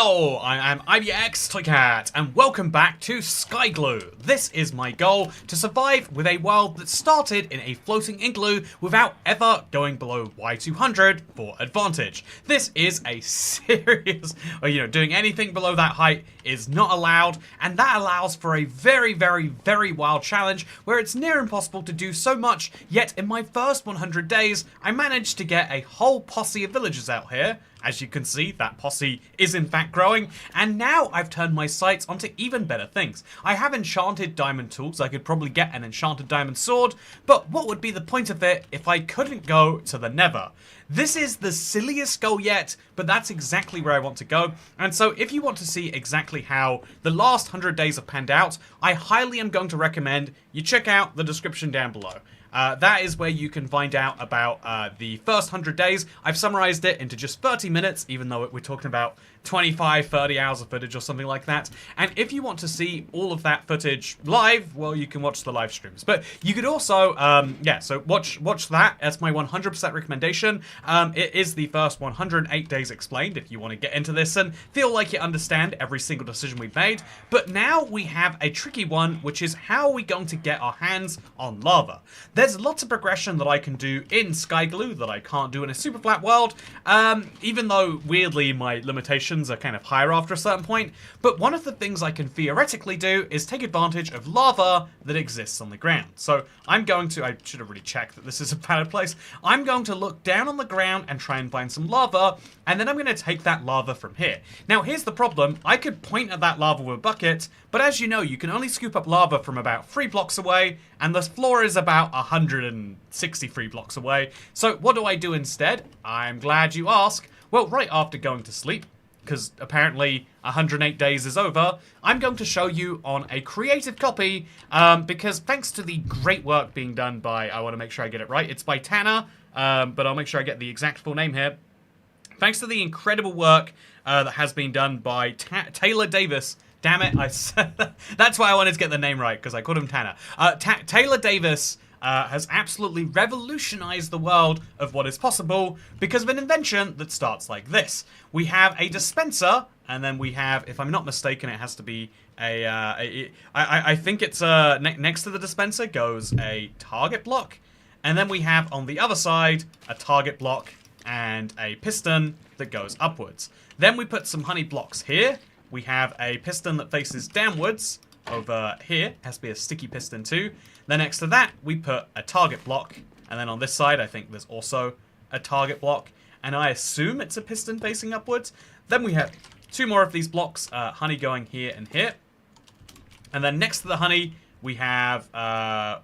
Yo, I am IBX Toycat, and welcome back to SKYGLOO. This is my goal, to survive with a world that started in a floating igloo without ever going below Y200 for advantage. This is a serious, doing anything below that height is not allowed, and that allows for a very wild challenge where it's near impossible to do so much, yet in my first 100 days, I managed to get a whole posse of villagers out here. As you can see, that posse is in fact growing, and now I've turned my sights onto even better things. I have enchanted diamond tools. I could probably get an enchanted diamond sword, but what would be the point of it if I couldn't go to the Nether? This is the silliest goal yet, but that's exactly where I want to go. And so if you want to see exactly how the last 100 days have panned out, I highly am going to recommend you check out the description down below. That is where you can find out about the first 100 days. I've summarized it into just 30 minutes, even though we're talking about 25, 30 hours of footage or something like that. And if you want to see all of that footage live, well, you can watch the live streams. But you could also, so watch that. That's my 100% recommendation. It is the first 108 days explained if you want to get into this and feel like you understand every single decision we've made. But now we have a tricky one, which is how are we going to get our hands on lava? There's lots of progression that I can do in SKYGLOO that I can't do in a super flat world, even though, weirdly, my limitations are kind of higher after a certain point. But one of the things I can theoretically do is take advantage of lava that exists on the ground. So I'm going to, I should have really checked that this is a valid place. I'm going to look down on the ground and try and find some lava, and then I'm going to take that lava from here. Now, here's the problem. I could point at that lava with a bucket, but as you know, you can only scoop up lava from about 3 blocks away, and the floor is about 163 blocks away. So what do I do instead? I'm glad you ask. Well, right after going to sleep, because apparently 108 days is over, I'm going to show you on a creative copy, because thanks to the great work being done by, I want to make sure I get it right, it's by Tanner, but I'll make sure I get the exact full name here. Thanks to the incredible work that has been done by Taylor Davis. Damn it, that's why I wanted to get the name right, because I called him Tanner. Taylor Davis has absolutely revolutionized the world of what is possible because of an invention that starts like this. We have a dispenser, and then we have, if I'm not mistaken, it has to be I think it's next to the dispenser goes a target block, and then we have on the other side a target block and a piston that goes upwards. Then we put some honey blocks here. We have a piston that faces downwards over here. It has to be a sticky piston too. Then next to that, we put a target block. And then on this side, I think there's also a target block. And I assume it's a piston facing upwards. Then we have 2 more of these blocks, honey going here and here. And then next to the honey, we have,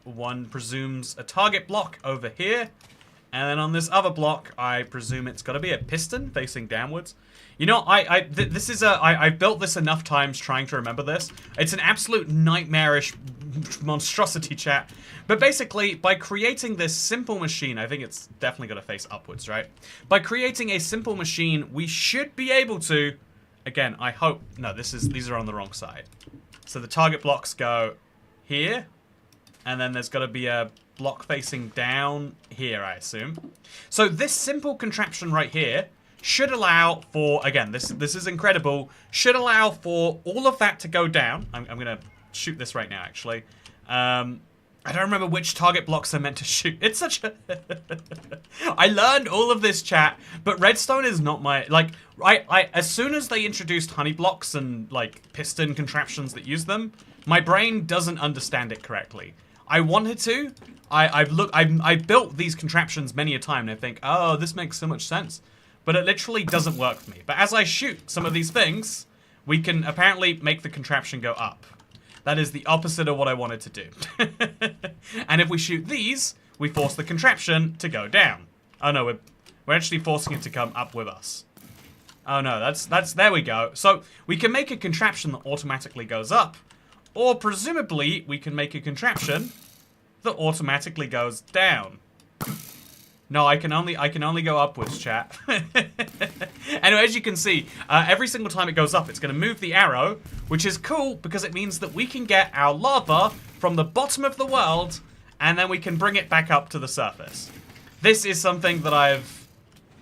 one presumes a target block over here. And then on this other block, I presume it's got to be a piston facing downwards. You know, I've built this enough times trying to remember this. It's an absolute nightmarish monstrosity, chat. But basically, by creating this simple machine, I think it's definitely got to face upwards, right? By creating a simple machine, we should be able to, again, I hope, no, these are on the wrong side. So the target blocks go here, and then there's got to be a block facing down here, I assume. So this simple contraption right here should allow for, again, this is incredible, should allow for all of that to go down. I'm going to shoot this right now, actually. I don't remember which target blocks I'm meant to shoot. It's such a... I learned all of this, chat, but redstone is not my... Like, as soon as they introduced honey blocks and, like, piston contraptions that use them, my brain doesn't understand it correctly. I wanted to. I've built these contraptions many a time, and I think, oh, this makes so much sense. But it literally doesn't work for me. But as I shoot some of these things, we can apparently make the contraption go up. That is the opposite of what I wanted to do. And if we shoot these, we force the contraption to go down. Oh no, we're actually forcing it to come up with us. Oh no, that's there we go. So we can make a contraption that automatically goes up, or presumably we can make a contraption that automatically goes down. No, I can only go upwards, chat. Anyway, as you can see, every single time it goes up, it's going to move the arrow, which is cool because it means that we can get our lava from the bottom of the world, and then we can bring it back up to the surface. This is something that I've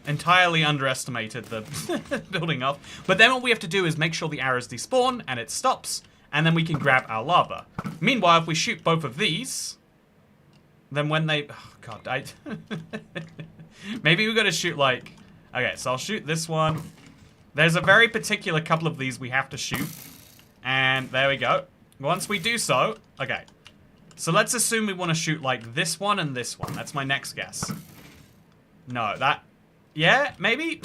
entirely underestimated the building up. But then what we have to do is make sure the arrows despawn and it stops, and then we can grab our lava. Meanwhile, if we shoot both of these, then when they... Oh, God, maybe we got to shoot, like... Okay, so I'll shoot this one. There's a very particular couple of these we have to shoot. And there we go. Once we do so... Okay. So let's assume we want to shoot, like, this one and this one. That's my next guess. No, that... Yeah, maybe?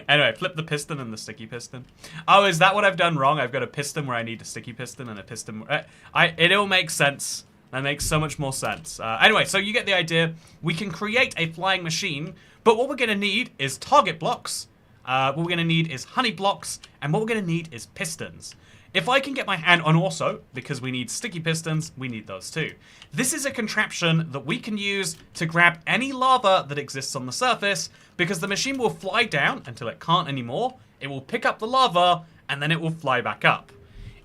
Anyway, flip the piston and the sticky piston. Oh, is that what I've done wrong? I've got a piston where I need a sticky piston and a piston... It all makes sense. That makes so much more sense. Anyway, so you get the idea. We can create a flying machine, but what we're going to need is target blocks. What we're going to need is honey blocks, and what we're going to need is pistons. If I can get my hand on, also, because we need sticky pistons, we need those too. This is a contraption that we can use to grab any lava that exists on the surface, because the machine will fly down until it can't anymore, it will pick up the lava, and then it will fly back up.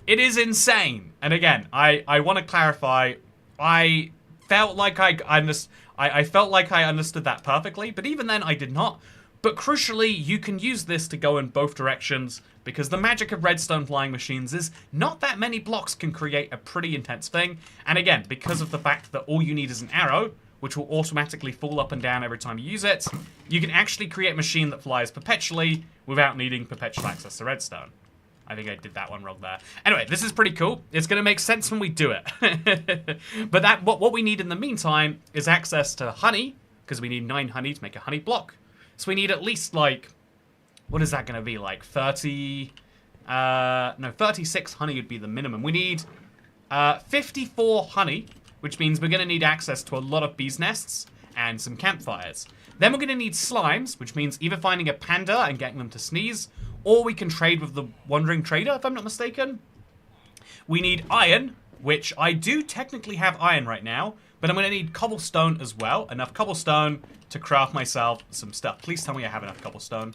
It is insane. And again, I want to clarify, I felt like I felt like I understood that perfectly, but even then I did not. But crucially, you can use this to go in both directions, because the magic of redstone flying machines is not that many blocks can create a pretty intense thing. And again, because of the fact that all you need is an arrow, which will automatically fall up and down every time you use it, you can actually create a machine that flies perpetually without needing perpetual access to redstone. I think I did that one wrong there. Anyway, this is pretty cool. It's going to make sense when we do it. But what we need in the meantime is access to honey, because we need 9 honey to make a honey block. So we need at least, like, what is that going to be, like 30, no, 36 honey would be the minimum. We need 54 honey, which means we're going to need access to a lot of bees' nests and some campfires. Then we're going to need slimes, which means either finding a panda and getting them to sneeze, or we can trade with the wandering trader, if I'm not mistaken. We need iron, which I do technically have iron right now, but I'm going to need cobblestone as well. Enough cobblestone to craft myself some stuff. Please tell me I have enough cobblestone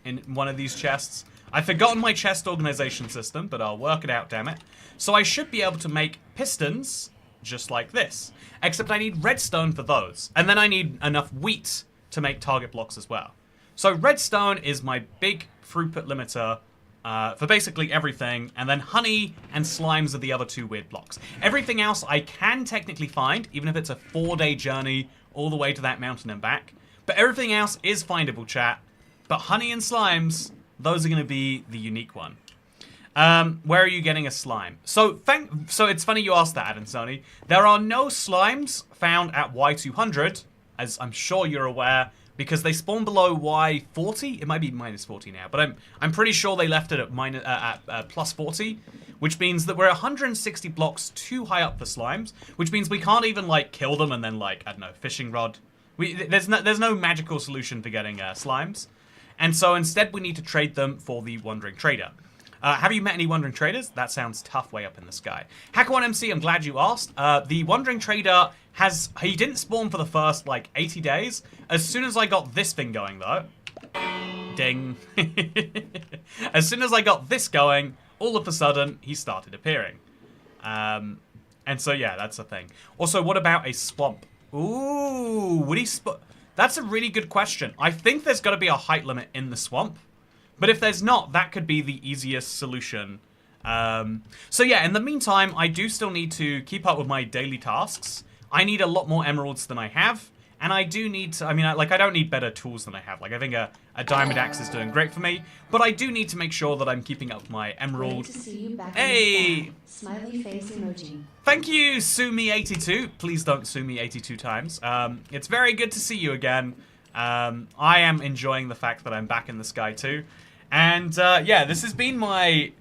in one of these chests. I've forgotten my chest organization system, but I'll work it out, damn it. So I should be able to make pistons just like this. Except I need redstone for those. And then I need enough wheat to make target blocks as well. So redstone is my big throughput limiter for basically everything, and then honey and slimes are the other 2 weird blocks. Everything else I can technically find, even if it's a 4-day journey all the way to that mountain and back. But everything else is findable, chat. But honey and slimes, those are going to be the unique one. Where are you getting a slime? So it's funny you asked that, Adam Sony. There are no slimes found at Y200, as I'm sure you're aware, because they spawn below Y40. It might be minus 40 now, but I'm pretty sure they left it at plus 40, which means that we're 160 blocks too high up for slimes, which means we can't even, like, kill them and then, like, I don't know, fishing rod. There's no magical solution for getting slimes, and so instead we need to trade them for the wandering trader. Have you met any wandering traders? That sounds tough way up in the sky. Hacker1MC, I'm glad you asked. The wandering trader he didn't spawn for the first, like, 80 days. As soon as I got this thing going, though, ding. As soon as I got this going, all of a sudden, he started appearing. And so, yeah, that's the thing. Also, what about a swamp? Ooh, would he That's a really good question. I think there's got to be a height limit in the swamp. But if there's not, that could be the easiest solution. So yeah, in the meantime, I do still need to keep up with my daily tasks. I need a lot more emeralds than I have. And I do need to, I don't need better tools than I have. Like, I think a diamond axe is doing great for me. But I do need to make sure that I'm keeping up with my emerald. Great to see you back hey! in the sky. Smiley face emoji. Thank you, Sumi82. Please don't sue me 82 times. It's very good to see you again. I am enjoying the fact that I'm back in the sky too. And yeah, this has been my...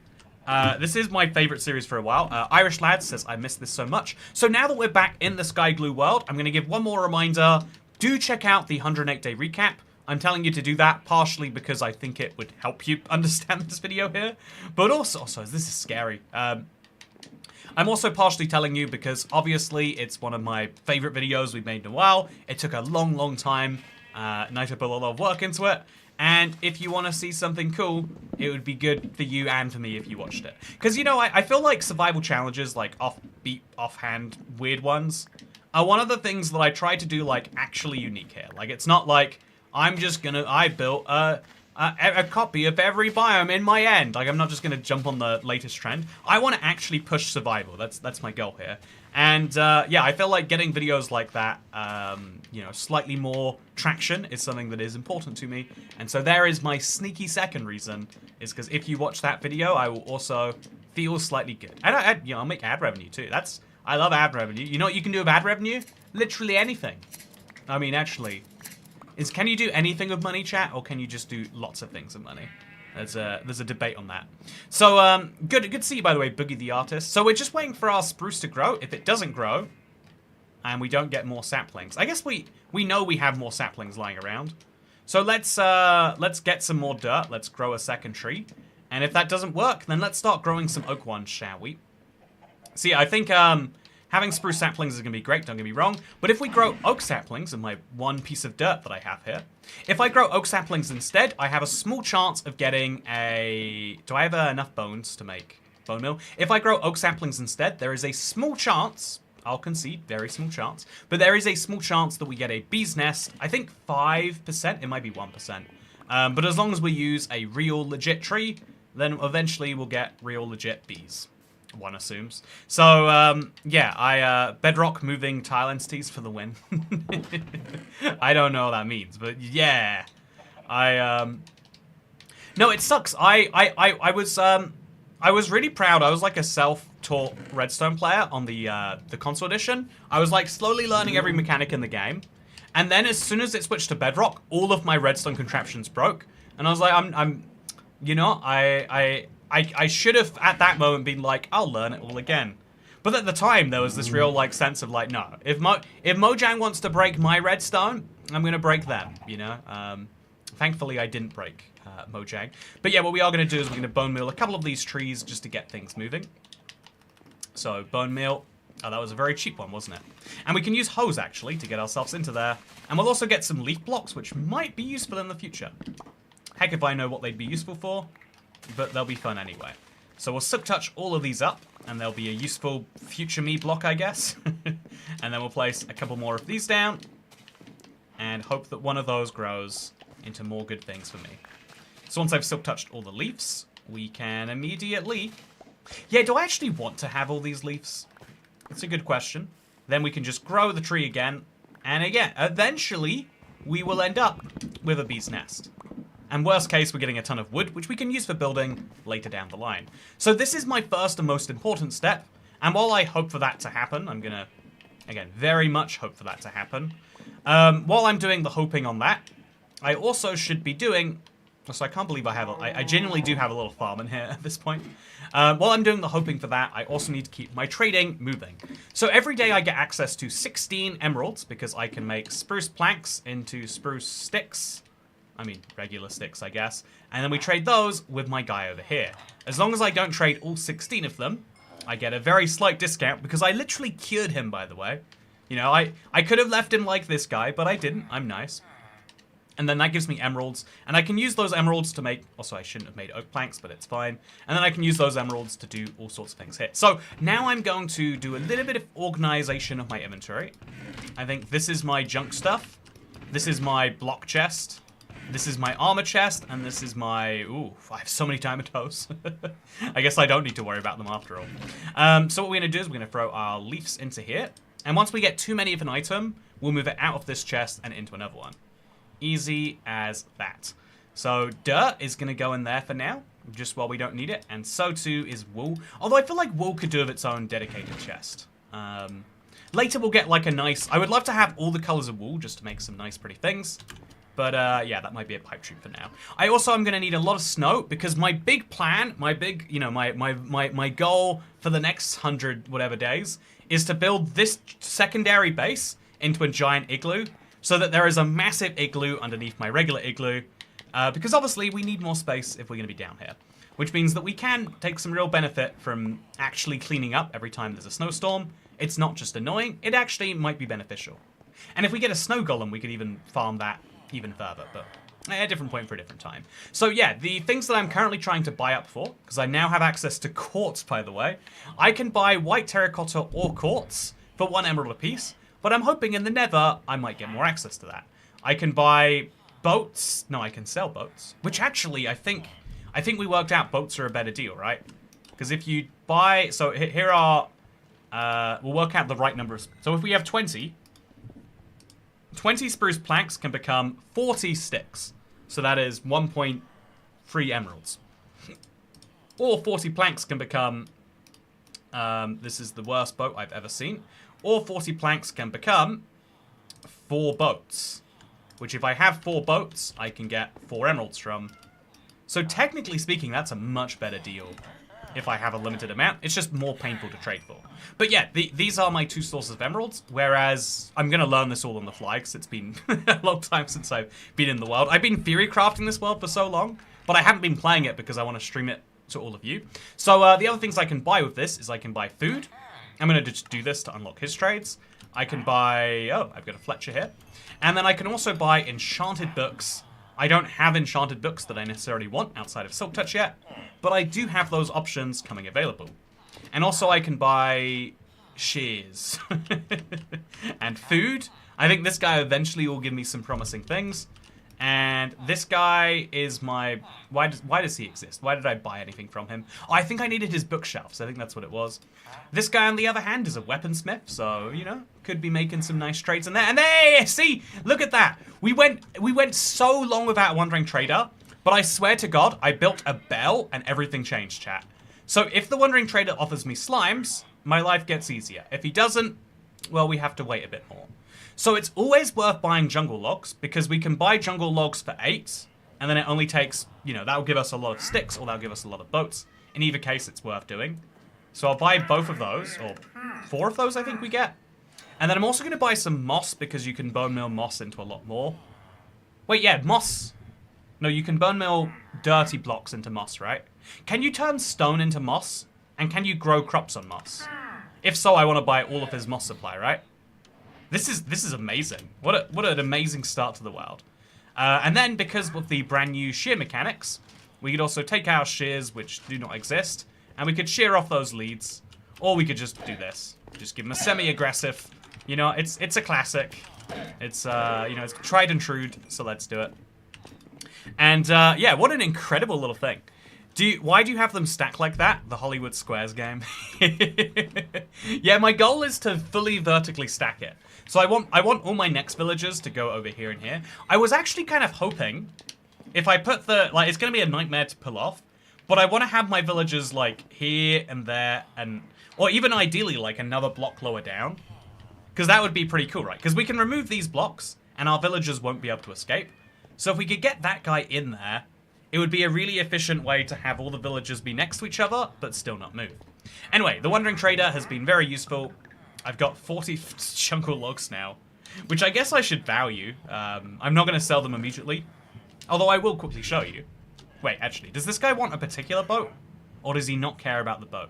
this is my favorite series for a while. Irish Lad says, I miss this so much. So now that we're back in the SKYGLOO world, I'm going to give one more reminder. Do check out the 108-day recap. I'm telling you to do that partially because I think it would help you understand this video here. But also this is scary. I'm also partially telling you because obviously it's one of my favorite videos we've made in a while. It took a long, long time. And I put a lot of work into it. And if you want to see something cool, it would be good for you and for me if you watched it. Because, you know, I feel like survival challenges, like offbeat, offhand, weird ones, are one of the things that I try to do, like, actually unique here. Like, it's not like I built a copy of every biome in my end. Like, I'm not just gonna jump on the latest trend. I want to actually push survival. That's my goal here. And yeah, I feel like getting videos like that, you know, slightly more traction is something that is important to me. And so there is my sneaky second reason, is because if you watch that video, I will also feel slightly good. And you know, I'll make ad revenue too. I love ad revenue. You know what you can do with ad revenue? Literally anything. I mean, actually, can you do anything with money, chat, or can you just do lots of things with money? There's a debate on that. So, good to see you, by the way, Boogie the Artist. So we're just waiting for our spruce to grow. If it doesn't grow, and we don't get more saplings, I guess we know we have more saplings lying around. So let's get some more dirt. Let's grow a second tree. And if that doesn't work, then let's start growing some oak ones, shall we? See, I think having spruce saplings is going to be great, don't get me wrong. But if we grow oak saplings in my one piece of dirt that I have here, if I grow oak saplings instead, I have a small chance of getting a... Do I have enough bones to make bone meal? If I grow oak saplings instead, there is a small chance, I'll concede, very small chance, but there is a small chance that we get a bee's nest. I think 5%, it might be 1%. But as long as we use a real legit tree, then eventually we'll get real legit bees. One assumes. So, yeah, Bedrock moving tile entities for the win. I don't know what that means, but yeah. No, it sucks. I was really proud. I was like a self-taught redstone player on the console edition. I was like slowly learning every mechanic in the game. And then as soon as it switched to Bedrock, all of my redstone contraptions broke. And I was like, you know, I should have, at that moment, been like, I'll learn it all again. But at the time, there was this real, like, sense of, like, no. If Mojang wants to break my redstone, I'm going to break them, you know? Thankfully, I didn't break Mojang. But yeah, what we are going to do is we're going to bone meal a couple of these trees just to get things moving. So, bone meal. Oh, that was a very cheap one, wasn't it? And we can use hose, actually, to get ourselves into there. And we'll also get some leaf blocks, which might be useful in the future. Heck if I know what they'd be useful for. But they'll be fun anyway. So we'll silk touch all of these up, and there'll be a useful future me block, I guess. And then we'll place a couple more of these down, and hope that one of those grows into more good things for me. So once I've silk touched all the leaves, we can immediately... Yeah, do I actually want to have all these leaves? It's a good question. Then we can just grow the tree again, and again, eventually, we will end up with a bee's nest. And worst case, we're getting a ton of wood, which we can use for building later down the line. So this is my first and most important step. And while I hope for that to happen, I'm going to, again, very much hope for that to happen. While I'm doing the hoping on that, I also should be doing... So I can't believe I have... I genuinely do have a little farm in here at this point. While I'm doing the hoping for that, I also need to keep my trading moving. So every day I get access to 16 emeralds, because I can make spruce planks into spruce sticks. I mean, regular sticks, I guess. And then we trade those with my guy over here. As long as I don't trade all 16 of them, I get a very slight discount, because I literally cured him, by the way. You know, I could have left him like this guy, but I didn't. I'm nice. And then that gives me emeralds. And I can use those emeralds to make... Also, I shouldn't have made oak planks, but it's fine. And then I can use those emeralds to do all sorts of things here. So now I'm going to do a little bit of organization of my inventory. I think this is my junk stuff. This is my block chest. This is my armor chest, and this is my... Ooh, I have so many diamond toes. I guess I don't need to worry about them after all. So what we're going to do is we're going to throw our leaves into here. And once we get too many of an item, we'll move it out of this chest and into another one. Easy as that. So dirt is going to go in there for now, just while we don't need it. And so too is wool. Although I feel like wool could do with its own dedicated chest. Later we'll get like a nice... I would love to have all the colors of wool just to make some nice pretty things. But, yeah, that might be a pipe dream for now. I also am going to need a lot of snow, because my big plan, my big, you know, my goal for the next 100 whatever days is to build this secondary base into a giant igloo, so that there is a massive igloo underneath my regular igloo, because obviously we need more space if we're going to be down here. Which means that we can take some real benefit from actually cleaning up every time there's a snowstorm. It's not just annoying, it actually might be beneficial. And if we get a snow golem, we could even farm that even further, but a different point for a different time. So yeah, the things that I'm currently trying to buy up for, because I now have access to quartz, by the way, I can buy white terracotta or quartz for 1 emerald apiece. But I'm hoping in the Nether, I might get more access to that. I can buy boats. No, I can sell boats. Which actually, I think we worked out boats are a better deal, right? Because if you buy... So here are... we'll work out the right number of... So if we have 20 spruce planks can become 40 sticks. So that is 1.3 emeralds. Or 40 planks can become... this is the worst boat I've ever seen. Or 40 planks can become 4 boats. Which if I have 4 boats, I can get 4 emeralds from. So technically speaking, that's a much better deal if I have a limited amount. It's just more painful to trade for. But yeah, these are my 2 sources of emeralds, whereas I'm going to learn this all on the fly because it's been a long time since I've been in the world. I've been theory crafting this world for so long, but I haven't been playing it because I want to stream it to all of you. So the other things I can buy with this is I can buy food. I'm going to just do this to unlock his trades. I can buy... Oh, I've got a Fletcher here. And then I can also buy enchanted books. I don't have enchanted books that I necessarily want outside of Silk Touch yet, but I do have those options coming available. And also I can buy shears and food. I think this guy eventually will give me some promising things. And this guy is my... Why does he exist? Why did I buy anything from him? Oh, I think I needed his bookshelves. I think that's what it was. This guy, on the other hand, is a weaponsmith. So, you know, could be making some nice trades in there. And there, see, look at that. We went so long without a Wandering Trader. But I swear to God, I built a bell and everything changed, chat. So if the Wandering Trader offers me slimes, my life gets easier. If he doesn't, well, we have to wait a bit more. So it's always worth buying jungle logs, because we can buy jungle logs for 8, and then it only takes, you know, that'll give us a lot of sticks, or that'll give us a lot of boats. In either case, it's worth doing. So I'll buy both of those, or 4 of those I think we get. And then I'm also going to buy some moss, because you can bone meal moss into a lot more. Wait, yeah, moss. No, you can bone meal dirty blocks into moss, right? Can you turn stone into moss? And can you grow crops on moss? If so, I want to buy all of his moss supply, right? This is amazing. What an amazing start to the world. And then, because of the brand new shear mechanics, we could also take our shears, which do not exist, and we could shear off those leads, or we could just do this. Just give them a semi-aggressive. You know, it's a classic. It's, you know, it's tried and true, so let's do it. And, yeah, what an incredible little thing. Why do you have them stack like that? The Hollywood Squares game. Yeah, my goal is to fully vertically stack it. So I want all my next villagers to go over here and here. I was actually kind of hoping if I put the... Like, it's going to be a nightmare to pull off. But I want to have my villagers, like, here and there and... Or even ideally, like, another block lower down. Because that would be pretty cool, right? Because we can remove these blocks and our villagers won't be able to escape. So if we could get that guy in there... It would be a really efficient way to have all the villagers be next to each other, but still not move. Anyway, the Wandering Trader has been very useful. I've got 40 jungle logs now, which I guess I should value. I'm not going to sell them immediately, although I will quickly show you. Wait, actually, does this guy want a particular boat? Or does he not care about the boat?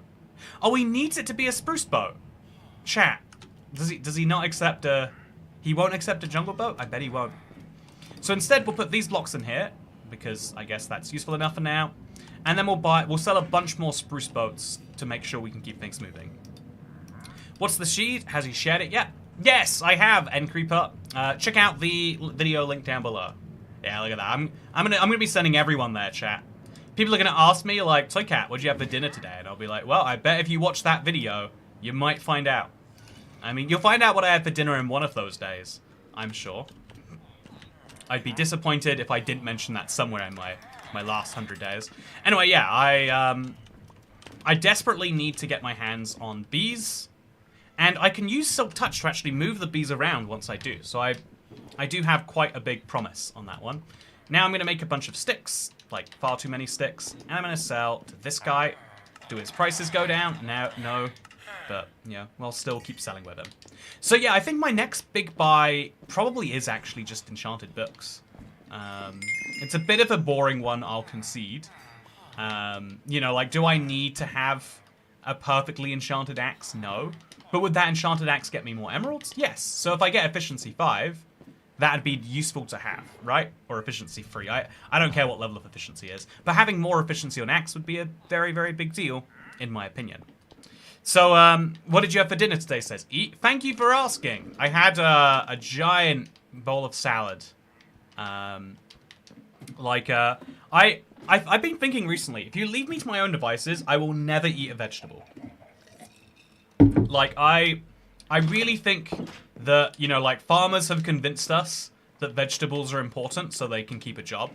Oh, he needs it to be a spruce boat. Chat, does he not accept a... He won't accept a jungle boat? I bet he won't. So instead, we'll put these blocks in here, because I guess that's useful enough for now. And then we'll sell a bunch more spruce boats to make sure we can keep things moving. What's the sheet? Has he shared it yet? Yes, I have, End Creeper. Check out the video link down below. Yeah, look at that. I'm gonna be sending everyone there, chat. People are gonna ask me like, Toy Cat, what'd you have for dinner today? And I'll be like, well, I bet if you watch that video, you might find out. I mean, you'll find out what I had for dinner in one of those days, I'm sure. I'd be disappointed if I didn't mention that somewhere in my last 100 days. Anyway, yeah, I desperately need to get my hands on bees. And I can use Silk Touch to actually move the bees around once I do. So I do have quite a big promise on that one. Now I'm going to make a bunch of sticks, like far too many sticks. And I'm going to sell to this guy. Do his prices go down? No. But, yeah, we'll still keep selling with him. So, yeah, I think my next big buy probably is actually just enchanted books. It's a bit of a boring one, I'll concede. You know, like, do I need to have a perfectly enchanted axe? No. But would that enchanted axe get me more emeralds? Yes. So if I get efficiency 5, that'd be useful to have, right? Or efficiency 3. I don't care what level of efficiency is. But having more efficiency on axe would be a very, very big deal, in my opinion. So, what did you have for dinner today, says Eat? Thank you for asking. I had a giant bowl of salad. I've been thinking recently, if you leave me to my own devices, I will never eat a vegetable. Like, I really think that, you know, like, farmers have convinced us that vegetables are important so they can keep a job.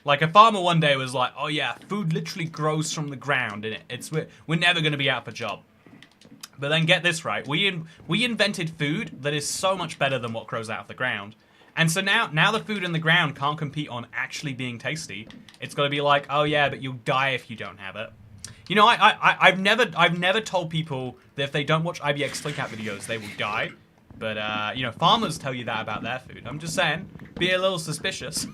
Like, a farmer one day was like, oh yeah, food literally grows from the ground, and we're never going to be out of a job. But then get this right, we invented food that is so much better than what grows out of the ground. And so now the food in the ground can't compete on actually being tasty. It's got to be like, oh yeah, but you'll die if you don't have it. You know, I've never told people that if they don't watch IBX Toy Cat videos, they will die. But, you know, farmers tell you that about their food. I'm just saying, be a little suspicious.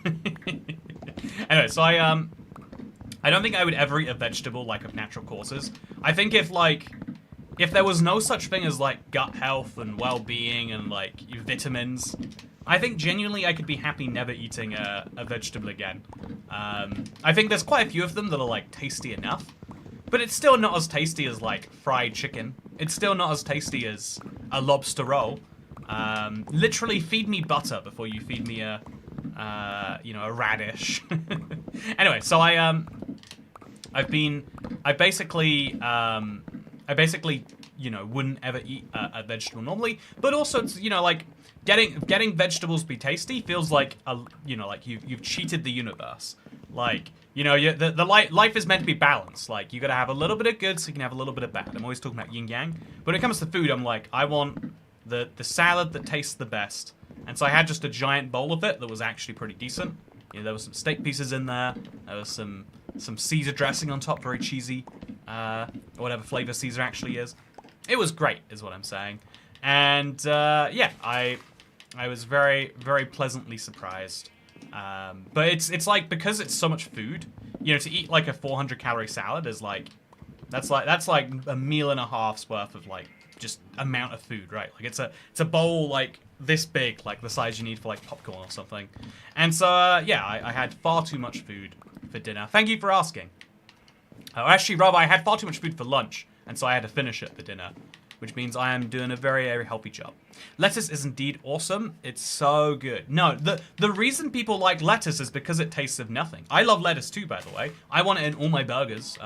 Anyway, so I don't think I would ever eat a vegetable, like, of natural causes. I think if there was no such thing as, like, gut health and well-being and, like, vitamins, I think genuinely I could be happy never eating a vegetable again. I think there's quite a few of them that are, like, tasty enough. But it's still not as tasty as, like, fried chicken. It's still not as tasty as a lobster roll. Literally feed me butter before you feed me a radish. Anyway, so I basically, you know, wouldn't ever eat a vegetable normally, but also, it's, you know, like, getting vegetables be tasty feels like, you know, like you've cheated the universe. Like, you know, life is meant to be balanced. Like, you gotta have a little bit of good so you can have a little bit of bad. I'm always talking about yin yang. But when it comes to food, I'm like, I want the salad that tastes the best. And so I had just a giant bowl of it that was actually pretty decent. You know, there was some steak pieces in there. There was some Caesar dressing on top, very cheesy. Or whatever flavor Caesar actually is. It was great, is what I'm saying. And, yeah, I was very, very pleasantly surprised. But it's like, because it's so much food, you know, to eat like a 400-calorie salad is like, that's like a meal and a half's worth of, like, just amount of food, right? Like, it's a bowl like this big, like the size you need for like popcorn or something. And so, yeah, I had far too much food for dinner. Thank you for asking. Actually, rather, I had far too much food for lunch, and so I had to finish it for dinner, which means I am doing a very, very healthy job. Lettuce is indeed awesome. It's so good. No, the reason people like lettuce is because it tastes of nothing. I love lettuce too, by the way. I want it in all my burgers,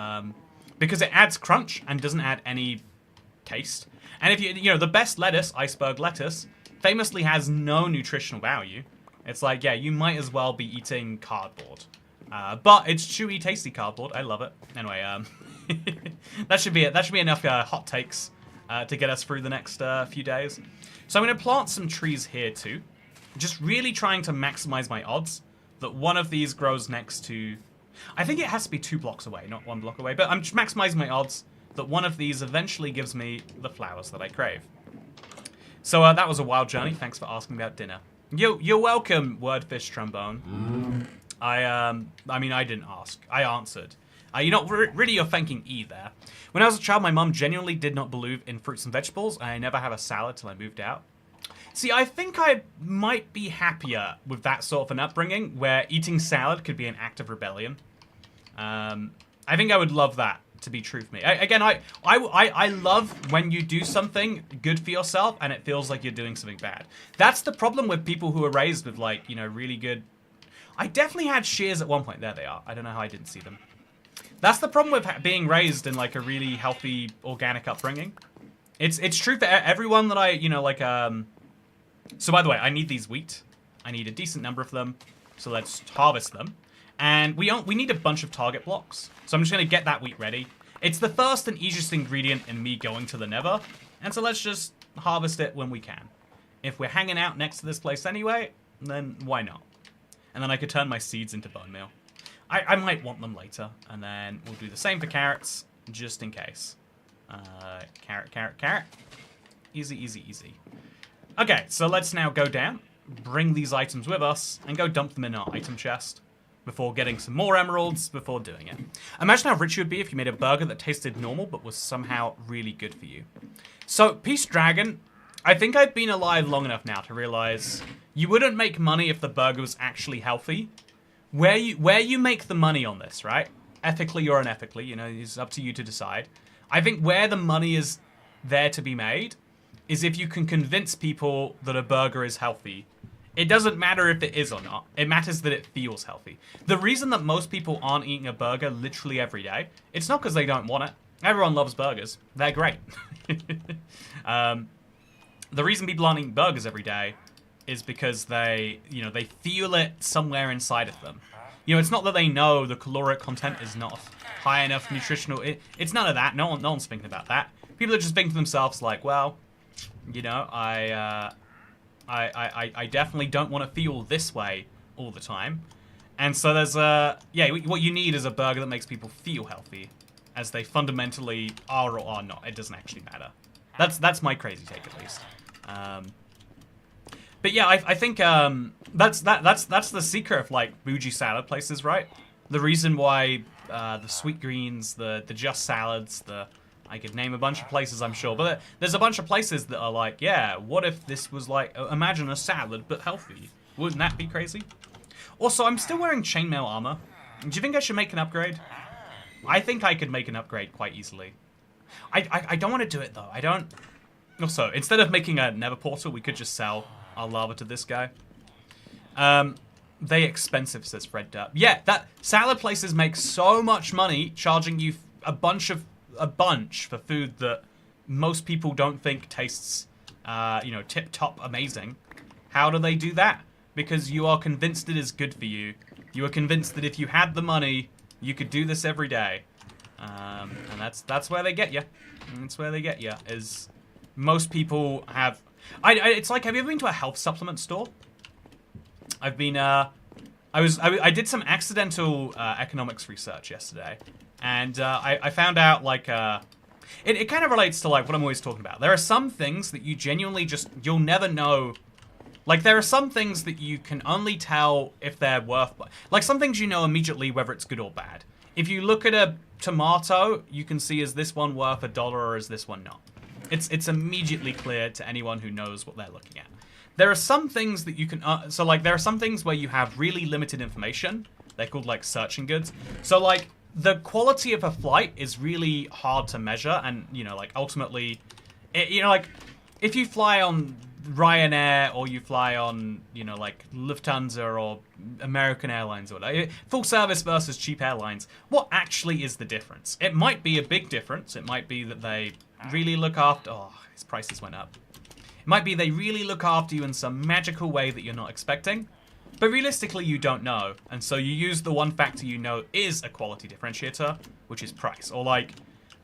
because it adds crunch and doesn't add any taste. And if you know, the best lettuce, iceberg lettuce, famously has no nutritional value. It's like, yeah, you might as well be eating cardboard. But it's chewy, tasty cardboard. I love it. Anyway, that should be it. That should be enough hot takes to get us through the next few days. So I'm going to plant some trees here too. Just really trying to maximize my odds that one of these grows next to... I think it has to be 2 blocks away, not 1 block away. But I'm just maximizing my odds that one of these eventually gives me the flowers that I crave. So that was a wild journey. Thanks for asking about dinner. You're welcome, Wordfish Trombone. I mean, I didn't ask. I answered. You know, really, you're thanking E there. When I was a child, my mum genuinely did not believe in fruits and vegetables, and I never had a salad till I moved out. See, I think I might be happier with that sort of an upbringing, where eating salad could be an act of rebellion. I think I would love that to be true for me. Again, I love when you do something good for yourself, and it feels like you're doing something bad. That's the problem with people who are raised with, like, you know, really good... I definitely had shears at one point. There they are. I don't know how I didn't see them. That's the problem with being raised in, like, a really healthy, organic upbringing. It's true for everyone that I, you know, like, So, by the way, I need these wheat. I need a decent number of them. So let's harvest them. And we need a bunch of target blocks. So I'm just going to get that wheat ready. It's the first and easiest ingredient in me going to the Nether. And so let's just harvest it when we can. If we're hanging out next to this place anyway, then why not? And then I could turn my seeds into bone meal. I might want them later. And then we'll do the same for carrots, just in case. Carrot, carrot, carrot. Easy, easy, easy. Okay, so let's now go down, bring these items with us, and go dump them in our item chest before getting some more emeralds before doing it. Imagine how rich you would be if you made a burger that tasted normal but was somehow really good for you. So, Peace Dragon, I think I've been alive long enough now to realize you wouldn't make money if the burger was actually healthy. Where you make the money on this, right? Ethically or unethically, you know, it's up to you to decide. I think where the money is there to be made is if you can convince people that a burger is healthy. It doesn't matter if it is or not. It matters that it feels healthy. The reason that most people aren't eating a burger literally every day, it's not because they don't want it. Everyone loves burgers. They're great. The reason people aren't eating burgers every day is because they feel it somewhere inside of them. It's not that they know the caloric content is not high enough nutritional. It's none of that. No one's thinking about that. People are just thinking to themselves like, well, I definitely don't want to feel this way all the time. And so there's what you need is a burger that makes people feel healthy, as they fundamentally are or are not. It doesn't actually matter. That's my crazy take, at least. But yeah, I think that's the secret of like bougie salad places, right? The reason why the Sweet Greens, the Just Salads, I could name a bunch of places, I'm sure, but there's a bunch of places that are like, yeah, what if this was like, imagine a salad but healthy? Wouldn't that be crazy? Also, I'm still wearing chainmail armor. Do you think I should make an upgrade? I think I could make an upgrade quite easily. I don't want to do it though. I don't. Also, instead of making a Nether portal, we could just sell our lava to this guy. They expensive, says Fred Durp. Yeah, that salad places make so much money charging you a bunch for food that most people don't think tastes, tip-top amazing. How do they do that? Because you are convinced it is good for you. You are convinced that if you had the money, you could do this every day. And that's where they get you. That's where they get you, is most people have... it's like, have you ever been to a health supplement store? I've been, I did some accidental economics research yesterday. And I found out, like, it kind of relates to, like, what I'm always talking about. There are some things that you genuinely you'll never know. Like, there are some things that you can only tell if they're worth... Like, some things you know immediately whether it's good or bad. If you look at a tomato, you can see, is this one worth $1 or is this one not? It's immediately clear to anyone who knows what they're looking at. There are some things that you can... so, like, there are some things where you have really limited information. They're called, like, searching goods. So, like... The quality of a flight is really hard to measure, and, like, ultimately, like, if you fly on Ryanair, or you fly on, like, Lufthansa, or American Airlines, or whatever, full service versus cheap airlines, what actually is the difference? It might be a big difference. It might be that they really look after... Oh, his prices went up. It might be they really look after you in some magical way that you're not expecting. But realistically, you don't know, and so you use the one factor you know is a quality differentiator, which is price. Or like,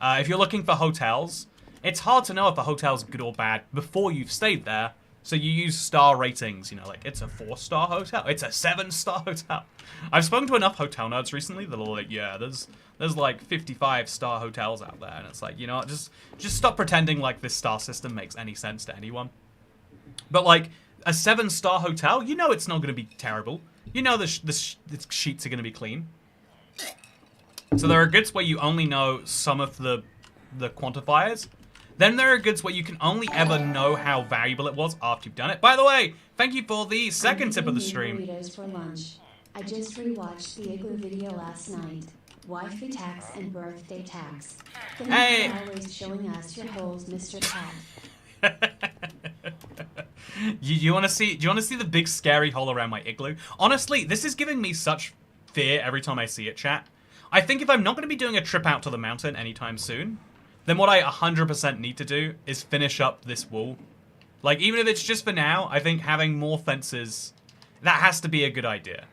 if you're looking for hotels, it's hard to know if a hotel's good or bad before you've stayed there, so you use star ratings, like, it's a 4-star hotel, it's a 7-star hotel. I've spoken to enough hotel nerds recently that are like, yeah, there's like 55-star hotels out there, and it's like, just stop pretending like this star system makes any sense to anyone. But like, a 7-star hotel, it's not going to be terrible. The sheets are going to be clean. So there are goods where you only know some of the quantifiers. Then there are goods where you can only ever know how valuable it was after you've done it. By the way, thank you for the second tip of the stream. Burritos for lunch. I just rewatched the Igloo video last night. Wifey tax and birthday tax. Hey! Always showing us your holes, Mr. Cat. You want to see? Do you want to see the big scary hole around my igloo? Honestly, this is giving me such fear every time I see it, chat. I think if I'm not going to be doing a trip out to the mountain anytime soon, then what I 100% need to do is finish up this wall. Like, even if it's just for now, I think having more fences, that has to be a good idea.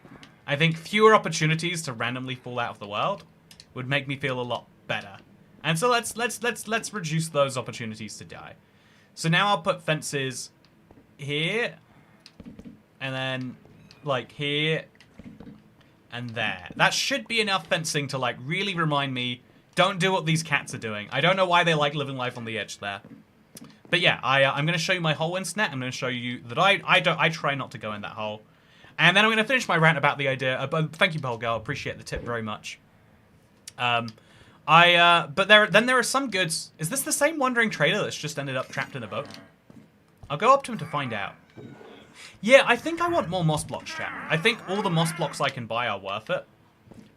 I think fewer opportunities to randomly fall out of the world would make me feel a lot better. And so let's reduce those opportunities to die. So now I'll put fences here, and then, like, here, and there. That should be enough fencing to, like, really remind me, don't do what these cats are doing. I don't know why they like living life on the edge there. But yeah, I'm going to show you my hole internet. I'm going to show you that I try not to go in that hole. And then I'm going to finish my rant about the idea. Thank you, Polgar. Appreciate the tip very much. But there are some goods. Is this the same wandering trader that's just ended up trapped in a boat? I'll go up to him to find out. Yeah, I think I want more moss blocks, chat. I think all the moss blocks I can buy are worth it.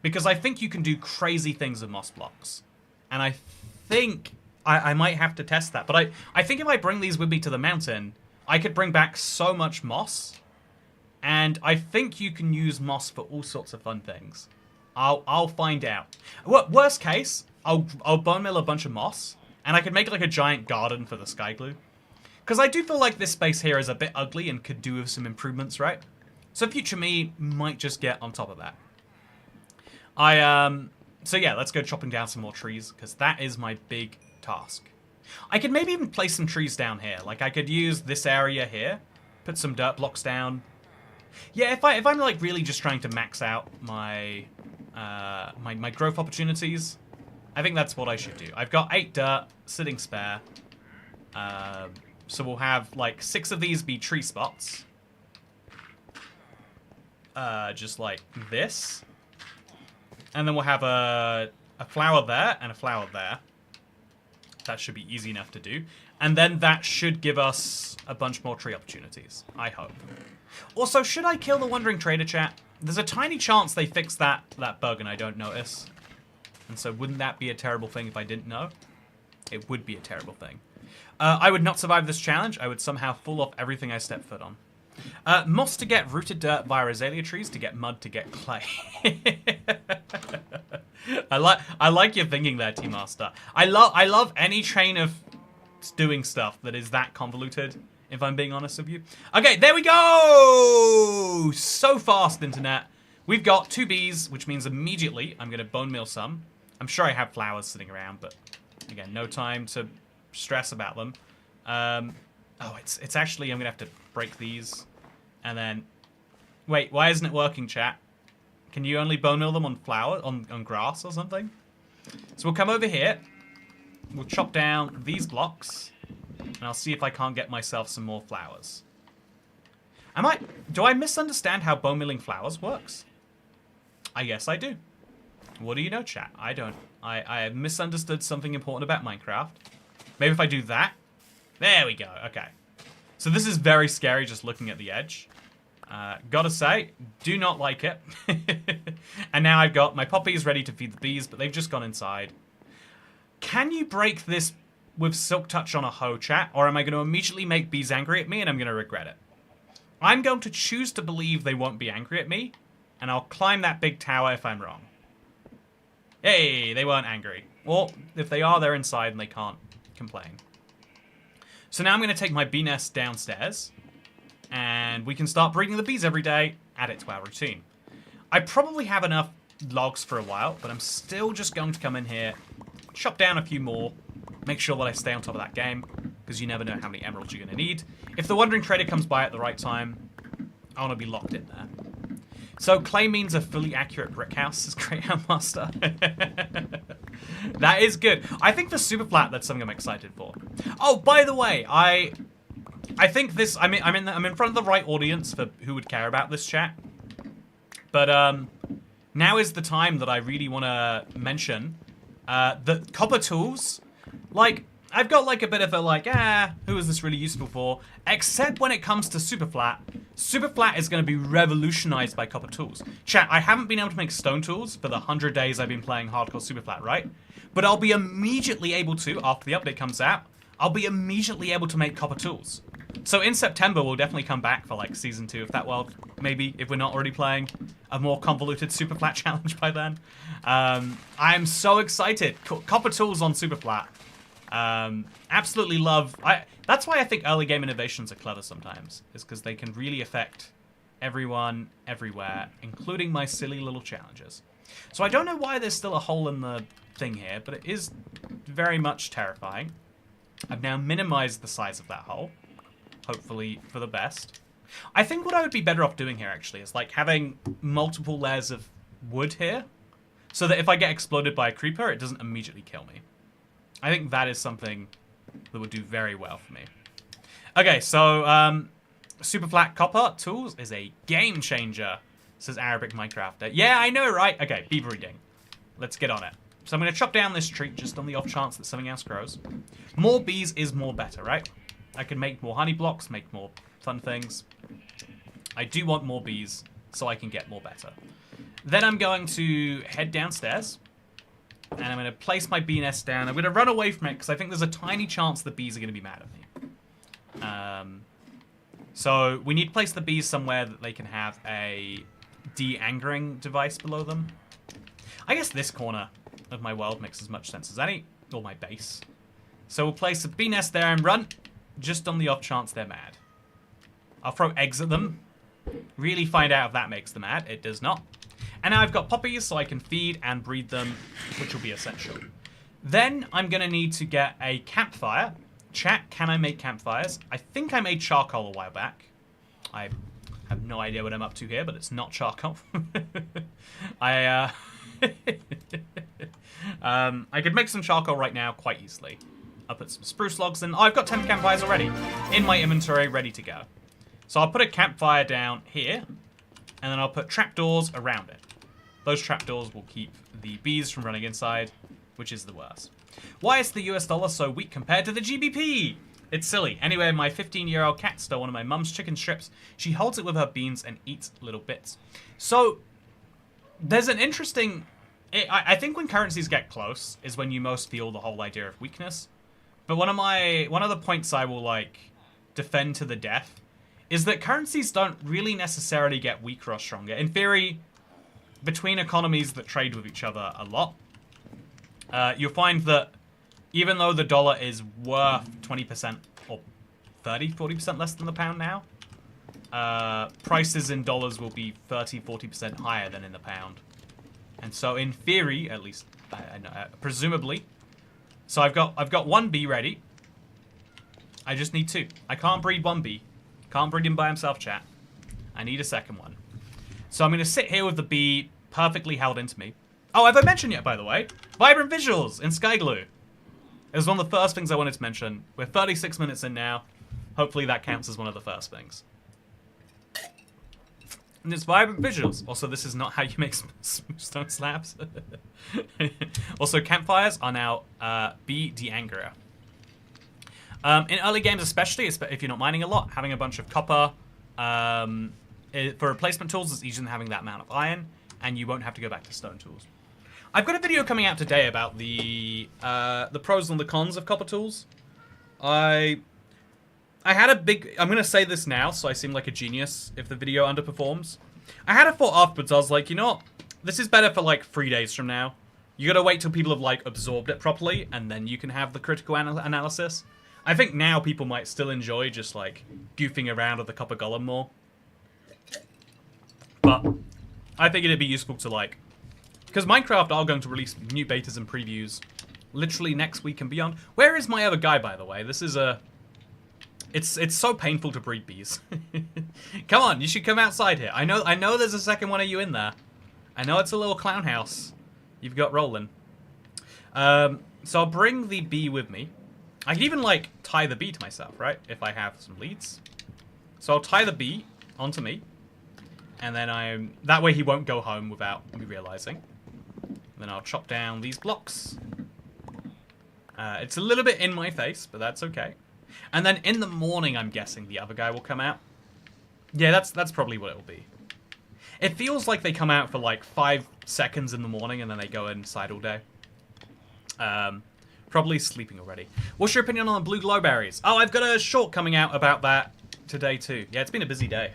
Because I think you can do crazy things with moss blocks. And I think I might have to test that. But I think if I bring these with me to the mountain, I could bring back so much moss. And I think you can use moss for all sorts of fun things. I'll find out. Worst case, I'll bone meal a bunch of moss, and I could make like a giant garden for the SKYGLOO. Because I do feel like this space here is a bit ugly and could do with some improvements, right? So future me might just get on top of that. So yeah, let's go chopping down some more trees, because that is my big task. I could maybe even place some trees down here. Like I could use this area here, put some dirt blocks down. Yeah, if I'm like really just trying to max out my my growth opportunities, I think that's what I should do. I've got 8 dirt sitting spare, so we'll have like 6 of these be tree spots, just like this, and then we'll have a flower there and a flower there. That should be easy enough to do, and then that should give us a bunch more tree opportunities, I hope. Also, should I kill the Wandering Trader, chat? There's a tiny chance they fixed that bug and I don't notice. And so wouldn't that be a terrible thing if I didn't know? It would be a terrible thing. I would not survive this challenge. I would somehow fall off everything I step foot on. Moss to get rooted dirt via azalea trees, to get mud to get clay. I like your thinking there, T-Master. I love any chain of doing stuff that is that convoluted, if I'm being honest with you. Okay, there we go! So fast, internet. We've got 2 bees, which means immediately I'm going to bone meal some. I'm sure I have flowers sitting around, but again, no time to stress about them. Oh, it's actually, I'm going to have to break these. And then, wait, why isn't it working, chat? Can you only bone meal them on flower, on grass or something? So we'll come over here. We'll chop down these blocks. And I'll see if I can't get myself some more flowers. Do I misunderstand how bone milling flowers works? I guess I do. What do you know, chat? I don't. I have misunderstood something important about Minecraft. Maybe if I do that. There we go. Okay. So this is very scary just looking at the edge. Gotta say, do not like it. And now I've got my poppies ready to feed the bees, but they've just gone inside. Can you break this with Silk Touch on a hoe, chat? Or am I going to immediately make bees angry at me and I'm going to regret it? I'm going to choose to believe they won't be angry at me, and I'll climb that big tower if I'm wrong. Hey, they weren't angry. Or, if they are, they're inside and they can't complain. So now I'm going to take my bee nest downstairs, and we can start breeding the bees every day, add it to our routine. I probably have enough logs for a while, but I'm still just going to come in here, chop down a few more, make sure that I stay on top of that game, because you never know how many emeralds you're going to need. If the Wandering Trader comes by at the right time, I want to be locked in there. So clay means a fully accurate brick house, says Greyhound Master. That is good. I think for super flat, that's something I'm excited for. Oh, by the way, I think this. I'm in front of the right audience for who would care about this chat. But now is the time that I really want to mention that copper tools. Like, I've got like a bit of a like, who is this really useful for? Except when it comes to super flat. Super flat is going to be revolutionized by copper tools. Chat, I haven't been able to make stone tools for the 100 days I've been playing hardcore super flat, right? But I'll be immediately able to, after the update comes out, I'll be immediately able to make copper tools. So in September, we'll definitely come back for like season 2 of that world. Maybe, if we're not already playing a more convoluted super flat challenge by then. I'm so excited. Copper tools on super flat. Absolutely love. That's why I think early game innovations are clever sometimes, is because they can really affect everyone, everywhere, including my silly little challenges. So I don't know why there's still a hole in the thing here, but it is very much terrifying. I've now minimized the size of that hole, hopefully for the best. I think what I would be better off doing here actually is like having multiple layers of wood here, so that if I get exploded by a creeper, it doesn't immediately kill me. I think that is something that would do very well for me. Okay, so super flat copper tools is a game changer, says Arabic Minecrafter. Yeah, I know, right? Okay, bee breeding. Let's get on it. So I'm going to chop down this tree just on the off chance that something else grows. More bees is more better, right? I can make more honey blocks, make more fun things. I do want more bees so I can get more better. Then I'm going to head downstairs. And I'm going to place my bee nest down. I'm going to run away from it because I think there's a tiny chance the bees are going to be mad at me. So we need to place the bees somewhere that they can have a de-angering device below them. I guess this corner of my world makes as much sense as any, or my base. So we'll place a bee nest there and run, just on the off chance they're mad. I'll throw eggs at them. Really find out if that makes them mad. It does not. And now I've got poppies, so I can feed and breed them, which will be essential. Then I'm going to need to get a campfire. Chat, can I make campfires? I think I made charcoal a while back. I have no idea what I'm up to here, but it's not charcoal. I could make some charcoal right now quite easily. I'll put some spruce logs in. Oh, I've got 10 campfires already in my inventory, ready to go. So I'll put a campfire down here, and then I'll put trapdoors around it. Those trapdoors will keep the bees from running inside, which is the worst. Why is the US dollar so weak compared to the GBP? It's silly. Anyway, my 15-year-old cat stole one of my mum's chicken strips. She holds it with her beans and eats little bits. So, there's an interesting... I think when currencies get close is when you most feel the whole idea of weakness. But one of the points I will, like, defend to the death is that currencies don't really necessarily get weaker or stronger. In theory, between economies that trade with each other a lot, you'll find that even though the dollar is worth 20% or 30, 40% less than the pound now, prices in dollars will be 30, 40% higher than in the pound. And so in theory, at least, presumably, so I've got one bee ready. I just need two. I can't breed one bee. Can't breed him by himself, chat. I need a second one. So I'm going to sit here with the bee perfectly held into me. Oh, have I mentioned yet, by the way? Vibrant visuals in SKYGLOO. It was one of the first things I wanted to mention. We're 36 minutes in now. Hopefully that counts as one of the first things. And it's vibrant visuals. Also, this is not how you make stone slabs. Also, campfires are now bee de-angerer. In early games especially, if you're not mining a lot, having a bunch of copper for replacement tools is easier than having that amount of iron, and you won't have to go back to stone tools. I've got a video coming out today about the pros and the cons of copper tools. I had a big... I'm going to say this now, so I seem like a genius if the video underperforms. I had a thought afterwards. I was like, you know what? This is better for, like, 3 days from now. You got to wait till people have, like, absorbed it properly, and then you can have the critical analysis. I think now people might still enjoy just, like, goofing around with the copper golem more. But I think it'd be useful to, like... Because Minecraft are going to release new betas and previews literally next week and beyond. Where is my other guy, by the way? This is a... It's so painful to breed bees. Come on, you should come outside here. I know there's a second one of you in there. I know it's a little clown house you've got rolling. So I'll bring the bee with me. I can even, like, tie the bee to myself, right? If I have some leads. So I'll tie the bee onto me. And then that way he won't go home without me realizing. Then I'll chop down these blocks. It's a little bit in my face, but that's okay. And then in the morning, I'm guessing the other guy will come out. Yeah, that's probably what it will be. It feels like they come out for like 5 seconds in the morning and then they go inside all day. Probably sleeping already. What's your opinion on the blue glowberries? Oh, I've got a short coming out about that today too. Yeah, it's been a busy day.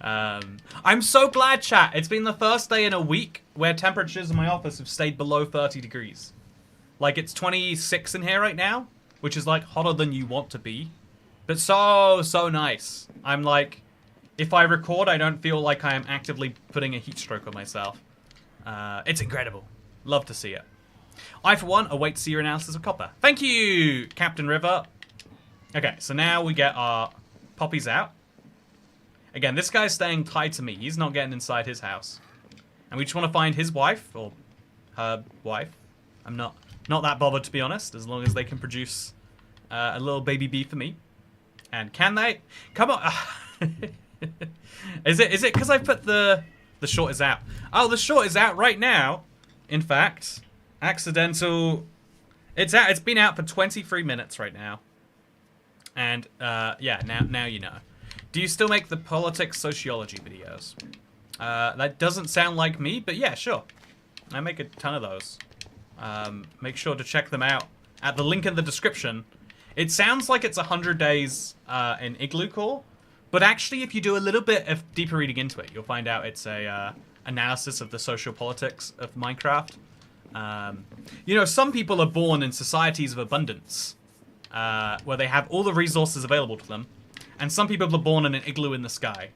I'm so glad, chat. It's been the first day in a week where temperatures in my office have stayed below 30 degrees. Like, it's 26 in here right now, which is, like, hotter than you want to be. But so nice. I'm like, if I record, I don't feel like I am actively putting a heat stroke on myself. It's incredible. Love to see it. I, for one, await to see your analysis of copper. Thank you, Captain River. Okay, so now we get our poppies out. Again, this guy's staying tied to me. He's not getting inside his house. And we just want to find his wife, or her wife. I'm not that bothered, to be honest, as long as they can produce a little baby bee for me. And can they? Come on. Is it because I put the short is out? Oh, the short is out right now. In fact, accidental. It's out. It's been out for 23 minutes right now. And yeah, now you know. Do you still make the politics sociology videos? That doesn't sound like me, but yeah, sure. I make a ton of those. Make sure to check them out at the link in the description. It sounds like it's 100 days in Igloo core, but actually if you do a little bit of deeper reading into it, you'll find out it's a analysis of the social politics of Minecraft. You know, some people are born in societies of abundance, where they have all the resources available to them, and some people are born in an igloo in the sky.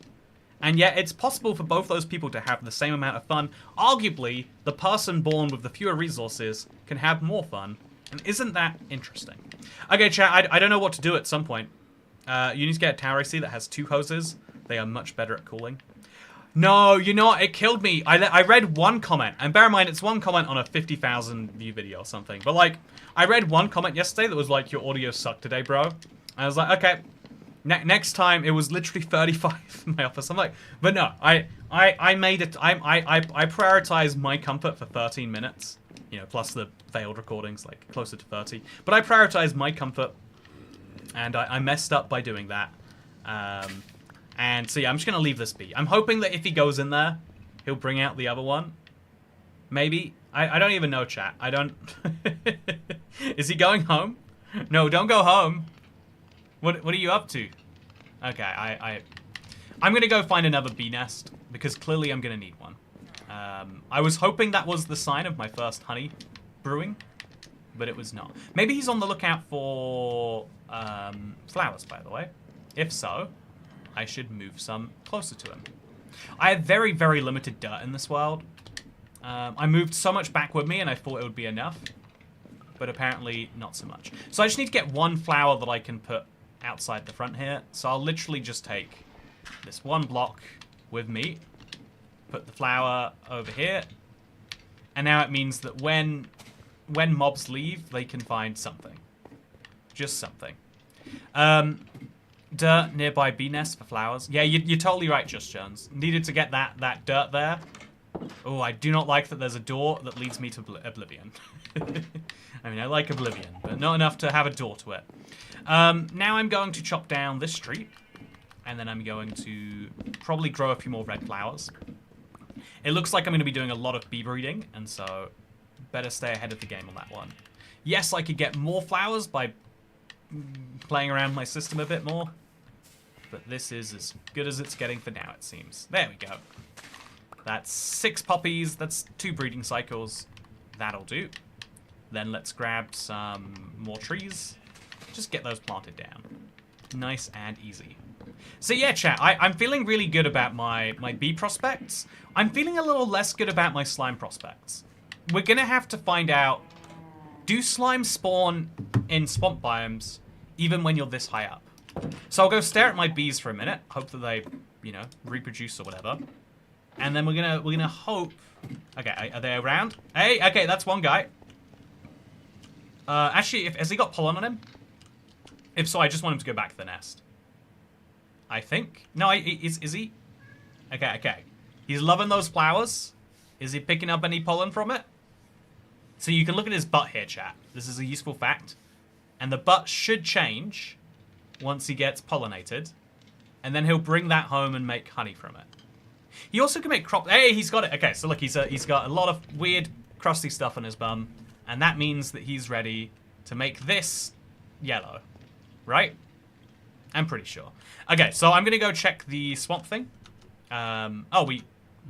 And yet it's possible for both those people to have the same amount of fun. Arguably, the person born with the fewer resources can have more fun. And isn't that interesting? Okay, chat, I don't know what to do at some point. You need to get a tower AC that has 2 hoses. They are much better at cooling. No, you're not. It killed me. I read one comment. And bear in mind, it's one comment on a 50,000 view video or something. But, like, I read one comment yesterday that was like, your audio sucked today, bro. And I was like, okay. Next time, it was literally 35 in my office. I'm like, but no, I made it. I prioritized my comfort for 13 minutes, you know, plus the failed recordings, like closer to 30. But I prioritized my comfort, and I messed up by doing that. And so yeah, I'm just gonna leave this be. I'm hoping that if he goes in there, he'll bring out the other one. Maybe. I don't even know, chat. I don't. Is he going home? No, don't go home. What are you up to? Okay, I'm gonna go find another bee nest because clearly I'm gonna need one. I was hoping that was the sign of my first honey brewing, but it was not. Maybe he's on the lookout for flowers, by the way. If so, I should move some closer to him. I have very, very limited dirt in this world. I moved so much back with me and I thought it would be enough, but apparently not so much. So I just need to get one flower that I can put outside the front here. So I'll literally just take this one block with me, put the flower over here, and now it means that when mobs leave, they can find something. Just something. Dirt nearby bee nest for flowers. Yeah, you're totally right, Just Jones. Needed to get that dirt there. Oh, I do not like that there's a door that leads me to Oblivion. I mean, I like Oblivion, but not enough to have a door to it. Now I'm going to chop down this tree, and then I'm going to probably grow a few more red flowers. It looks like I'm going to be doing a lot of bee breeding, and so better stay ahead of the game on that one. Yes, I could get more flowers by playing around my system a bit more, but this is as good as it's getting for now, it seems. There we go. That's 6 poppies, that's 2 breeding cycles. That'll do. Then let's grab some more trees. Just get those planted down. Nice and easy. So yeah, chat, I'm feeling really good about my bee prospects. I'm feeling a little less good about my slime prospects. We're gonna have to find out, do slime spawn in swamp biomes even when you're this high up? So I'll go stare at my bees for a minute, hope that they, you know, reproduce or whatever. And then we're gonna hope. Okay, are they around? Hey, okay, that's one guy. Actually, has he got pollen on him? If so, I just want him to go back to the nest. I think. No, is he? Okay. He's loving those flowers. Is he picking up any pollen from it? So you can look at his butt here, chat. This is a useful fact. And the butt should change once he gets pollinated. And then he'll bring that home and make honey from it. He also can make crop. Hey, he's got it. Okay, so look, he's got a lot of weird, crusty stuff on his bum. And that means that he's ready to make this yellow. Right? I'm pretty sure. Okay, so I'm going to go check the swamp thing. Oh, we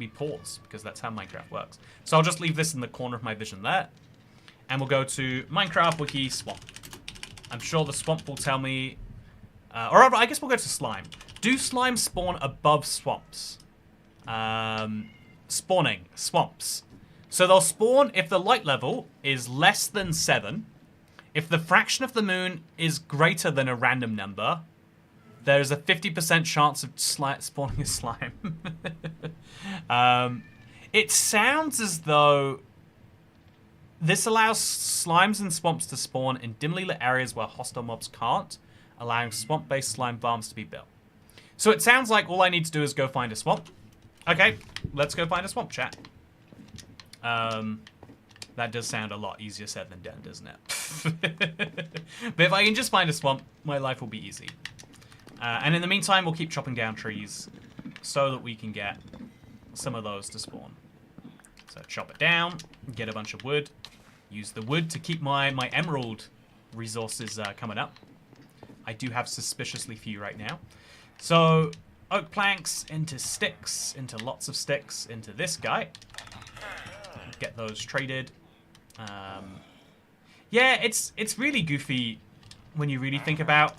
pause, because that's how Minecraft works. So I'll just leave this in the corner of my vision there. And we'll go to Minecraft Wiki Swamp. I'm sure the swamp will tell me... or I guess we'll go to slime. Do slime spawn above swamps? Spawning. Swamps. So they'll spawn if the light level is less than 7. If the fraction of the moon is greater than a random number, there's a 50% chance of spawning a slime. It sounds as though this allows slimes and swamps to spawn in dimly lit areas where hostile mobs can't, allowing swamp-based slime farms to be built. So it sounds like all I need to do is go find a swamp. Okay, let's go find a swamp, chat. That does sound a lot easier said than done, doesn't it? But if I can just find a swamp, my life will be easy. And in the meantime, we'll keep chopping down trees so that we can get some of those to spawn. So chop it down, get a bunch of wood, use the wood to keep my emerald resources coming up. I do have suspiciously few right now. So oak planks into sticks, into lots of sticks, into this guy. Get those traded. Yeah, it's really goofy when you really think about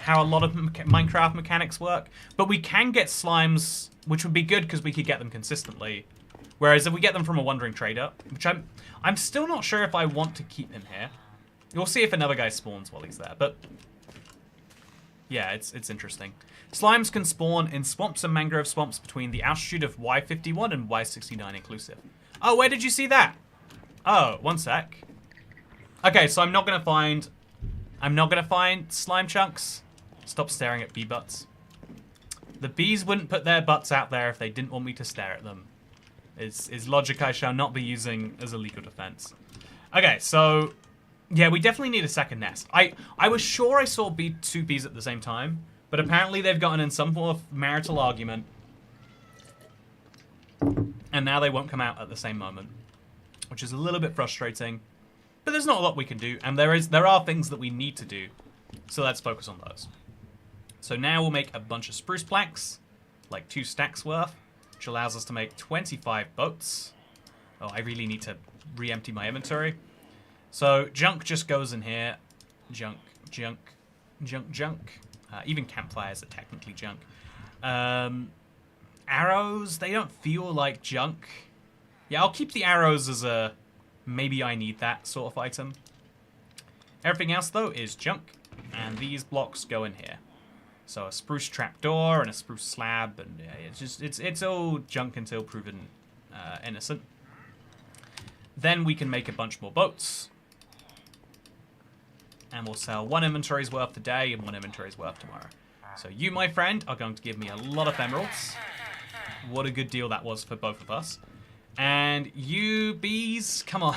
how a lot of Minecraft mechanics work. But we can get slimes, which would be good because we could get them consistently. Whereas if we get them from a wandering trader, which I'm still not sure if I want to keep him here. We'll see if another guy spawns while he's there, but yeah, it's interesting. Slimes can spawn in swamps and mangrove swamps between the altitude of Y51 and Y69 inclusive. Oh, where did you see that? Oh, one sec. Okay, so I'm not gonna find slime chunks. Stop staring at bee butts. The bees wouldn't put their butts out there if they didn't want me to stare at them. Is logic I shall not be using as a legal defense. Okay, so yeah, we definitely need a second nest. I was sure I saw two bees at the same time, but apparently they've gotten in some form of marital argument, and now they won't come out at the same moment, which is a little bit frustrating. But there's not a lot we can do, and there are things that we need to do, so let's focus on those. So now we'll make a bunch of spruce planks, like 2 stacks worth, which allows us to make 25 boats. Oh, I really need to re-empty my inventory. So junk just goes in here. Junk, junk, junk, junk. Even campfires are technically junk. Arrows, they don't feel like junk. Yeah, I'll keep the arrows as a maybe I need that sort of item. Everything else, though, is junk. And these blocks go in here. So a spruce trapdoor and a spruce slab, and yeah, it's all junk until proven innocent. Then we can make a bunch more boats. And we'll sell 1 inventory's worth today and 1 inventory's worth tomorrow. So you, my friend, are going to give me a lot of emeralds. What a good deal that was for both of us. And you bees, come on.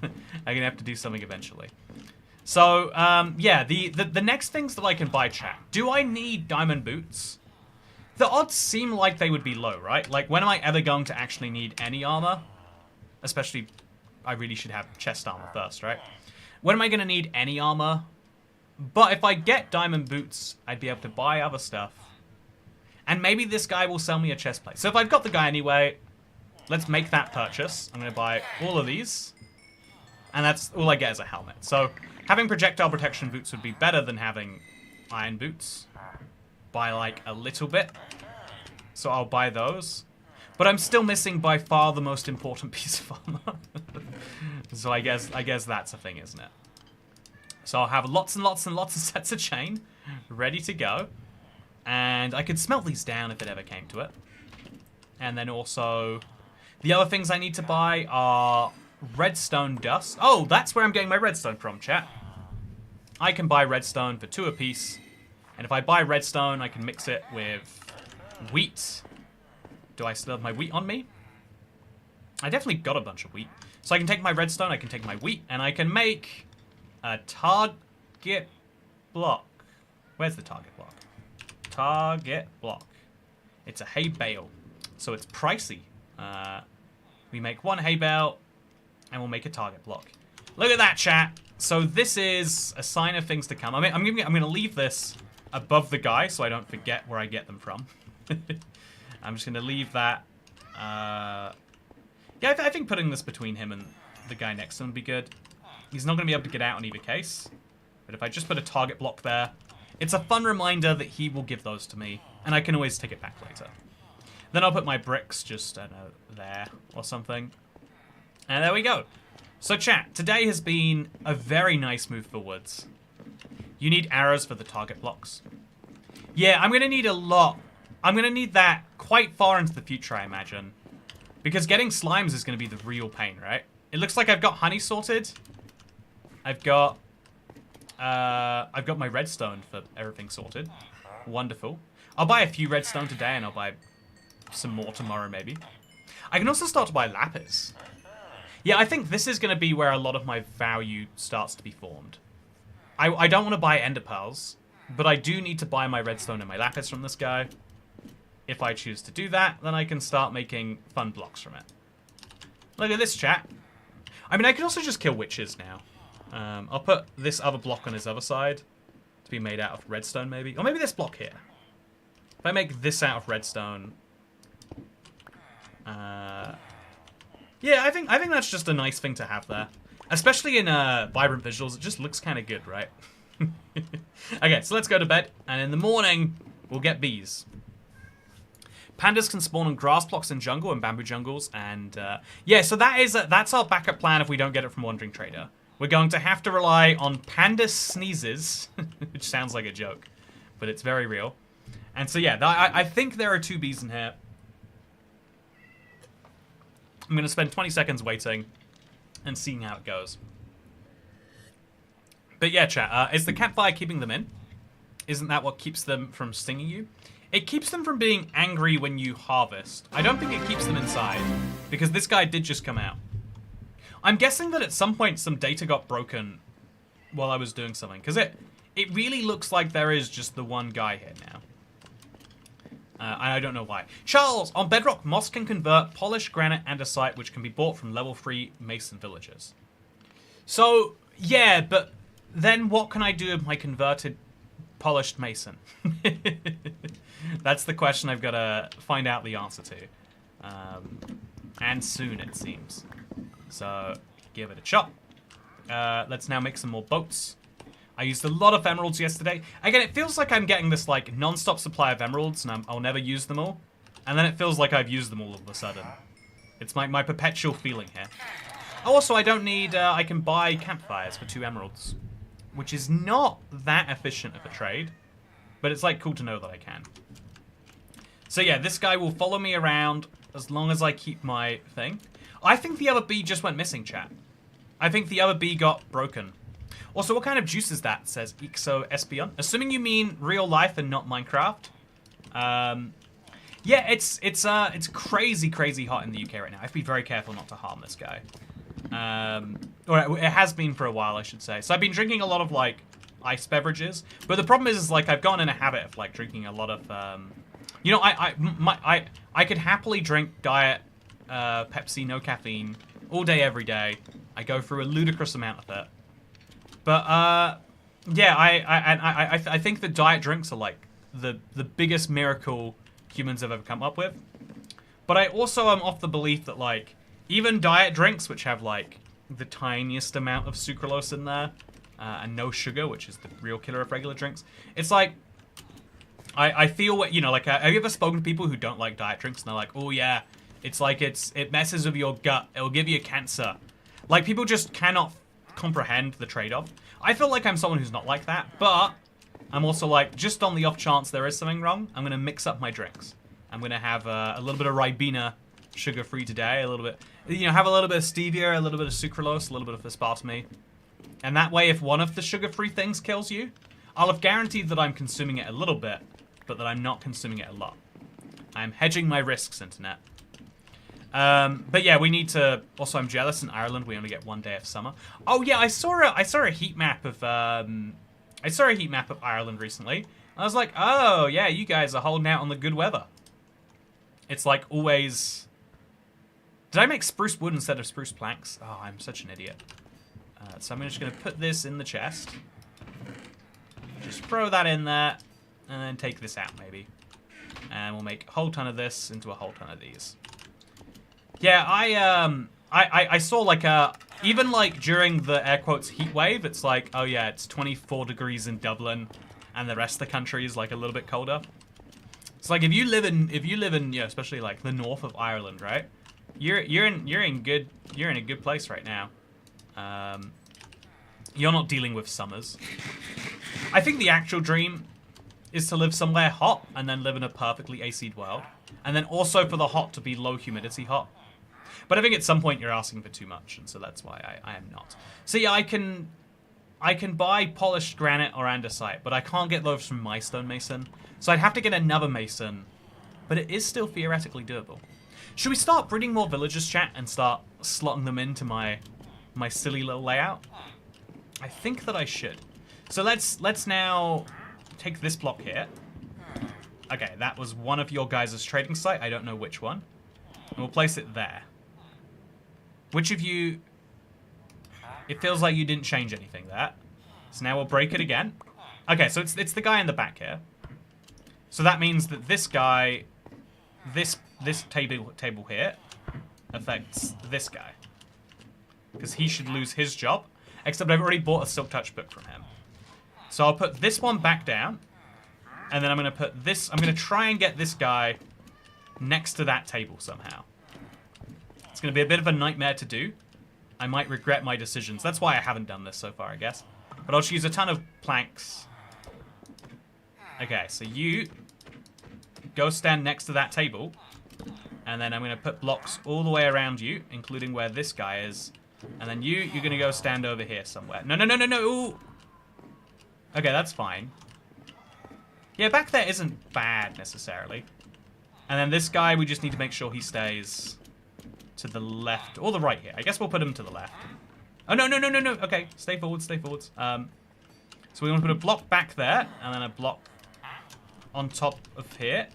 I'm going to have to do something eventually. So, yeah, the next things that I can buy, chat. Do I need diamond boots? The odds seem like they would be low, right? Like, when am I ever going to actually need any armor? Especially, I really should have chest armor first, right? When am I going to need any armor? But if I get diamond boots, I'd be able to buy other stuff. And maybe this guy will sell me a chest plate. So if I've got the guy anyway, let's make that purchase. I'm going to buy all of these. And that's all I get as a helmet. So having projectile protection boots would be better than having iron boots. By like a little bit. So I'll buy those. But I'm still missing by far the most important piece of armor. So I guess that's a thing, isn't it? So I'll have lots and lots and lots of sets of chain ready to go. And I could smelt these down if it ever came to it. And then also, the other things I need to buy are redstone dust. Oh, that's where I'm getting my redstone from, chat. I can buy redstone for 2 apiece. And if I buy redstone, I can mix it with wheat. Do I still have my wheat on me? I definitely got a bunch of wheat. So I can take my redstone, I can take my wheat, and I can make a target block. Where's the target block? Target block. It's a hay bale. So it's pricey. We make 1 hay bale, and we'll make a target block. Look at that, chat. So this is a sign of things to come. I mean, I'm going to leave this above the guy so I don't forget where I get them from. I'm just going to leave that. Yeah, I think putting this between him and the guy next to him would be good. He's not going to be able to get out in either case. But if I just put a target block there, it's a fun reminder that he will give those to me. And I can always take it back later. Then I'll put my bricks just, I don't know, there or something. And there we go. So chat, today has been a very nice move for woods. You need arrows for the target blocks. Yeah, I'm going to need a lot. I'm going to need that quite far into the future, I imagine. Because getting slimes is going to be the real pain, right? It looks like I've got honey sorted. I've got my redstone for everything sorted. Wonderful. I'll buy a few redstone today, and I'll buy some more tomorrow, maybe. I can also start to buy lapis. Yeah, I think this is going to be where a lot of my value starts to be formed. I don't want to buy ender pearls, but I do need to buy my redstone and my lapis from this guy. If I choose to do that, then I can start making fun blocks from it. Look at this, chat. I mean, I could also just kill witches now. I'll put this other block on his other side to be made out of redstone, maybe. Or maybe this block here. If I make this out of redstone... yeah, I think that's just a nice thing to have there. Especially in Vibrant Visuals, it just looks kind of good, right? Okay, so let's go to bed. And in the morning, we'll get bees. Pandas can spawn on grass blocks in jungle and bamboo jungles, and yeah, so that's our backup plan if we don't get it from Wandering Trader. We're going to have to rely on panda sneezes, which sounds like a joke, but it's very real. And so yeah, I think there are 2 bees in here. I'm going to spend 20 seconds waiting and seeing how it goes. But yeah, chat, is the campfire keeping them in? Isn't that what keeps them from stinging you? It keeps them from being angry when you harvest. I don't think it keeps them inside, because this guy did just come out. I'm guessing that at some point some data got broken while I was doing something, because it really looks like there is just the one guy here now. And I don't know why. Charles, on Bedrock, moss can convert polished granite andesite, which can be bought from level 3 mason villagers. So, yeah, but then what can I do with my converted polished mason? That's the question I've got to find out the answer to. And soon, it seems. So, give it a shot. Let's now make some more boats. I used a lot of emeralds yesterday. Again, it feels like I'm getting this, like, non-stop supply of emeralds, and I'll never use them all. And then it feels like I've used them all of a sudden. It's my perpetual feeling here. Also, I don't need... I can buy campfires for 2 emeralds. Which is not that efficient of a trade. But it's, like, cool to know that I can. So, yeah, this guy will follow me around as long as I keep my thing. I think the other bee just went missing, chat. I think the other bee got broken. Also, what kind of juice is that? Says Ixo Espion. Assuming you mean real life and not Minecraft. Yeah, it's crazy, crazy hot in the UK right now. I have to be very careful not to harm this guy. Or it has been for a while, I should say. So I've been drinking a lot of, like, ice beverages. But the problem is like, I've gotten in a habit of, like, drinking a lot of, you know, I could happily drink Diet Pepsi, no caffeine, all day, every day. I go through a ludicrous amount of it. But, yeah, I think the diet drinks are, like, the biggest miracle humans have ever come up with. But I also am of the belief that, like, even diet drinks, which have, like, the tiniest amount of sucralose in there, and no sugar, which is the real killer of regular drinks, it's like, I feel what, you know, like, have you ever spoken to people who don't like diet drinks, and they're like, oh, yeah, it's like, it messes with your gut, it'll give you cancer. Like, people just cannot comprehend the trade-off. I feel like I'm someone who's not like that, but I'm also like, just on the off chance there is something wrong, I'm going to mix up my drinks. I'm going to have a little bit of Ribena, sugar-free today, a little bit, you know, have a little bit of stevia, a little bit of sucralose, a little bit of aspartame. And that way, if one of the sugar-free things kills you, I'll have guaranteed that I'm consuming it a little bit, but that I'm not consuming it a lot. I'm hedging my risks, internet. But yeah, we need to... Also, I'm jealous. In Ireland, we only get 1 day of summer. Oh yeah, I saw a heat map of Ireland recently. I was like, oh yeah, you guys are holding out on the good weather. It's like always... Did I make spruce wood instead of spruce planks? Oh, I'm such an idiot. So I'm just going to put this in the chest. Just throw that in there, and then take this out maybe. And we'll make a whole ton of this into a whole ton of these. Yeah, I saw like even like during the air quotes heat wave, it's like, oh yeah, it's 24 degrees in Dublin, and the rest of the country is like a little bit colder. It's like if you live in you know, especially like the north of Ireland, right? You're in a good place right now. You're not dealing with summers. I think the actual dream is to live somewhere hot and then live in a perfectly AC'd world, and then also for the hot to be low humidity hot. But I think at some point you're asking for too much, and so that's why I am not. So yeah, I can buy polished granite or andesite, but I can't get those from my stonemason. So I'd have to get another mason, but it is still theoretically doable. Should we start breeding more villagers, chat, and start slotting them into my silly little layout? I think that I should. So let's now take this block here. Okay, that was one of your guys' trading site. I don't know which one. And we'll place it there. Which of you... It feels like you didn't change anything there. So now we'll break it again. Okay, so it's the guy in the back here. So that means that this guy... This table here affects this guy. Because he should lose his job. Except I've already bought a Silk Touch book from him. So I'll put this one back down. And then I'm going to put this... I'm going to try and get this guy next to that table somehow. It's going to be a bit of a nightmare to do. I might regret my decisions. That's why I haven't done this so far, I guess. But I'll just use a ton of planks. Okay, so you go stand next to that table. And then I'm going to put blocks all the way around you, including where this guy is. And then you're going to go stand over here somewhere. No, no, no, no, no. Ooh. Okay, that's fine. Yeah, back there isn't bad, necessarily. And then this guy, we just need to make sure he stays to the left. Or the right here. I guess we'll put him to the left. Oh, no, no, no, no, no. Okay, stay forward, stay forward. So we want to put a block back there. And then a block on top of here.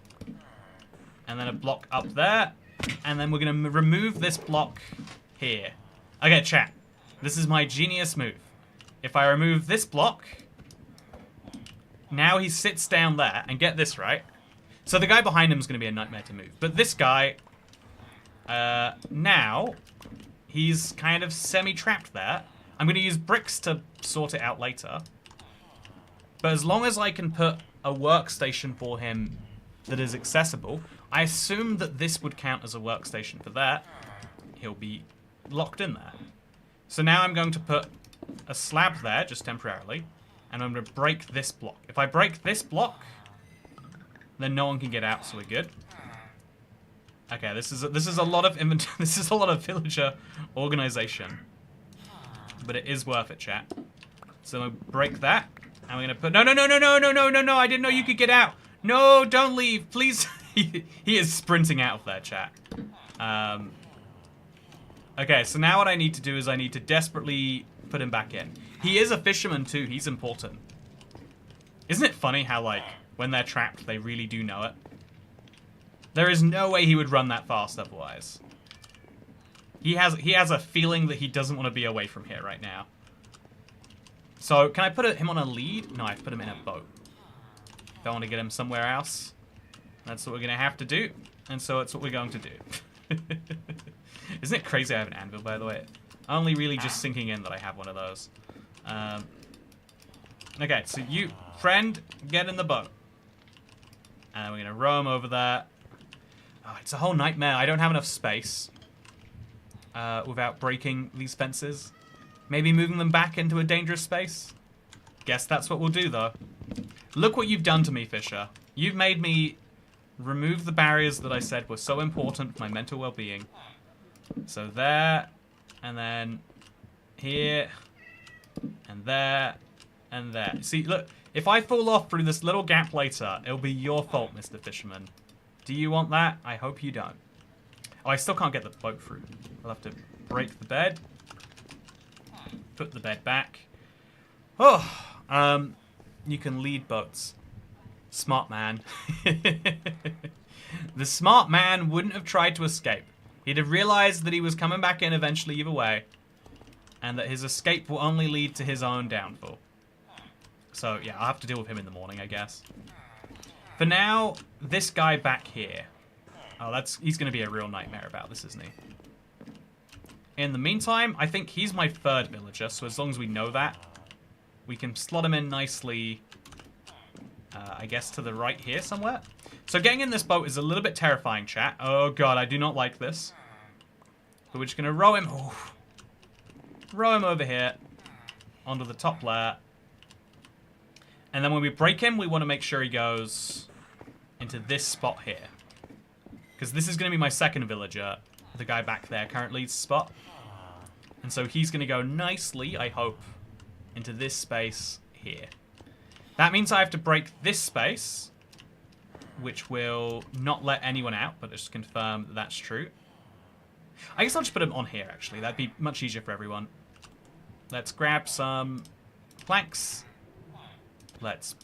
And then a block up there. And then we're going to remove this block here. Okay, chat. This is my genius move. If I remove this block... Now he sits down there, and get this right. So the guy behind him is going to be a nightmare to move. But this guy, now, he's kind of semi-trapped there. I'm going to use bricks to sort it out later. But as long as I can put a workstation for him that is accessible, I assume that this would count as a workstation for that. He'll be locked in there. So now I'm going to put a slab there, just temporarily. And I'm going to break this block. If I break this block, then no one can get out, so we're good. Okay, this is a lot of inventory. This is a lot of villager organization, but it is worth it, chat. So I'm gonna break that, and we're gonna put no, no, no, no, no, no, no, no, no. I didn't know you could get out. No, don't leave, please. He is sprinting out of there, chat. Okay, so now what I need to do is I need to desperately put him back in. He is a fisherman too, he's important. Isn't it funny how, like, when they're trapped, they really do know it? There is no way he would run that fast otherwise. He has a feeling that he doesn't want to be away from here right now. So, can I put him on a lead? No, I've put him in a boat. Don't want to get him somewhere else. That's what we're going to have to do. And so it's what we're going to do. Isn't it crazy I have an anvil, by the way? Only really just sinking in that I have one of those. Okay, so you, friend, get in the boat. And we're going to row him over there. Oh, it's a whole nightmare. I don't have enough space without breaking these fences. Maybe moving them back into a dangerous space? Guess that's what we'll do, though. Look what you've done to me, Fisher. You've made me remove the barriers that I said were so important for my mental well-being. So there, and then here, and there, and there. See, look, if I fall off through this little gap later, it'll be your fault, Mr. Fisherman. Do you want that? I hope you don't. Oh, I still can't get the boat through. I'll have to break the bed. Put the bed back. Oh, you can lead boats. Smart man. The smart man wouldn't have tried to escape. He'd have realized that he was coming back in eventually either way, and that his escape will only lead to his own downfall. So, yeah, I'll have to deal with him in the morning, I guess. For now, this guy back here. Oh, he's going to be a real nightmare about this, isn't he? In the meantime, I think he's my third villager, so as long as we know that, we can slot him in nicely, I guess, to the right here somewhere. So getting in this boat is a little bit terrifying, chat. Oh, God, I do not like this. But we're just going to row him... Oh, row him over here onto the top layer. And then when we break him, we want to make sure he goes into this spot here. Because this is going to be my second villager. The guy back there currently spot. And so he's going to go nicely, I hope, into this space here. That means I have to break this space, which will not let anyone out, but just confirm that that's true. I guess I'll just put him on here, actually. That'd be much easier for everyone. Let's grab some planks. Let's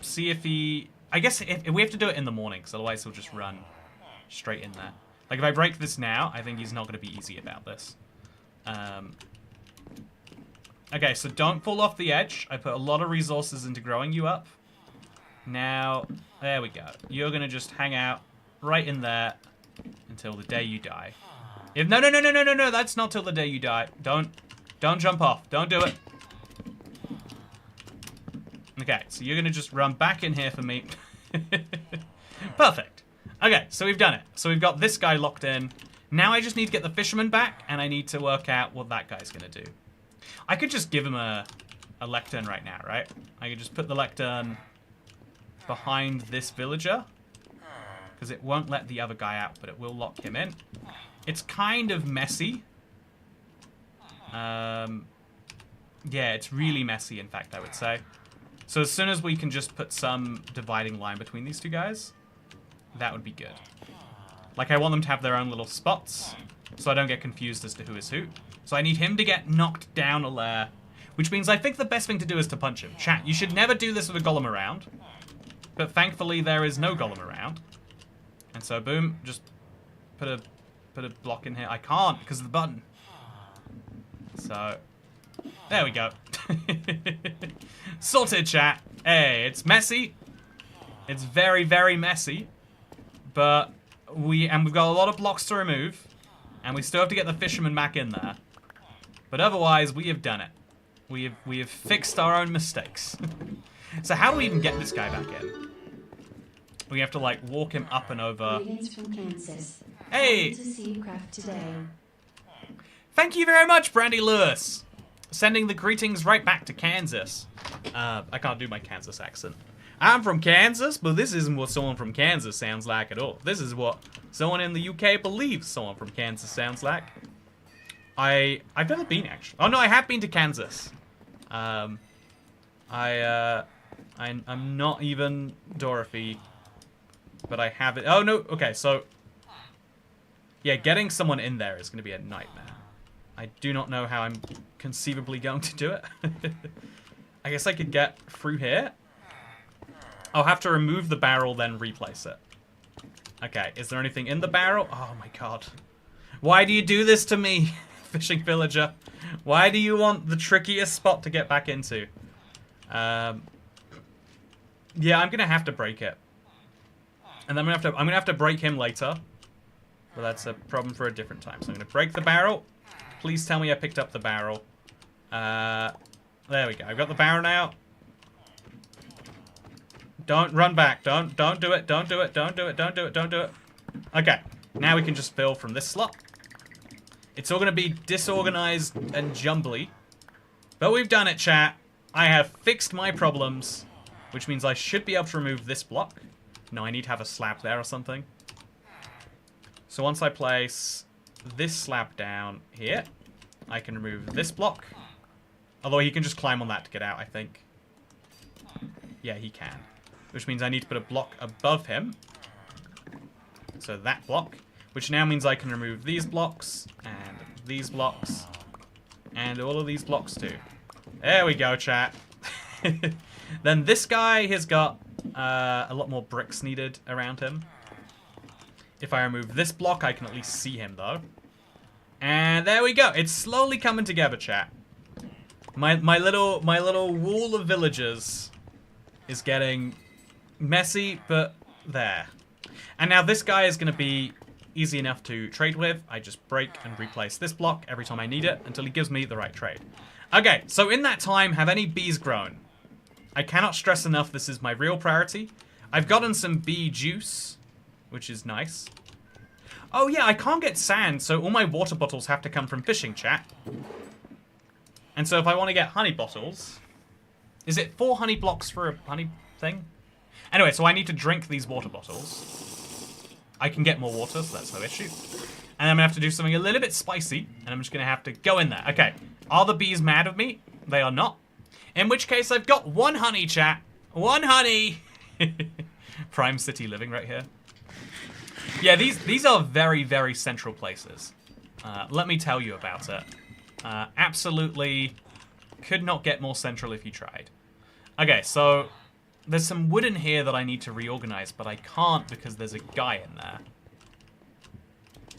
see if he... I guess if we have to do it in the morning, because otherwise he'll just run straight in there. Like, if I break this now, I think he's not going to be easy about this. Okay, so don't fall off the edge. I put a lot of resources into growing you up. Now, there we go. You're going to just hang out right in there until the day you die. No, that's not till the day you die. Don't jump off. Don't do it. Okay, so you're going to just run back in here for me. Perfect. Okay, so we've done it. So we've got this guy locked in. Now I just need to get the fisherman back, and I need to work out what that guy's going to do. I could just give him a lectern right now, right? I could just put the lectern behind this villager, because it won't let the other guy out, but it will lock him in. It's kind of messy. Yeah, it's really messy, in fact, I would say. So as soon as we can just put some dividing line between these two guys, that would be good. Like, I want them to have their own little spots, so I don't get confused as to who is who. So I need him to get knocked down a layer, which means I think the best thing to do is to punch him. Chat, you should never do this with a golem around, but thankfully there is no golem around. And so, boom, just put a block in here. I can't because of the button. So, there we go. Sorted, chat. Hey, it's messy. It's very, very messy. But we've got a lot of blocks to remove. And we still have to get the fisherman back in there. But otherwise, we have done it. We have fixed our own mistakes. So how do we even get this guy back in? We have to, like, walk him up and over. Greetings from Kansas. Hey! To see you craft today. Thank you very much, Brandy Lewis. Sending the greetings right back to Kansas. I can't do my Kansas accent. I'm from Kansas, but this isn't what someone from Kansas sounds like at all. This is what someone in the UK believes someone from Kansas sounds like. I've never been, actually. Oh, no, I have been to Kansas. I'm not even Dorothy, but I have it. Oh, no, okay, so... Yeah, getting someone in there is going to be a nightmare. I do not know how I'm conceivably going to do it. I guess I could get through here. I'll have to remove the barrel, then replace it. Okay, is there anything in the barrel? Oh my god. Why do you do this to me, fishing villager? Why do you want the trickiest spot to get back into? Yeah, I'm gonna have to break it. And then I'm gonna have to break him later. But that's a problem for a different time. So I'm gonna break the barrel. Please tell me I picked up the barrel. There we go. I've got the barrel now. Don't run back. Don't do it. Don't do it. Don't do it. Don't do it. Don't do it. Okay. Now we can just fill from this slot. It's all going to be disorganized and jumbly. But we've done it, chat. I have fixed my problems, which means I should be able to remove this block. No, I need to have a slab there or something. So once I place this slab down here, I can remove this block. Although he can just climb on that to get out, I think. Yeah, he can. Which means I need to put a block above him. So that block. Which now means I can remove these blocks, and these blocks, and all of these blocks too. There we go, chat. Then this guy has got a lot more bricks needed around him. If I remove this block, I can at least see him, though. And there we go. It's slowly coming together, chat. My little wall of villagers is getting messy, but there. And now this guy is going to be easy enough to trade with. I just break and replace this block every time I need it until he gives me the right trade. Okay, so in that time, have any bees grown? I cannot stress enough this is my real priority. I've gotten some bee juice, which is nice. Oh yeah, I can't get sand, so all my water bottles have to come from fishing, chat. And so if I want to get honey bottles... Is it 4 honey blocks for a honey thing? Anyway, so I need to drink these water bottles. I can get more water, so that's no issue. And I'm going to have to do something a little bit spicy, and I'm just going to have to go in there. Okay, are the bees mad at me? They are not. In which case, I've got 1 honey, chat. 1 honey! Prime City living right here. Yeah, these are very, very central places. Let me tell you about it. Absolutely could not get more central if you tried. Okay, so there's some wood in here that I need to reorganize, but I can't because there's a guy in there.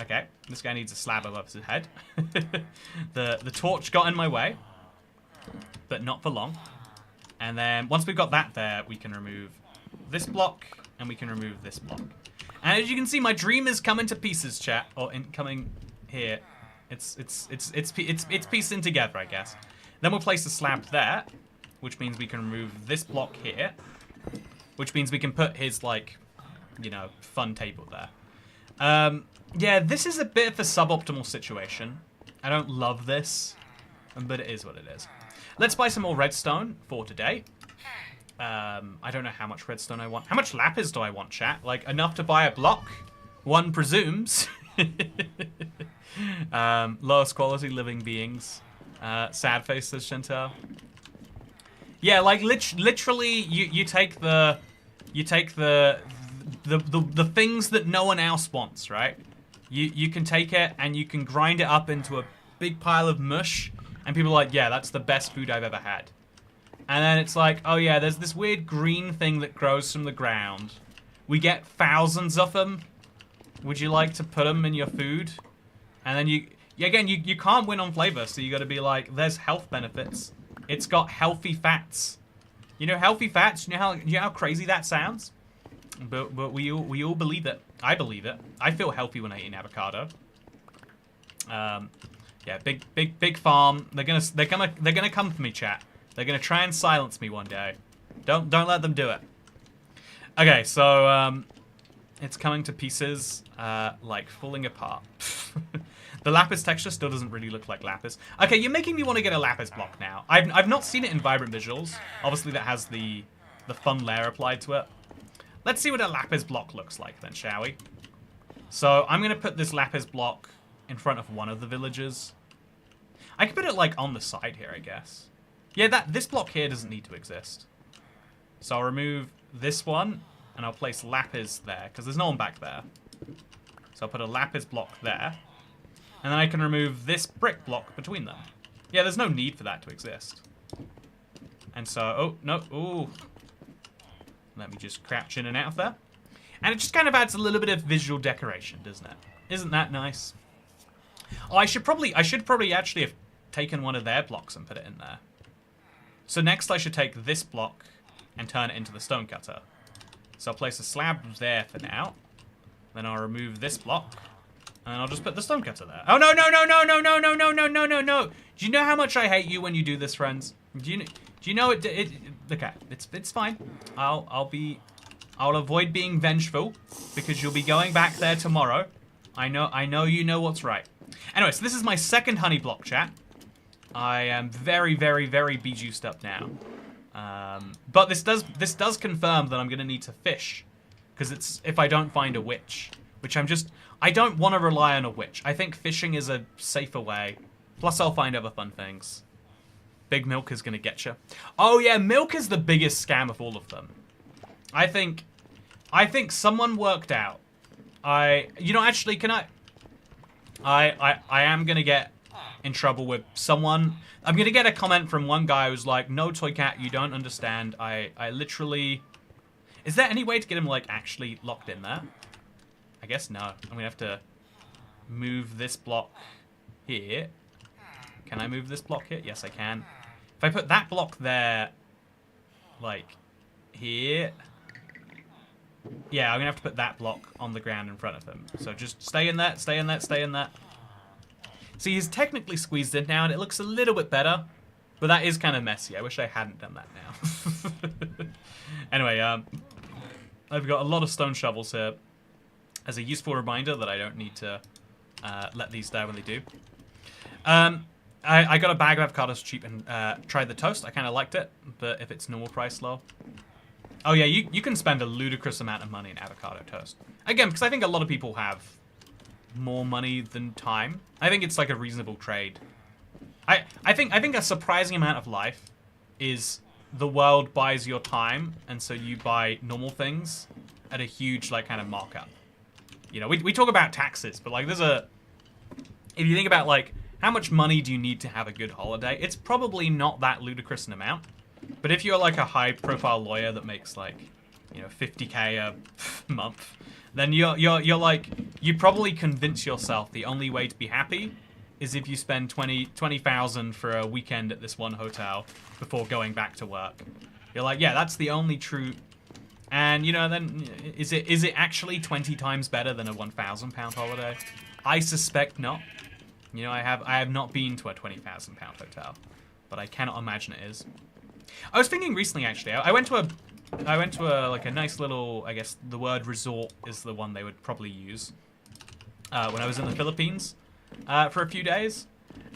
Okay, this guy needs a slab above his head. The torch got in my way, but not for long. And then once we've got that there, we can remove this block, and we can remove this block. And as you can see, my dream is coming to pieces, chat, or coming here. It's piecing together, I guess. Then we'll place the slab there, which means we can remove this block here, which means we can put his, like, you know, fun table there. Yeah, this is a bit of a suboptimal situation. I don't love this, but it is what it is. Let's buy some more redstone for today. I don't know how much redstone I want. How much lapis do I want, chat? Like, enough to buy a block? One presumes. Lowest quality living beings. Sad face, says Chantal. Yeah, like, literally, you take the things that no one else wants, right? You can take it and you can grind it up into a big pile of mush, and people are like, yeah, that's the best food I've ever had. And then it's like, oh yeah, there's this weird green thing that grows from the ground. We get thousands of them. Would you like to put them in your food? And then you can't win on flavor, so you got to be like, there's health benefits. It's got healthy fats. You know healthy fats? You know how crazy that sounds? But we all believe it. I believe it. I feel healthy when I eat an avocado. Yeah, big farm. They're gonna come for me, chat. They're gonna try and silence me one day. Don't let them do it. Okay, so it's coming to pieces, like falling apart. The lapis texture still doesn't really look like lapis. Okay, you're making me want to get a lapis block now. I've not seen it in Vibrant Visuals. Obviously, that has the fun layer applied to it. Let's see what a lapis block looks like then, shall we? So I'm gonna put this lapis block in front of one of the villages. I could put it like on the side here, I guess. Yeah, this block here doesn't need to exist. So I'll remove this one, and I'll place lapis there, because there's no one back there. So I'll put a lapis block there. And then I can remove this brick block between them. Yeah, there's no need for that to exist. And so, oh, no, ooh. Let me just crouch in and out of there. And it just kind of adds a little bit of visual decoration, doesn't it? Isn't that nice? Oh, I should probably actually have taken one of their blocks and put it in there. So next I should take this block and turn it into the stone cutter. So I'll place a slab there for now. Then I'll remove this block. And I'll just put the stone cutter there. Oh, no, no, no, no, no, no, no, no, no, no, no, no. Do you know how much I hate you when you do this, friends? Do you know it okay, it's fine. I'll avoid being vengeful because you'll be going back there tomorrow. I know you know what's right. Anyway, so this is my second honey block, chat. I am very, very, very bee-juiced up now. But this does confirm that I'm gonna need to fish, because it's if I don't find a witch, which I don't want to rely on a witch. I think fishing is a safer way. Plus, I'll find other fun things. Big Milk is gonna get you. Oh yeah, Milk is the biggest scam of all of them. I think someone worked out. You know, actually, can I am gonna get in trouble with someone. I'm gonna get a comment from one guy who's like, "No, Toy Cat, you don't understand. I literally." Is there any way to get him like actually locked in there? I guess no. I'm gonna have to move this block here. Can I move this block here? Yes, I can. If I put that block there, like here. Yeah, I'm gonna have to put that block on the ground in front of him. So just stay in that, stay in that, stay in that. See, he's technically squeezed in now, and it looks a little bit better, but that is kind of messy. I wish I hadn't done that now. Anyway, I've got a lot of stone shovels here as a useful reminder that I don't need to let these die when they do. I got a bag of avocados cheap and tried the toast. I kind of liked it, but if it's normal price, low. Oh yeah, you can spend a ludicrous amount of money in avocado toast. Again, because I think a lot of people have more money than time. I think it's like a reasonable trade. I think a surprising amount of life is the world buys your time, and so you buy normal things at a huge like kind of markup. You know, we talk about taxes, but like if you think about like how much money do you need to have a good holiday, it's probably not that ludicrous an amount. But if you're like a high-profile lawyer that makes like, you know, 50K a month, then you're like, you probably convince yourself the only way to be happy is if you spend 20,000 for a weekend at this one hotel before going back to work. You're like, yeah, that's the only true. And you know, then is it actually 20 times better than a £1,000 holiday? I suspect not. You know, I have not been to a £20,000 hotel, but I cannot imagine it is. I was thinking recently, actually, I went to a like a nice little, I guess the word resort is the one they would probably use, when I was in the Philippines, for a few days.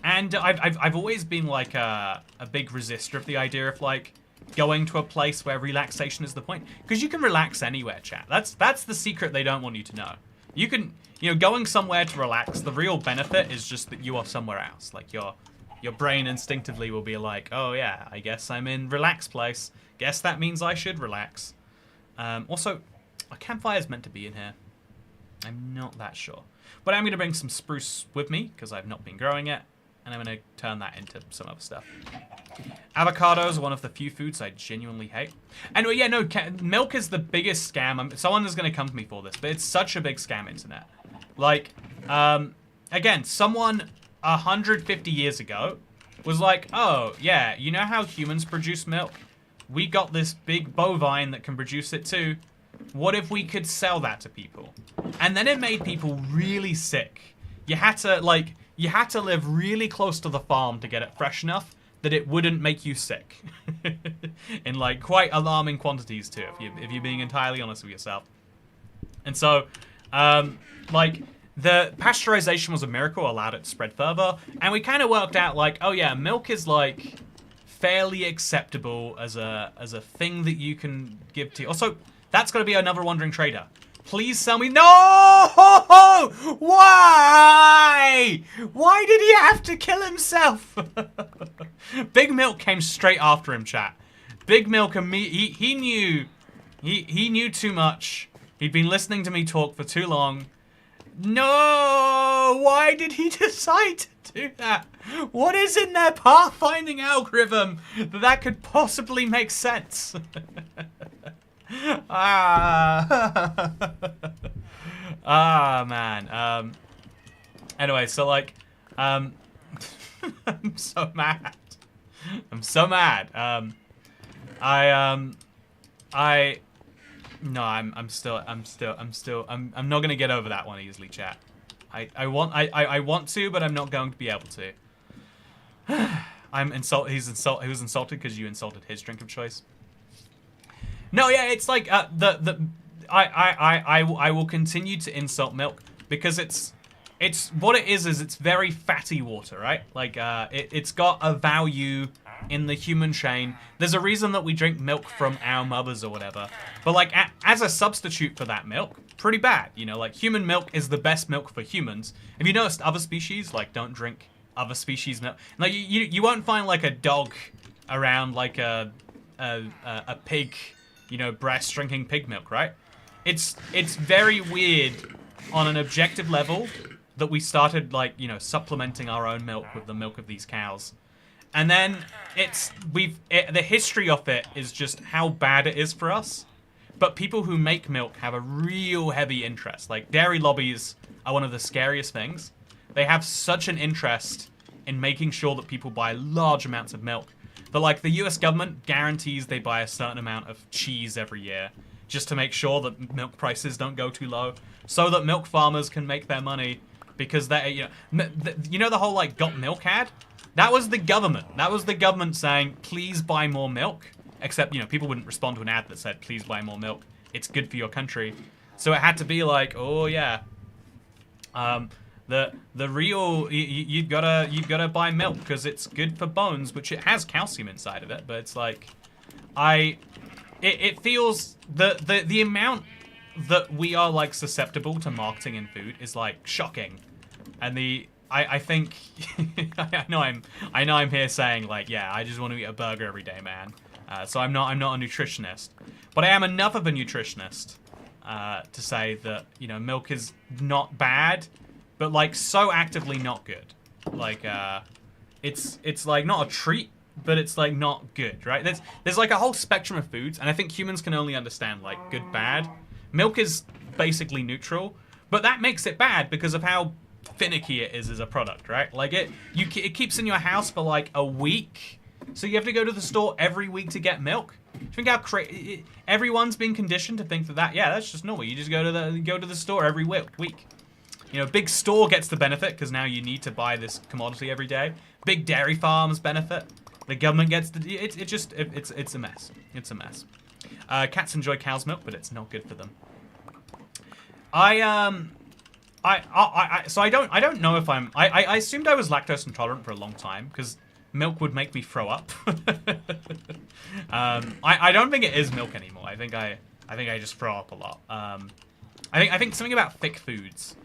And I've always been like a big resistor of the idea of like going to a place where relaxation is the point, because you can relax anywhere, chat. That's the secret they don't want you to know. You can, you know, going somewhere to relax, the real benefit is just that you are somewhere else. Like your brain instinctively will be like, oh yeah, I guess I'm in relax place. Guess that means I should relax. Also, a campfire is meant to be in here. I'm not that sure. But I'm going to bring some spruce with me, because I've not been growing it. And I'm going to turn that into some other stuff. Avocados are one of the few foods I genuinely hate. Anyway, yeah, no, milk is the biggest scam. Someone is going to come to me for this, but it's such a big scam, internet. Like, again, someone 150 years ago was like, oh, yeah, you know how humans produce milk? We got this big bovine that can produce it too. What if we could sell that to people? And then it made people really sick. You had to live really close to the farm to get it fresh enough that it wouldn't make you sick. In like quite alarming quantities too, if you're being entirely honest with yourself. And so, like, the pasteurization was a miracle, allowed it to spread further, and we kind of worked out like, oh yeah, milk is like fairly acceptable as a thing that you can give to. Also, that's got to be another wandering trader. Please sell me. No! Why? Why did he have to kill himself? Big Milk came straight after him, chat. Big Milk and me, he knew too much. He'd been listening to me talk for too long. No! Why did he decide to do that? What is in their pathfinding algorithm that could possibly make sense? Man. Anyway, so like, I'm so mad. I'm so mad. I'm not gonna get over that one easily, chat. I want to, but I'm not going to be able to. He was insulted because you insulted his drink of choice. No, yeah, it's like I will continue to insult milk because it's what it is it's very fatty water, right? Like it's got a value in the human chain. There's a reason that we drink milk from our mothers or whatever. But like as a substitute for that milk, pretty bad. You know, like human milk is the best milk for humans. Have you noticed other species like don't drink other species milk? Like you won't find like a dog around like a pig, you know, breast drinking pig milk, right? It's very weird on an objective level that we started like, you know, supplementing our own milk with the milk of these cows. And then the history of it is just how bad it is for us. But people who make milk have a real heavy interest. Like dairy lobbies are one of the scariest things. They have such an interest in making sure that people buy large amounts of milk. But like the US government guarantees they buy a certain amount of cheese every year just to make sure that milk prices don't go too low, so that milk farmers can make their money because they, you know the whole like got milk ad? That was the government. That was the government saying, please buy more milk. Except, you know, people wouldn't respond to an ad that said, please buy more milk. It's good for your country. So it had to be like, oh yeah. The real, you've gotta buy milk because it's good for bones, which it has calcium inside of it. But it's like, it feels, the amount that we are like susceptible to marketing in food is like shocking. And I think I know I'm here saying like, yeah, I just want to eat a burger every day, man. So I'm not a nutritionist, but I am enough of a nutritionist to say that, you know, milk is not bad, but like so actively not good. Like it's like not a treat, but it's like not good, right? There's like a whole spectrum of foods, and I think humans can only understand like good, bad. Milk is basically neutral, but that makes it bad because of how finicky it is as a product, right? Like it keeps in your house for like a week, so you have to go to the store every week to get milk. Do you think how everyone's been conditioned to think that yeah, that's just normal. You just go to the store every week. You know, big store gets the benefit because now you need to buy this commodity every day. Big dairy farms benefit. The government gets the. It's a mess. It's a mess. Cats enjoy cow's milk, but it's not good for them. So I don't know if I assumed I was lactose intolerant for a long time because milk would make me throw up. I don't think it is milk anymore. I think I just throw up a lot. I think something about thick foods,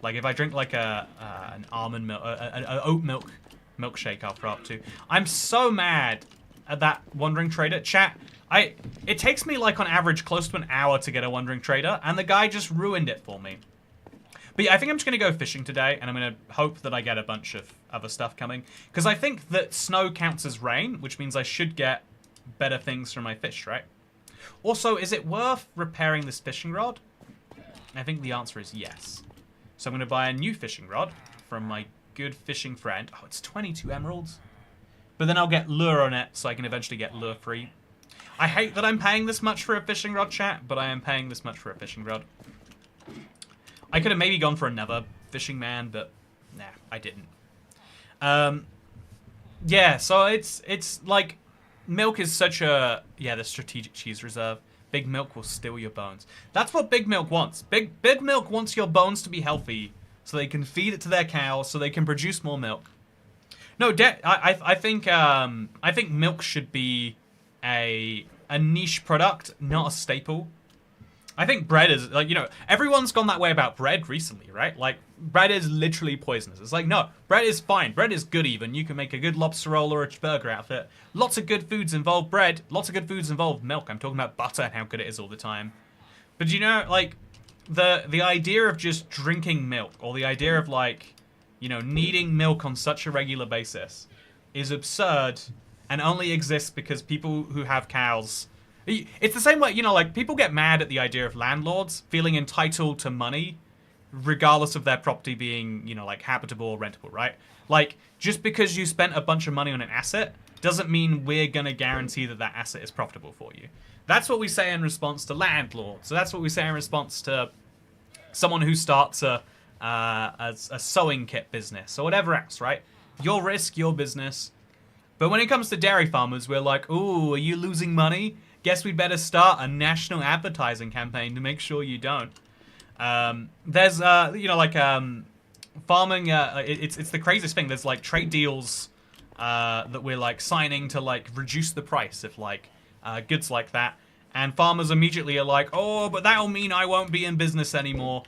like if I drink like an almond milk, an oat milk milkshake, I'll throw up too. I'm so mad at that Wandering Trader chat. It takes me like on average close to an hour to get a Wandering Trader, and the guy just ruined it for me. But yeah, I think I'm just going to go fishing today, and I'm going to hope that I get a bunch of other stuff coming. Because I think that snow counts as rain, which means I should get better things from my fish, right? Also, is it worth repairing this fishing rod? I think the answer is yes. So I'm going to buy a new fishing rod from my good fishing friend. Oh, it's 22 emeralds. But then I'll get lure on it, so I can eventually get lure free. I hate that I'm paying this much for a fishing rod, chat, but I am paying this much for a fishing rod. I could have maybe gone for another fishing man, but nah, I didn't. Yeah, so it's like milk is such a the strategic cheese reserve. Big Milk will steal your bones. That's what Big Milk wants. Big Milk wants your bones to be healthy, so they can feed it to their cows, so they can produce more milk. No, I think milk should be a niche product, not a staple. I think bread is, like, you know, everyone's gone that way about bread recently, right? Like, bread is literally poisonous. It's like, no, bread is fine. Bread is good even. You can make a good lobster roll or a burger out of it. Lots of good foods involve bread. Lots of good foods involve milk. I'm talking about butter and how good it is all the time. But you know, like, the idea of just drinking milk, or the idea of, like, you know, needing milk on such a regular basis is absurd and only exists because people who have cows... It's the same way, you know, like, people get mad at the idea of landlords feeling entitled to money regardless of their property being, you know, like, habitable or rentable, right? Like, just because you spent a bunch of money on an asset doesn't mean we're going to guarantee that that asset is profitable for you. That's what we say in response to landlords. So that's what we say in response to someone who starts a sewing kit business or whatever else, right? Your risk, your business. But when it comes to dairy farmers, we're like, ooh, are you losing money? Guess we'd better start a national advertising campaign to make sure you don't. There's, you know, like, farming, it's the craziest thing. There's, like, trade deals that we're, like, signing to, like, reduce the price of, like, goods like that. And farmers immediately are like, oh, but that'll mean I won't be in business anymore.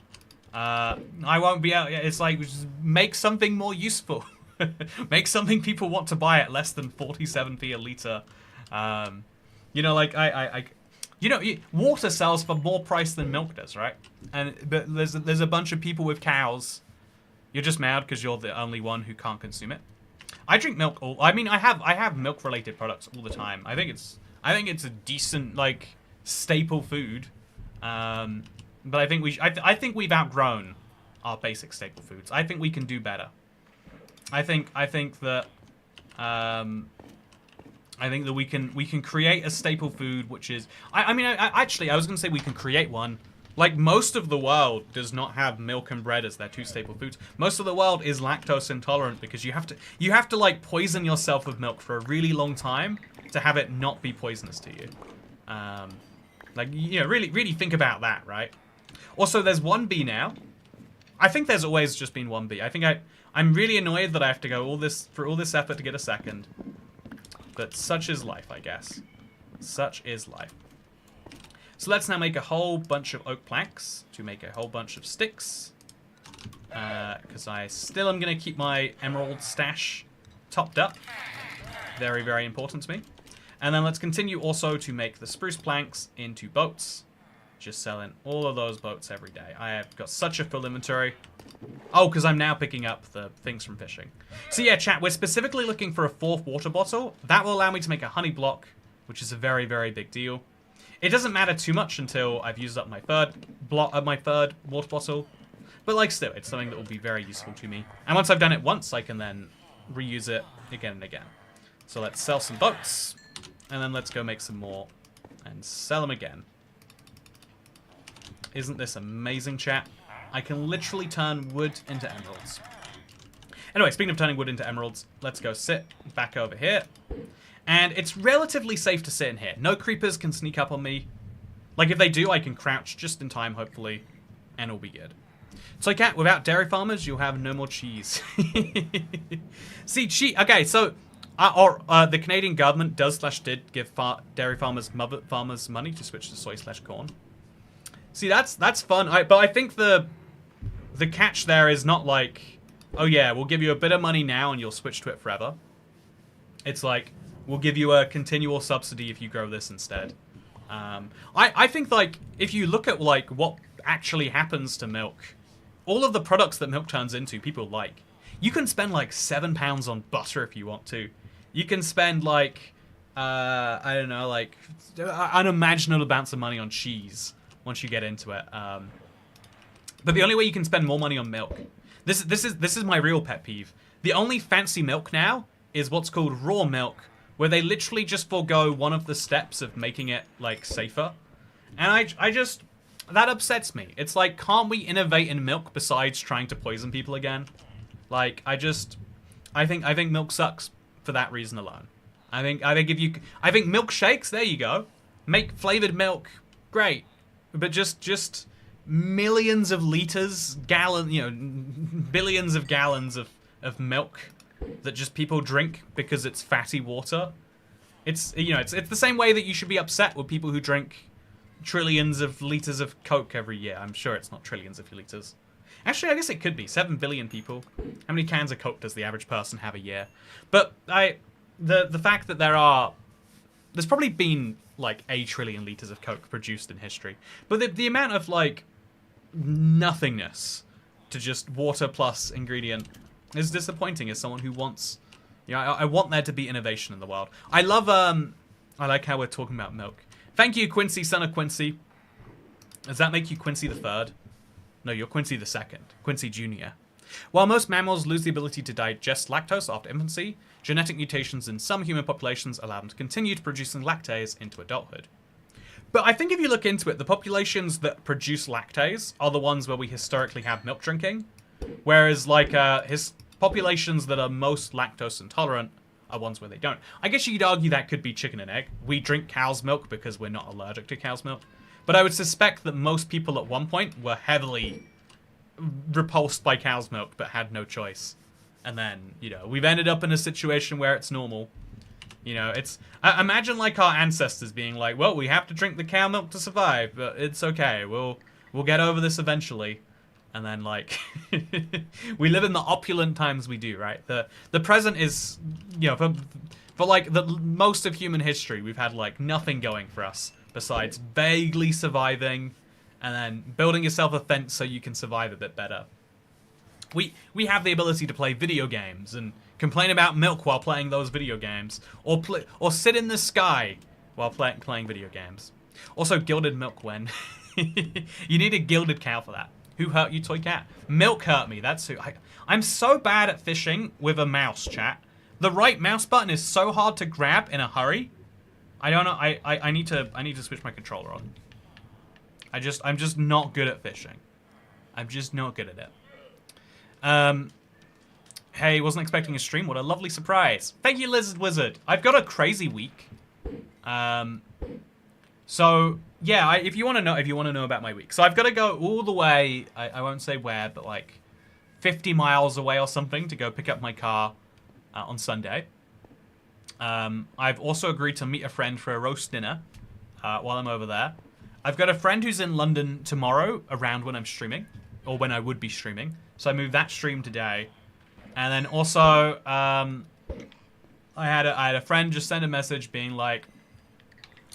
I won't be out. It's like, just make something more useful. Make something people want to buy at less than 47p a litre. You know, like, you know, water sells for more price than milk does, right? But there's a bunch of people with cows. You're just mad because you're the only one who can't consume it. I drink milk I have milk related products all the time. I think it's a decent, like, staple food. But I think we've outgrown our basic staple foods. I think we can do better. I think that we can create a staple food, which is... I was going to say we can create one. Like, most of the world does not have milk and bread as their two staple foods. Most of the world is lactose intolerant because you have to like, poison yourself with milk for a really long time to have it not be poisonous to you. Like, you know, really think about that, right? Also, there's 1B now. I think there's always just been 1B. I think I'm really annoyed that I have to go through all this effort to get a second. But such is life, I guess. Such is life. So let's now make a whole bunch of oak planks to make a whole bunch of sticks. Because I still am going to keep my emerald stash topped up. Very, very important to me. And then let's continue also to make the spruce planks into boats. Just selling all of those boats every day. I have got such a full inventory. Oh, because I'm now picking up the things from fishing. So yeah, chat, we're specifically looking for a 4th water bottle. That will allow me to make a honey block, which is a very, very big deal. It doesn't matter too much until I've used up my third water bottle. But like still, it's something that will be very useful to me. And once I've done it once, I can then reuse it again and again. So let's sell some boats. And then let's go make some more and sell them again. Isn't this amazing, chat? I can literally turn wood into emeralds. Anyway, speaking of turning wood into emeralds, let's go sit back over here. And it's relatively safe to sit in here. No creepers can sneak up on me. Like, if they do, I can crouch just in time, hopefully, and it'll be good. So, cat, without dairy farmers, you'll have no more cheese. See, okay, so, the Canadian government did give dairy farmers money to switch to soy/corn. See, that's fun. But I think the catch there is not like, oh yeah, we'll give you a bit of money now and you'll switch to it forever. It's like, we'll give you a continual subsidy if you grow this instead. I think, like, if you look at, like, what actually happens to milk, all of the products that milk turns into, people like. You can spend, like, £7 on butter if you want to. You can spend, like, I don't know, like, unimaginable amounts of money on cheese once you get into it. But the only way you can spend more money on milk, this is my real pet peeve. The only fancy milk now is what's called raw milk, where they literally just forego one of the steps of making it, like, safer. And I just, that upsets me. It's like, can't we innovate in milk besides trying to poison people again? Like, I think milk sucks for that reason alone. I think milkshakes, there you go. Make flavored milk, great. But just millions of liters, billions of gallons of milk that just people drink because it's fatty water. It's the same way that you should be upset with people who drink trillions of liters of Coke every year. I'm sure it's not trillions of liters. Actually, I guess it could be. 7 billion people. How many cans of Coke does the average person have a year? But the fact that there's probably been like 1 trillion liters of Coke produced in history. But the amount of, like, nothingness to just water plus ingredient is disappointing as someone who wants, I want there to be innovation in the world. I love, I like how we're talking about milk. Thank you, Quincy, son of Quincy. Does that make you Quincy the Third? No, you're Quincy the Second, Quincy Jr. While most mammals lose the ability to digest lactose after infancy, genetic mutations in some human populations allow them to continue to producing lactase into adulthood. But I think if you look into it, the populations that produce lactase are the ones where we historically have milk drinking, whereas, like, populations that are most lactose intolerant are ones where they don't. I guess you could argue that could be chicken and egg. We drink cow's milk because we're not allergic to cow's milk. But I would suspect that most people at one point were heavily repulsed by cow's milk but had no choice. And then, we've ended up in a situation where it's normal. It's... imagine, like, our ancestors being like, well, we have to drink the cow milk to survive, but it's okay. We'll get over this eventually. And then, like, we live in the opulent times we do, right? The present is, for like, the most of human history, we've had, like, nothing going for us besides vaguely surviving and then building yourself a fence so you can survive a bit better. We have the ability to play video games and complain about milk while playing those video games, or sit in the sky while playing video games. Also, gilded milk when you need a gilded cow for that. Who hurt you, toy cat? Milk hurt me. That's who. I'm so bad at fishing with a mouse, chat. The right mouse button is so hard to grab in a hurry. I don't know. I need to switch my controller on. I'm just not good at fishing. I'm just not good at it. Hey, wasn't expecting a stream. What a lovely surprise. Thank you, Lizard Wizard. I've got a crazy week. So yeah, if you want to know about my week. So I've got to go all the way, I won't say where, but like 50 miles away or something to go pick up my car on Sunday. I've also agreed to meet a friend for a roast dinner while I'm over there. I've got a friend who's in London tomorrow around when I'm streaming, or when I would be streaming. So I moved that stream today. And then also, I had a friend just send a message being like,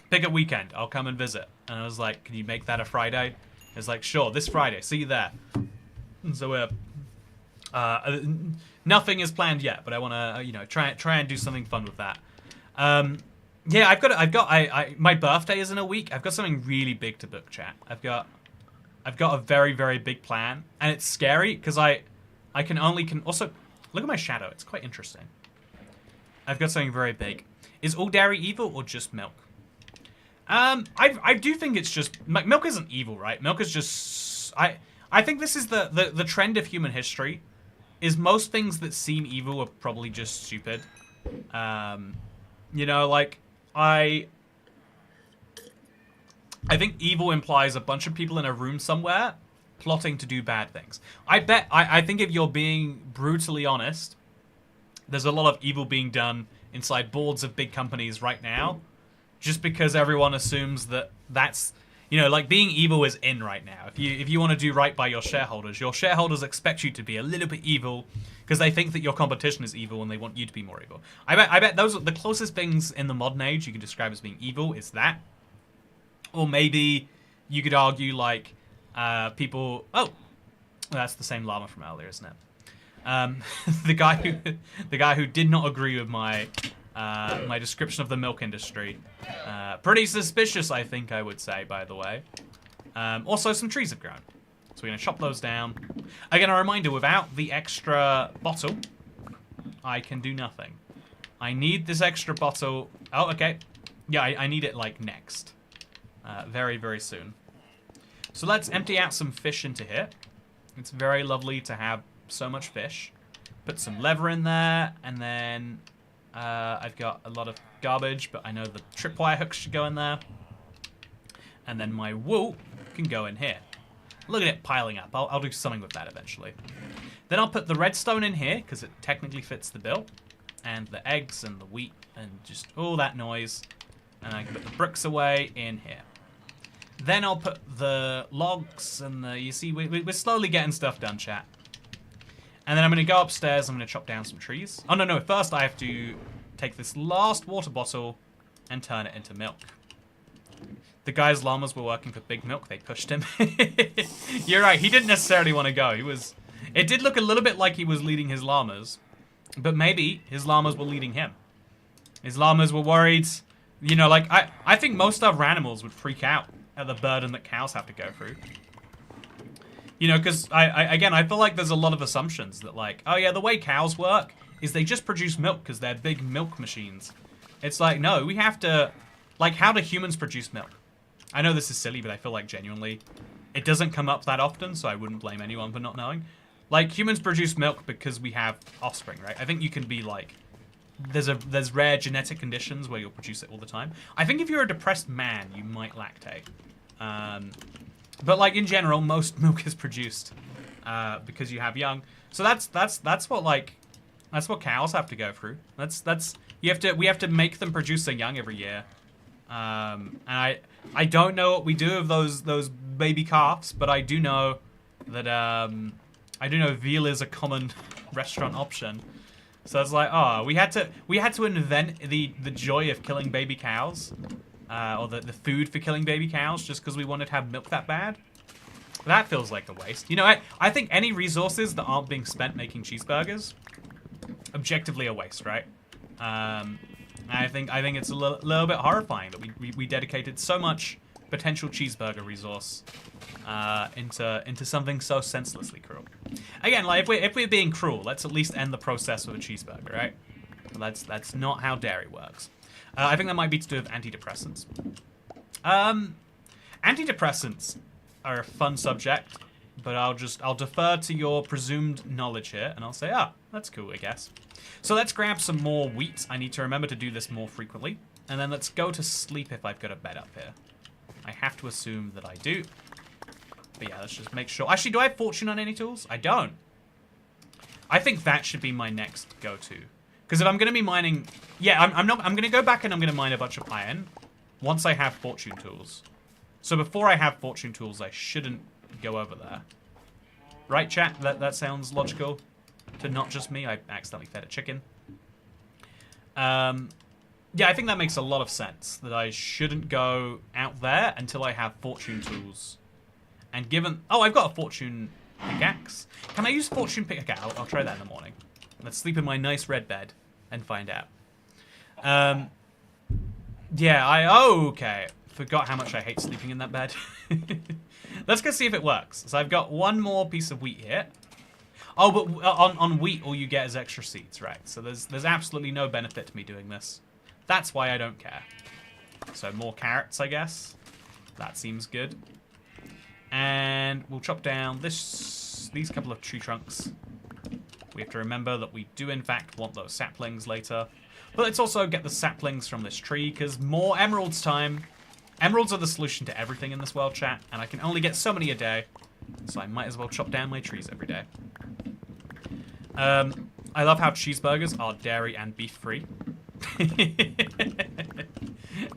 pick a weekend, I'll come and visit. And I was like, can you make that a Friday? It's like, sure, this Friday, see you there. And so we're, nothing is planned yet, but I want to, try and do something fun with that. Yeah, my birthday is in a week. I've got something really big to book, chat. I've got a very, very big plan, and it's scary because I can also look at my shadow. It's quite interesting. I've got something very big. Is all dairy evil or just milk? I do think it's just milk isn't evil, right? Milk is just I think this is the trend of human history. Is most things that seem evil are probably just stupid. You know, like I think evil implies a bunch of people in a room somewhere plotting to do bad things. I think if you're being brutally honest, there's a lot of evil being done inside boards of big companies right now, just because everyone assumes that that's, you know, like being evil is in right now. If you want to do right by your shareholders expect you to be a little bit evil because they think that your competition is evil and they want you to be more evil. I bet those are the closest things in the modern age you can describe as being evil is that. Or maybe you could argue like people. Oh, that's the same llama from earlier, isn't it? The guy who did not agree with my my description of the milk industry. Pretty suspicious, I think I would say, by the way. Also, some trees have grown. So we're going to chop those down. Again, a reminder, without the extra bottle, I can do nothing. I need this extra bottle. Oh, okay. Yeah, I need it, like, next. Very, very soon. So let's empty out some fish into here. It's very lovely to have so much fish. Put some leather in there, and then I've got a lot of garbage, but I know the tripwire hooks should go in there. And then my wool can go in here. Look at it piling up. I'll do something with that eventually. Then I'll put the redstone in here, because it technically fits the bill. And the eggs and the wheat and just all that noise. And I can put the bricks away in here. Then I'll put the logs and the... You see, we're slowly getting stuff done, chat. And then I'm going to go upstairs. I'm going to chop down some trees. Oh, no. First, I have to take this last water bottle and turn it into milk. The guy's llamas were working for Big Milk. They pushed him. You're right. He didn't necessarily want to go. It did look a little bit like he was leading his llamas. But maybe his llamas were leading him. His llamas were worried. You know, like, I think most other animals would freak out at the burden that cows have to go through. You know, because, again, I feel like there's a lot of assumptions that, like, oh, yeah, the way cows work is they just produce milk because they're big milk machines. It's like, no, we have to... Like, how do humans produce milk? I know this is silly, but I feel like, genuinely, it doesn't come up that often, so I wouldn't blame anyone for not knowing. Like, humans produce milk because we have offspring, right? I think you can be, like... There's rare genetic conditions where you'll produce it all the time. I think if you're a depressed man, you might lactate. But like in general, most milk is produced because you have young. So that's what cows have to go through. We have to make them produce their young every year. And I don't know what we do with those baby calves, but I do know that veal is a common restaurant option. So it's like, oh, we had to invent the joy of killing baby cows, or the food for killing baby cows, just because we wanted to have milk that bad. That feels like a waste. You know, I think any resources that aren't being spent making cheeseburgers, objectively a waste, right? I think it's a little bit horrifying that we dedicated so much potential cheeseburger resource into something so senselessly cruel. Again, like if we're being cruel, let's at least end the process with a cheeseburger, right? That's not how dairy works. I think that might be to do with antidepressants. Antidepressants are a fun subject, but I'll defer to your presumed knowledge here, and I'll say, that's cool, I guess. So let's grab some more wheat. I need to remember to do this more frequently, and then let's go to sleep if I've got a bed up here. I have to assume that I do. But yeah, let's just make sure. Actually, do I have fortune on any tools? I don't. I think that should be my next go-to. Because if I'm going to be mining... Yeah, I'm going to go back and I'm going to mine a bunch of iron once I have fortune tools. So before I have fortune tools, I shouldn't go over there. Right, chat? That sounds logical to not just me. I accidentally fed a chicken. Yeah, I think that makes a lot of sense, that I shouldn't go out there until I have fortune tools. And given... Oh, I've got a fortune pickaxe. Can I use fortune pick... Okay, I'll try that in the morning. Let's sleep in my nice red bed and find out. Yeah, oh, okay. Forgot how much I hate sleeping in that bed. Let's go see if it works. So I've got one more piece of wheat here. Oh, but on wheat, all you get is extra seeds, right? So there's absolutely no benefit to me doing this. That's why I don't care. So more carrots, I guess. That seems good. And we'll chop down these couple of tree trunks. We have to remember that we do, in fact, want those saplings later. But let's also get the saplings from this tree, because more emeralds time. Emeralds are the solution to everything in this world, chat, and I can only get so many a day. So I might as well chop down my trees every day. I love how cheeseburgers are dairy and beef free.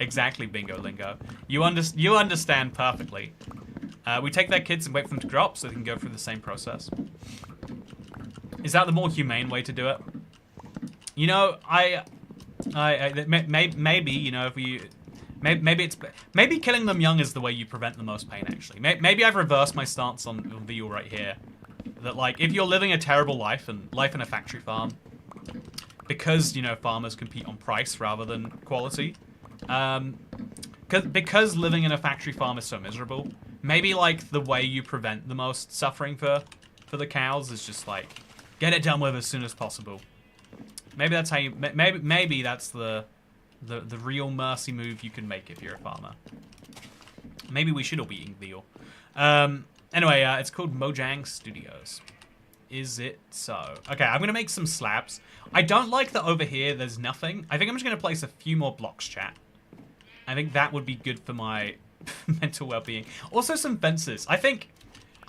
Exactly, bingo lingo. You understand perfectly. We take their kids and wait for them to grow up so they can go through the same process. Is that the more humane way to do it? You know, maybe, you know, if we... Maybe killing them young is the way you prevent the most pain, actually. Maybe I've reversed my stance on Veal right here. That, like, if you're living a terrible life, and life in a factory farm, because, you know, farmers compete on price rather than quality, because living in a factory farm is so miserable, maybe, like, the way you prevent the most suffering for the cows is just, like, get it done with as soon as possible. Maybe that's how you... Maybe that's the real mercy move you can make if you're a farmer. Maybe we should all be eating veal. Anyway, it's called Mojang Studios. Is it so? Okay, I'm going to make some slabs. I don't like that over here there's nothing. I think I'm just going to place a few more blocks, chat. I think that would be good for my mental well-being. Also some fences. I think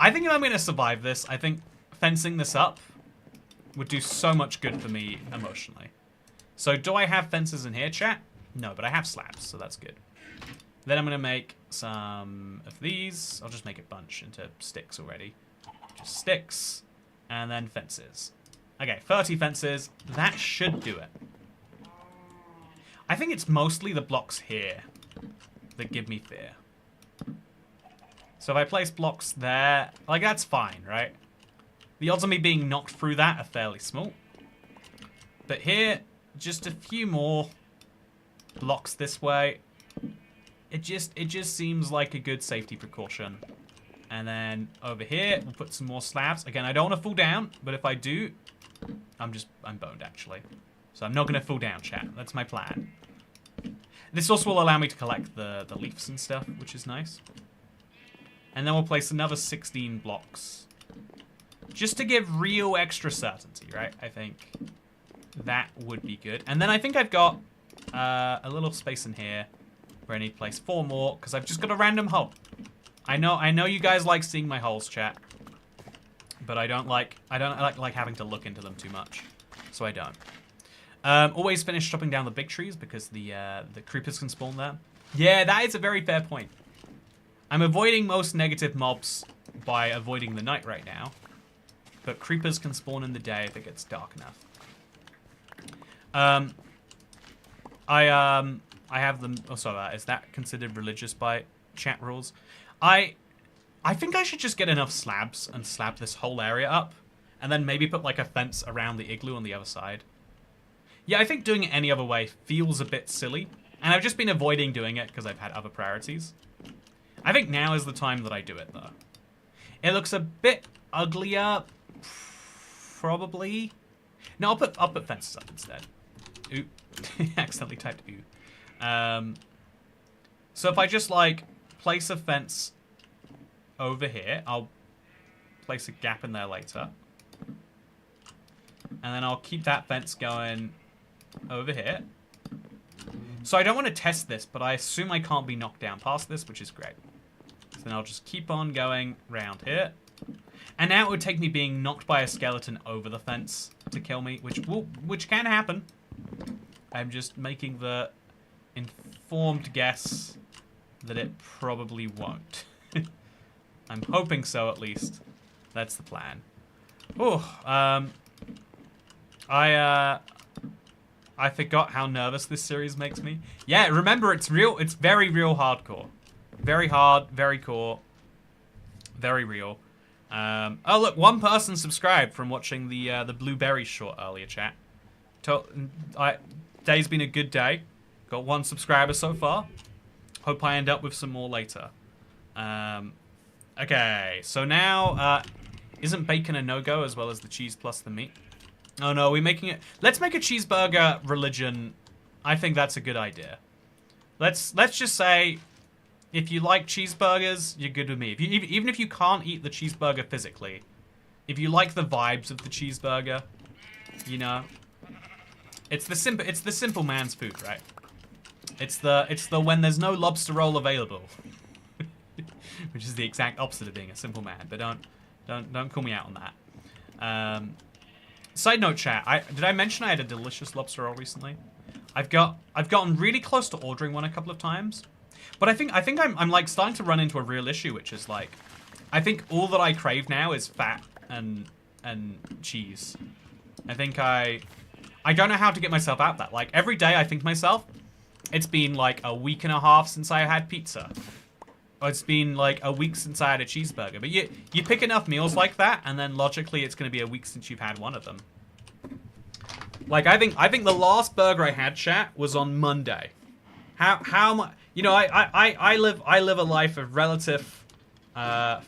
if I'm going to survive this, I think fencing this up would do so much good for me emotionally. So do I have fences in here, chat? No, but I have slabs, so that's good. Then I'm going to make some of these. I'll just make a bunch into sticks already. Just sticks, and then fences. Okay, 30 fences. That should do it. I think it's mostly the blocks here that give me fear. So if I place blocks there, like, that's fine, right? The odds of me being knocked through that are fairly small. But here, just a few more blocks this way. It just seems like a good safety precaution. And then over here, we'll put some more slabs. Again, I don't want to fall down, but if I do, I'm boned, actually. So I'm not going to fall down, chat. That's my plan. This also will allow me to collect the leaves and stuff, which is nice. And then we'll place another 16 blocks. Just to give real extra certainty, right? I think that would be good. And then I think I've got a little space in here where I need to place 4 more, because I've just got a random hole. I know you guys like seeing my holes, chat, but I don't like having to look into them too much, so I don't. Always finish chopping down the big trees because the creepers can spawn there. Yeah, that is a very fair point. I'm avoiding most negative mobs by avoiding the night right now, but creepers can spawn in the day if it gets dark enough. I have them. Oh, sorry. Is that considered religious by chat rules? I think I should just get enough slabs and slab this whole area up, and then maybe put like a fence around the igloo on the other side. Yeah, I think doing it any other way feels a bit silly, and I've just been avoiding doing it because I've had other priorities. I think now is the time that I do it, though. It looks a bit uglier, probably. No, I'll put fences up instead. Ooh, accidentally typed ooh. So if I just like place a fence over here, I'll place a gap in there later. And then I'll keep that fence going over here. So I don't want to test this, but I assume I can't be knocked down past this, which is great. So then I'll just keep on going round here. And now it would take me being knocked by a skeleton over the fence to kill me, which can happen. I'm just making the informed guess that it probably won't. I'm hoping so, at least. That's the plan. Oh, I forgot how nervous this series makes me. Yeah, remember, it's real. It's very real hardcore. Very hard, very core. Very real. Oh, look, one person subscribed from watching the Blueberry short earlier, chat. Day's been a good day. Got 1 subscriber so far. Hope I end up with some more later. Okay, so now, isn't bacon a no-go as well as the cheese plus the meat? Oh no, we're making it... Let's make a cheeseburger religion. I think that's a good idea. Let's just say, if you like cheeseburgers, you're good with me. Even if you can't eat the cheeseburger physically, if you like the vibes of the cheeseburger, you know, it's the simple man's food, right? It's the when there's no lobster roll available, which is the exact opposite of being a simple man. But don't call me out on that. Side note, chat. Did I mention I had a delicious lobster roll recently? I've gotten really close to ordering one a couple of times, but I think I'm like starting to run into a real issue, which is like, I think all that I crave now is fat and cheese. I think I don't know how to get myself out that. Like every day I think to myself, it's been like a week and a half since I had pizza. Or it's been like a week since I had a cheeseburger. But you pick enough meals like that, and then logically it's going to be a week since you've had one of them. Like I think the last burger I had, chat, was on Monday. How much? You know, I live a life of relative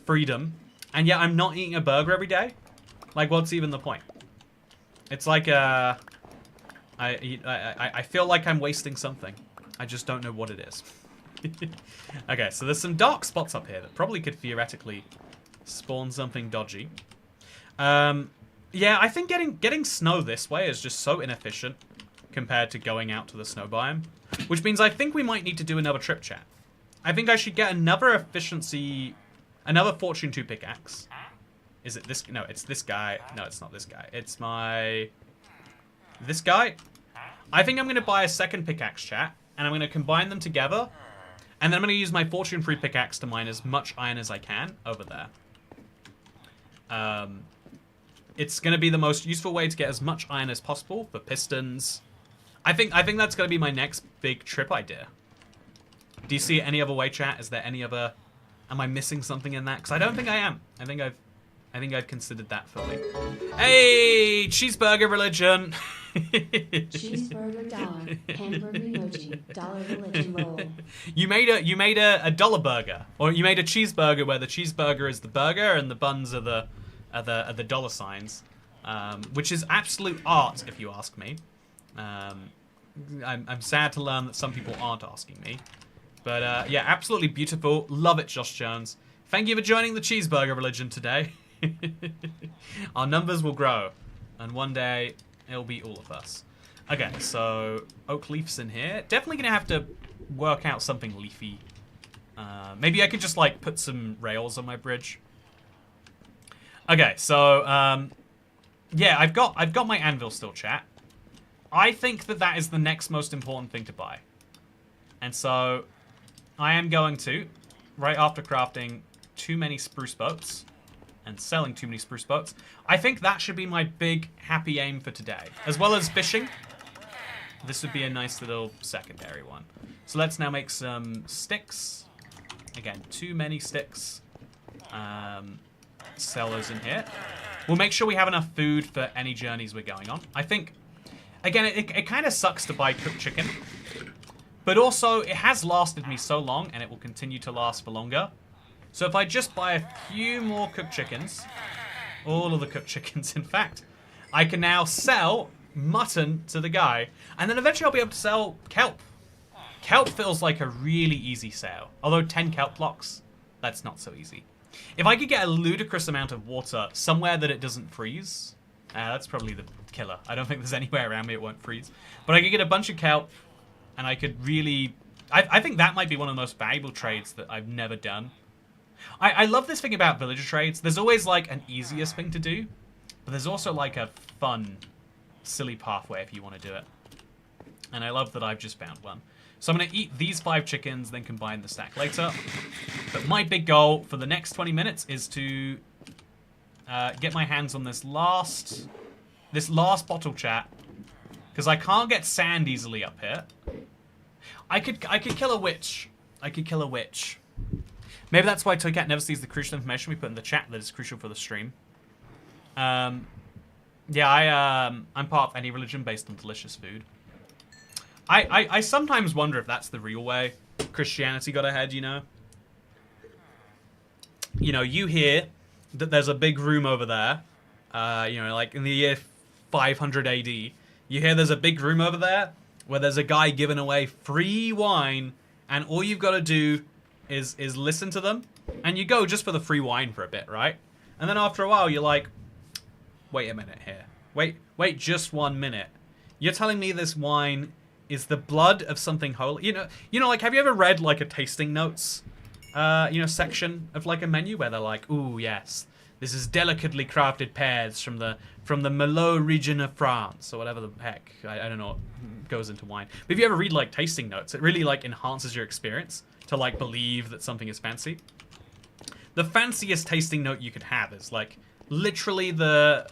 freedom, and yet I'm not eating a burger every day. Like, what's even the point? It's like I feel like I'm wasting something. I just don't know what it is. Okay, so there's some dark spots up here that probably could theoretically spawn something dodgy. Yeah, I think getting snow this way is just so inefficient compared to going out to the snow biome. Which means I think we might need to do another trip, chat. I think I should get another Fortune 2 pickaxe. Is it this? No, it's this guy. No, it's not this guy. It's this guy. I think I'm going to buy a second pickaxe, chat. And I'm going to combine them together. And then I'm going to use my Fortune 3 pickaxe to mine as much iron as I can over there. It's going to be the most useful way to get as much iron as possible for pistons. I think that's going to be my next big trip idea. Do you see it any other way, chat? Is there any other... Am I missing something in that? Because I don't think I am. I think I've considered that fully. Hey, cheeseburger religion. Cheeseburger dollar, hamburger emoji, dollar religion roll. You made a dollar burger, or you made a cheeseburger where the cheeseburger is the burger and the buns are the dollar signs, which is absolute art, if you ask me. I'm sad to learn that some people aren't asking me, but yeah, absolutely beautiful. Love it, Josh Jones. Thank you for joining the cheeseburger religion today. Our numbers will grow, and one day it'll be all of us. Okay, so oak leaves in here. Definitely gonna have to work out something leafy. Maybe I could just like put some rails on my bridge. Okay, so yeah, I've got my anvil still, chat. I think that is the next most important thing to buy, and so I am going to, right after crafting too many spruce boats and selling too many spruce boats, I think that should be my big happy aim for today. As well as fishing. This would be a nice little secondary one. So let's now make some sticks. Again, too many sticks. Sell those in here. We'll make sure we have enough food for any journeys we're going on. I think, again, it kind of sucks to buy cooked chicken. But also, it has lasted me so long, and it will continue to last for longer. So if I just buy a few more cooked chickens, all of the cooked chickens, in fact, I can now sell mutton to the guy, and then eventually I'll be able to sell kelp. Kelp feels like a really easy sale. Although 10 kelp blocks, that's not so easy. If I could get a ludicrous amount of water somewhere that it doesn't freeze, that's probably the killer. I don't think there's anywhere around me it won't freeze. But I could get a bunch of kelp, and I could really... I think that might be one of the most valuable trades that I've never done. I love this thing about villager trades. There's always like an easiest thing to do, but there's also like a fun, silly pathway if you want to do it. And I love that I've just found one. So I'm going to eat these 5 chickens, then combine the stack later. But my big goal for the next 20 minutes is to get my hands on this last bottle, chat, because I can't get sand easily up here. I could kill a witch. I could kill a witch. Maybe that's why Toycat never sees the crucial information we put in the chat that is crucial for the stream. Yeah, I'm part of any religion based on delicious food. I sometimes wonder if that's the real way Christianity got ahead, you know? You know, you hear that there's a big room over there, you know, like in the year 500 AD, you hear there's a big room over there where there's a guy giving away free wine, and all you've got to do is listen to them, and you go just for the free wine for a bit, right? And then after a while, you're like, wait a minute here. Wait just 1 minute. You're telling me this wine is the blood of something holy? You know, like, have you ever read, like, a tasting notes, you know, section of, like, a menu where they're like, ooh, yes, this is delicately crafted pears from the Merlot region of France, or whatever the heck, I don't know what goes into wine. But if you ever read, like, tasting notes, it really, like, enhances your experience to, like, believe that something is fancy. The fanciest tasting note you could have is, like, literally the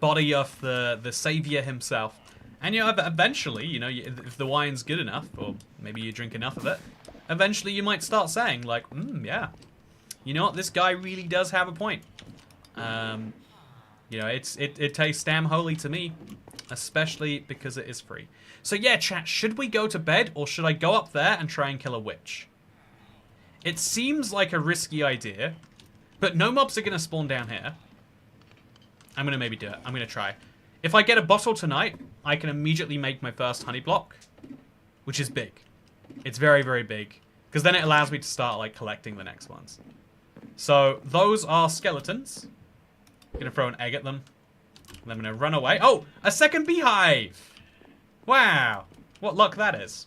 body of the savior himself. And, you know, eventually, you know, if the wine's good enough, or maybe you drink enough of it, eventually you might start saying, like, yeah, you know what, this guy really does have a point. You know, it tastes damn holy to me, especially because it is free. So yeah, chat, should we go to bed, or should I go up there and try and kill a witch? It seems like a risky idea, but no mobs are going to spawn down here. I'm going to maybe do it. I'm going to try. If I get a bottle tonight, I can immediately make my first honey block, which is big. It's very, very big, because then it allows me to start, like, collecting the next ones. So those are skeletons. I'm going to throw an egg at them. And I'm going to run away. Oh, a second beehive. Wow. What luck that is.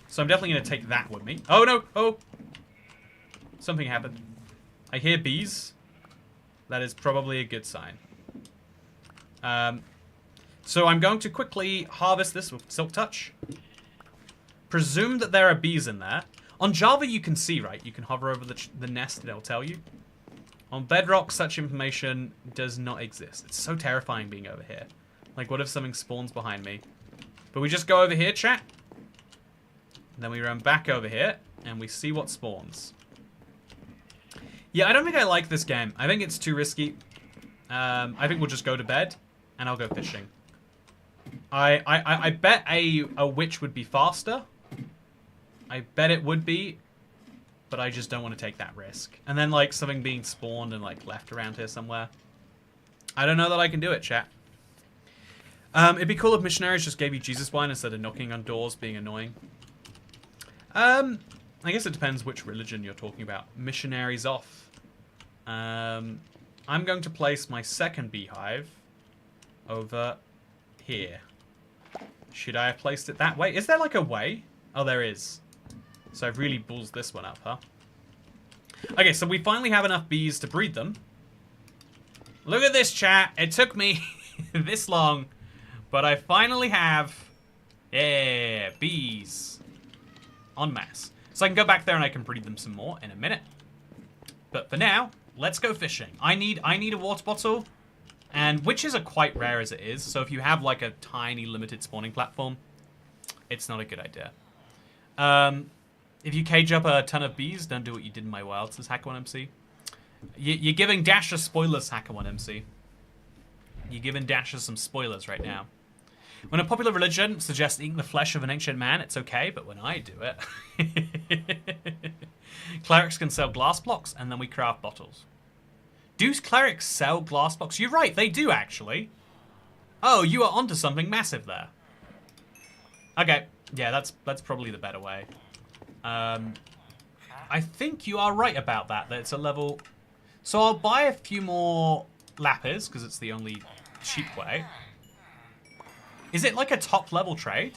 So I'm definitely going to take that with me. Oh, no. Oh. Something happened. I hear bees. That is probably a good sign. So I'm going to quickly harvest this with Silk Touch. Presume that there are bees in there. On Java, you can see, right? You can hover over the nest and it'll tell you. On Bedrock, such information does not exist. It's so terrifying being over here. Like, what if something spawns behind me? But we just go over here, chat. Then we run back over here, and we see what spawns. Yeah, I don't think I like this game. I think it's too risky. I think we'll just go to bed, and I'll go fishing. I bet a witch would be faster. I bet it would be, but I just don't want to take that risk. And then, like, something being spawned and, like, left around here somewhere. I don't know that I can do it, chat. It'd be cool if missionaries just gave you Jesus wine instead of knocking on doors being annoying. I guess it depends which religion you're talking about. Missionaries off. I'm going to place my second beehive over here. Should I have placed it that way? Is there, like, a way? Oh, there is. So I've really balls this one up, huh? Okay, so we finally have enough bees to breed them. Look at this, chat. It took me this long, but I finally have, yeah, bees en masse. So I can go back there and I can breed them some more in a minute. But for now, let's go fishing. I need a water bottle, and witches are quite rare as it is. So if you have, like, a tiny limited spawning platform, it's not a good idea. If you cage up a ton of bees, don't do what you did in my wild, says Hacker1MC. You're giving Dasher spoilers, Hacker1MC. You're giving Dasher some spoilers right now. When a popular religion suggests eating the flesh of an ancient man, it's okay, but when I do it... Clerics can sell glass blocks, and then we craft bottles. Do clerics sell glass blocks? You're right, they do, actually. Oh, you are onto something massive there. Okay, yeah, that's probably the better way. I think you are right about that it's a level... So I'll buy a few more lapis, because it's the only cheap way. Is it like a top level trade?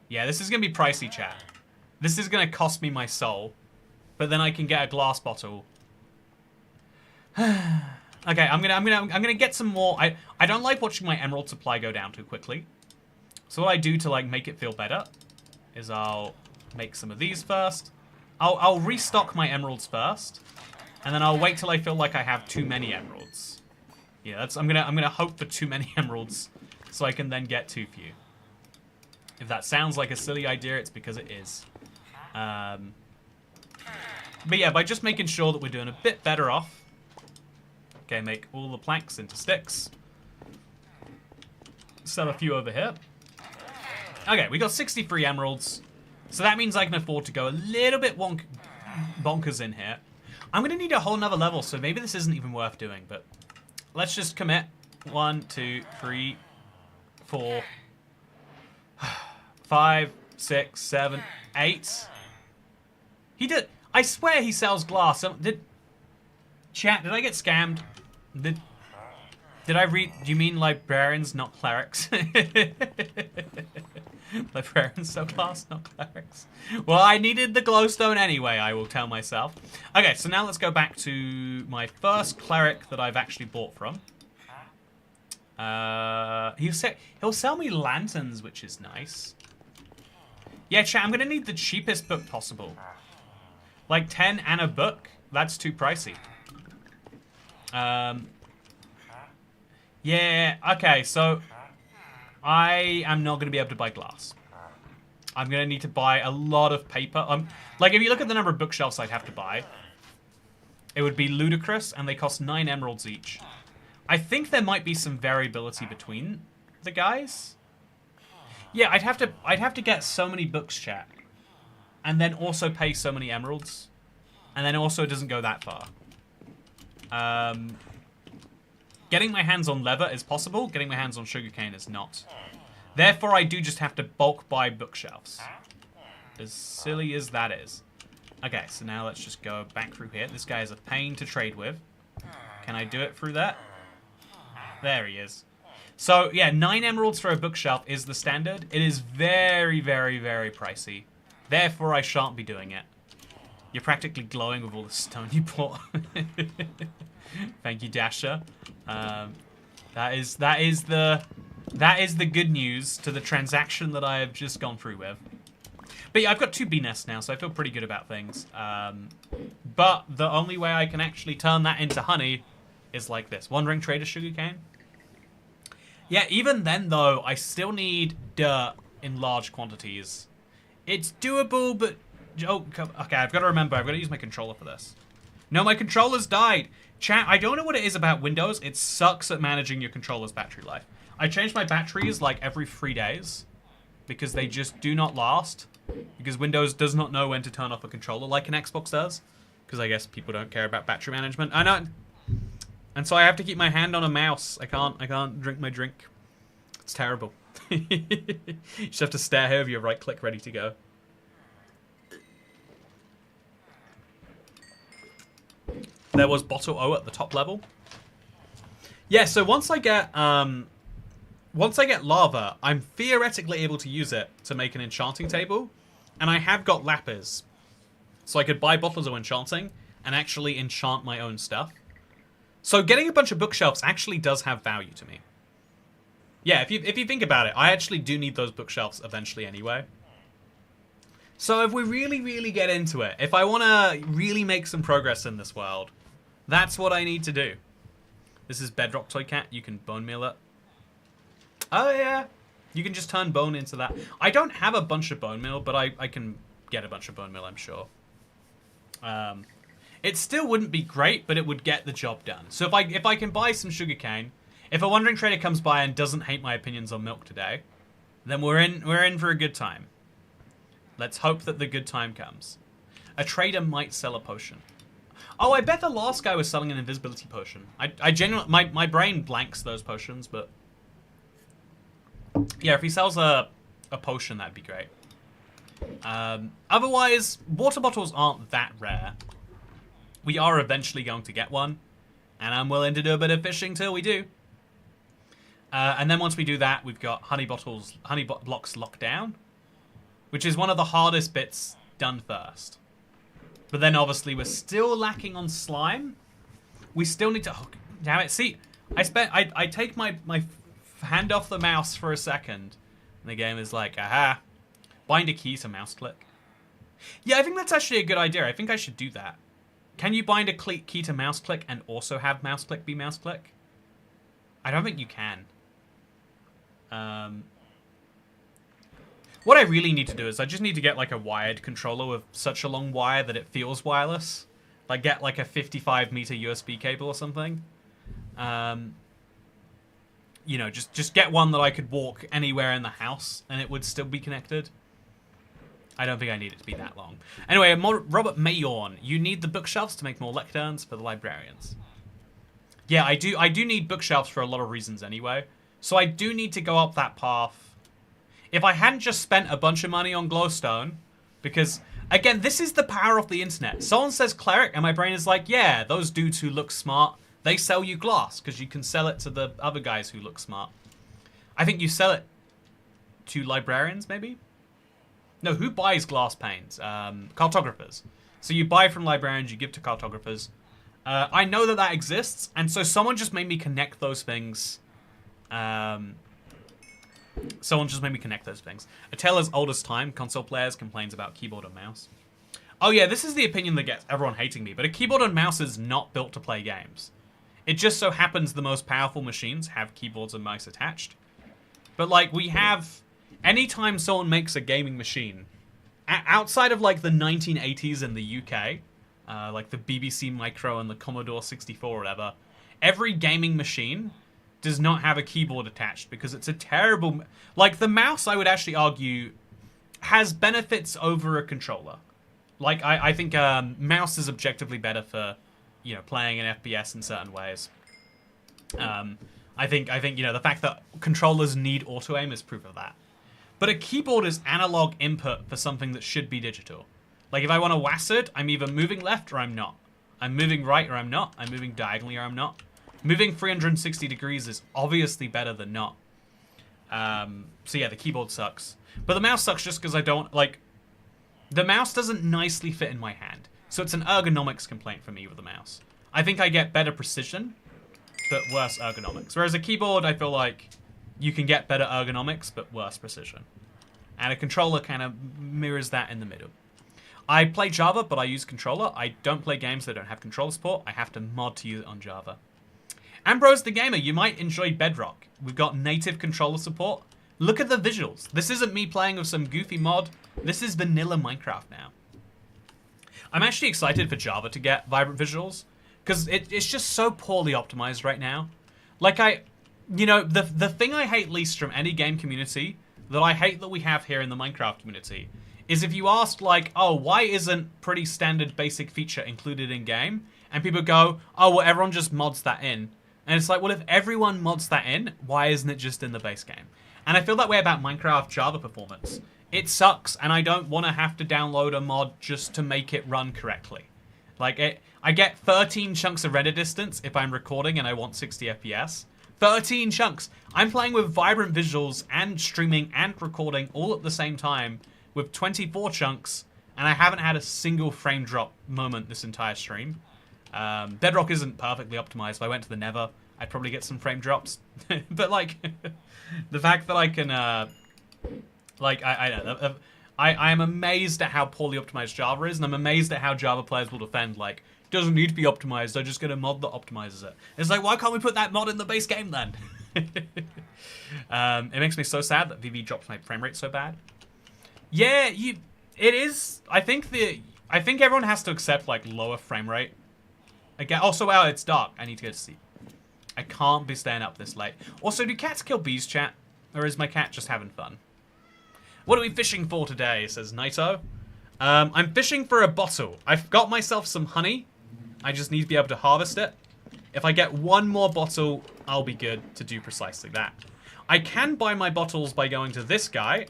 Yeah, this is going to be pricey, chat. This is going to cost me my soul. But then I can get a glass bottle. Okay, I'm gonna get some more. I don't like watching my emerald supply go down too quickly. So what I do to, like, make it feel better is I'll make some of these first. I'll restock my emeralds first, and then I'll wait till I feel like I have too many emeralds. Yeah, I'm gonna hope for too many emeralds, so I can then get too few. If that sounds like a silly idea, it's because it is. But yeah, by just making sure that we're doing a bit better off. Okay, make all the planks into sticks. sell a few over here. Okay, we got 63 emeralds. So that means I can afford to go a little bit bonkers in here. I'm going to need a whole nother level, so maybe this isn't even worth doing, but let's just commit. 1, 2, 3, 4, 5, 6, 7, 8. He did. I swear he sells glass. Chat, did I get scammed? Did I read? Do you mean librarians, not clerics? Librarians sell glass, not clerics. Well, I needed the glowstone anyway, I will tell myself. Okay, so now let's go back to my first cleric that I've actually bought from. He'll sell me lanterns, which is nice. Yeah, chat, I'm going to need the cheapest book possible. Like 10 and a book? That's too pricey. Yeah, okay, so I am not going to be able to buy glass. I'm going to need to buy a lot of paper. Like, if you look at the number of bookshelves I'd have to buy, it would be ludicrous, and they cost 9 emeralds each. I think there might be some variability between the guys. Yeah, I'd have to get so many books, chat, and then also pay so many emeralds, and then also it doesn't go that far. Getting my hands on leather is possible. Getting my hands on sugarcane is not. Therefore, I do just have to bulk buy bookshelves. As silly as that is. Okay, so now let's just go back through here. This guy is a pain to trade with. Can I do it through that? There he is. So, yeah, 9 emeralds for a bookshelf is the standard. It is very, very, very pricey. Therefore, I shan't be doing it. You're practically glowing with all the stone you bought. Thank you, Dasher. That is the good news to the transaction that I have just gone through with. But yeah, I've got 2 bee nests now, so I feel pretty good about things. But the only way I can actually turn that into honey is like this. Wandering Trader sugarcane. Yeah, even then, though, I still need dirt in large quantities. It's doable, but... Oh, okay, I've got to remember. I've got to use my controller for this. No, my controller's died. Chat, I don't know what it is about Windows. It sucks at managing your controller's battery life. I change my batteries like every 3 days because they just do not last. Because Windows does not know when to turn off a controller like an Xbox does. Because I guess people don't care about battery management. I know. And so I have to keep my hand on a mouse. I can't drink my drink. It's terrible. You just have to stare here with your right click ready to go. There was bottle O at the top level. Yeah, so once I get lava, I'm theoretically able to use it to make an enchanting table, and I have got lapis, so I could buy bottles of enchanting and actually enchant my own stuff. So getting a bunch of bookshelves actually does have value to me. Yeah, if you think about it, I actually do need those bookshelves eventually anyway. So if we really, really get into it, if I want to really make some progress in this world, that's what I need to do. This is Bedrock Toy Cat. You can bone meal it. Oh, yeah. You can just turn bone into that. I don't have a bunch of bone meal, but I can get a bunch of bone meal, I'm sure. It still wouldn't be great, but it would get the job done. So if I can buy some sugarcane, if a wandering trader comes by and doesn't hate my opinions on milk today, then we're in for a good time. Let's hope that the good time comes. A trader might sell a potion. Oh, I bet the last guy was selling an invisibility potion. I genuinely, my brain blanks those potions, but yeah, if he sells a potion, that'd be great. Otherwise, water bottles aren't that rare. We are eventually going to get one, and I'm willing to do a bit of fishing till we do. And then once we do that, we've got honey blocks locked down, which is one of the hardest bits done first. But then obviously we're still lacking on slime. We still need to... Oh, damn it. See, I take my hand off the mouse for a second, and the game is like, aha, bind a key to mouse click. Yeah, I think that's actually a good idea. I think I should do that. Can you bind a key to mouse click and also have mouse click be mouse click? I don't think you can. What I really need to do is I just need to get like a wired controller with such a long wire that it feels wireless. Like get like a 55-meter USB cable or something. you know, just get one that I could walk anywhere in the house and it would still be connected. I don't think I need it to be that long. Anyway, Robert Mayorn, you need the bookshelves to make more lecterns for the librarians. Yeah, I do need bookshelves for a lot of reasons anyway. So I do need to go up that path. If I hadn't just spent a bunch of money on glowstone, because, again, this is the power of the internet. Someone says cleric, and my brain is like, yeah, those dudes who look smart, they sell you glass, because you can sell it to the other guys who look smart. I think you sell it to librarians, maybe? No, who buys glass panes? Cartographers. So you buy from librarians, you give to cartographers. I know that that exists, and so someone just made me connect those things. Someone just made me connect those things. A tale as old as time, console players complains about keyboard and mouse. Oh yeah, this is the opinion that gets everyone hating me, but a keyboard and mouse is not built to play games. It just so happens the most powerful machines have keyboards and mice attached. But like, we have... Anytime someone makes a gaming machine, outside of like the 1980s in the UK, like the BBC Micro and the Commodore 64 or whatever, every gaming machine does not have a keyboard attached because it's a terrible... Like, the mouse, I would actually argue, has benefits over a controller. Like, I think mouse is objectively better for, you know, playing an FPS in certain ways. I think you know, the fact that controllers need auto-aim is proof of that. But a keyboard is analog input for something that should be digital. Like, if I want to WASD, I'm either moving left or I'm not. I'm moving right or I'm not. I'm moving diagonally or I'm not. Moving 360 degrees is obviously better than not. So yeah, the keyboard sucks. But the mouse sucks just because I don't, like... The mouse doesn't nicely fit in my hand. So it's an ergonomics complaint for me with the mouse. I think I get better precision, but worse ergonomics. Whereas a keyboard, I feel like you can get better ergonomics, but worse precision. And a controller kind of mirrors that in the middle. I play Java, but I use controller. I don't play games that don't have controller support. I have to mod to use it on Java. Ambrose the Gamer, you might enjoy Bedrock. We've got native controller support. Look at the visuals. This isn't me playing with some goofy mod. This is vanilla Minecraft now. I'm actually excited for Java to get vibrant visuals, because it's just so poorly optimized right now. Like, you know, the thing I hate least from any game community, that I hate that we have here in the Minecraft community, is if you ask, like, oh, why isn't pretty standard basic feature included in game? And people go, oh, well, everyone just mods that in. And it's like, well, if everyone mods that in, why isn't it just in the base game? And I feel that way about Minecraft Java performance. It sucks, and I don't want to have to download a mod just to make it run correctly. Like, I get 13 chunks of render distance if I'm recording and I want 60 FPS. 13 chunks! I'm playing with vibrant visuals and streaming and recording all at the same time with 24 chunks, and I haven't had a single frame drop moment this entire stream. Bedrock isn't perfectly optimized. If I went to the Nether, I'd probably get some frame drops. But, like, the fact that I can, like, I don't know. I am amazed at how poorly optimized Java is, and I'm amazed at how Java players will defend, like, it doesn't need to be optimized, I just get a mod that optimizes it. It's like, why can't we put that mod in the base game, then? It makes me so sad that VV drops my frame rate so bad. Yeah, it is. I think everyone has to accept, like, lower frame rate. Again, also, wow, it's dark. I need to go to sleep. I can't be staying up this late. Also, do cats kill bees, chat? Or is my cat just having fun? What are we fishing for today, says Naito. I'm fishing for a bottle. I've got myself some honey. I just need to be able to harvest it. If I get one more bottle, I'll be good to do precisely that. I can buy my bottles by going to this guy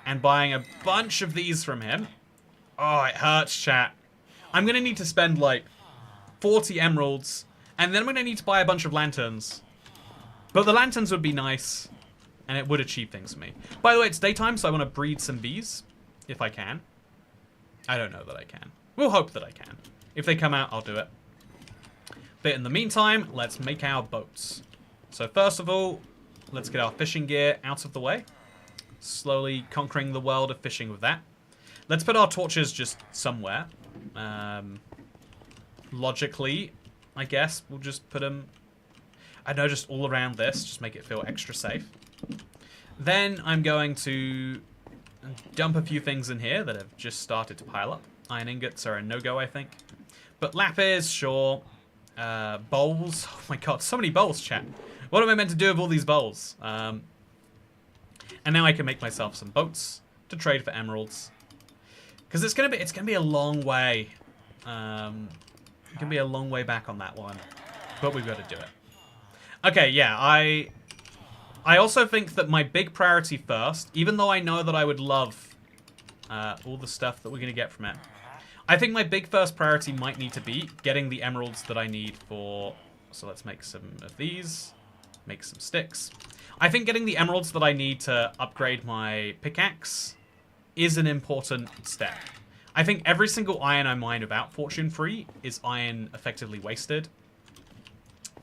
and buying a bunch of these from him. Oh, it hurts, chat. I'm going to need to spend, like, 40 emeralds, and then I'm going to need to buy a bunch of lanterns. But the lanterns would be nice, and it would achieve things for me. By the way, it's daytime, so I want to breed some bees, if I can. I don't know that I can. We'll hope that I can. If they come out, I'll do it. But in the meantime, let's make our boats. So first of all, let's get our fishing gear out of the way. Slowly conquering the world of fishing with that. Let's put our torches just somewhere. Logically, I guess, we'll just put them, I don't know, just all around this. Just make it feel extra safe. Then I'm going to dump a few things in here that have just started to pile up. Iron ingots are a no-go, I think. But lapis, sure. Bowls. Oh my god, so many bowls, chat. What am I meant to do with all these bowls? And now I can make myself some boats to trade for emeralds. Because it's gonna be a long way. It can be a long way back on that one. But we've got to do it. Okay, yeah, I also think that my big priority first, even though I know that I would love all the stuff that we're going to get from it, I think my big first priority might need to be getting the emeralds that I need for... So let's make some of these, make some sticks. I think getting the emeralds that I need to upgrade my pickaxe is an important step. I think every single iron I mine without fortune free is iron effectively wasted.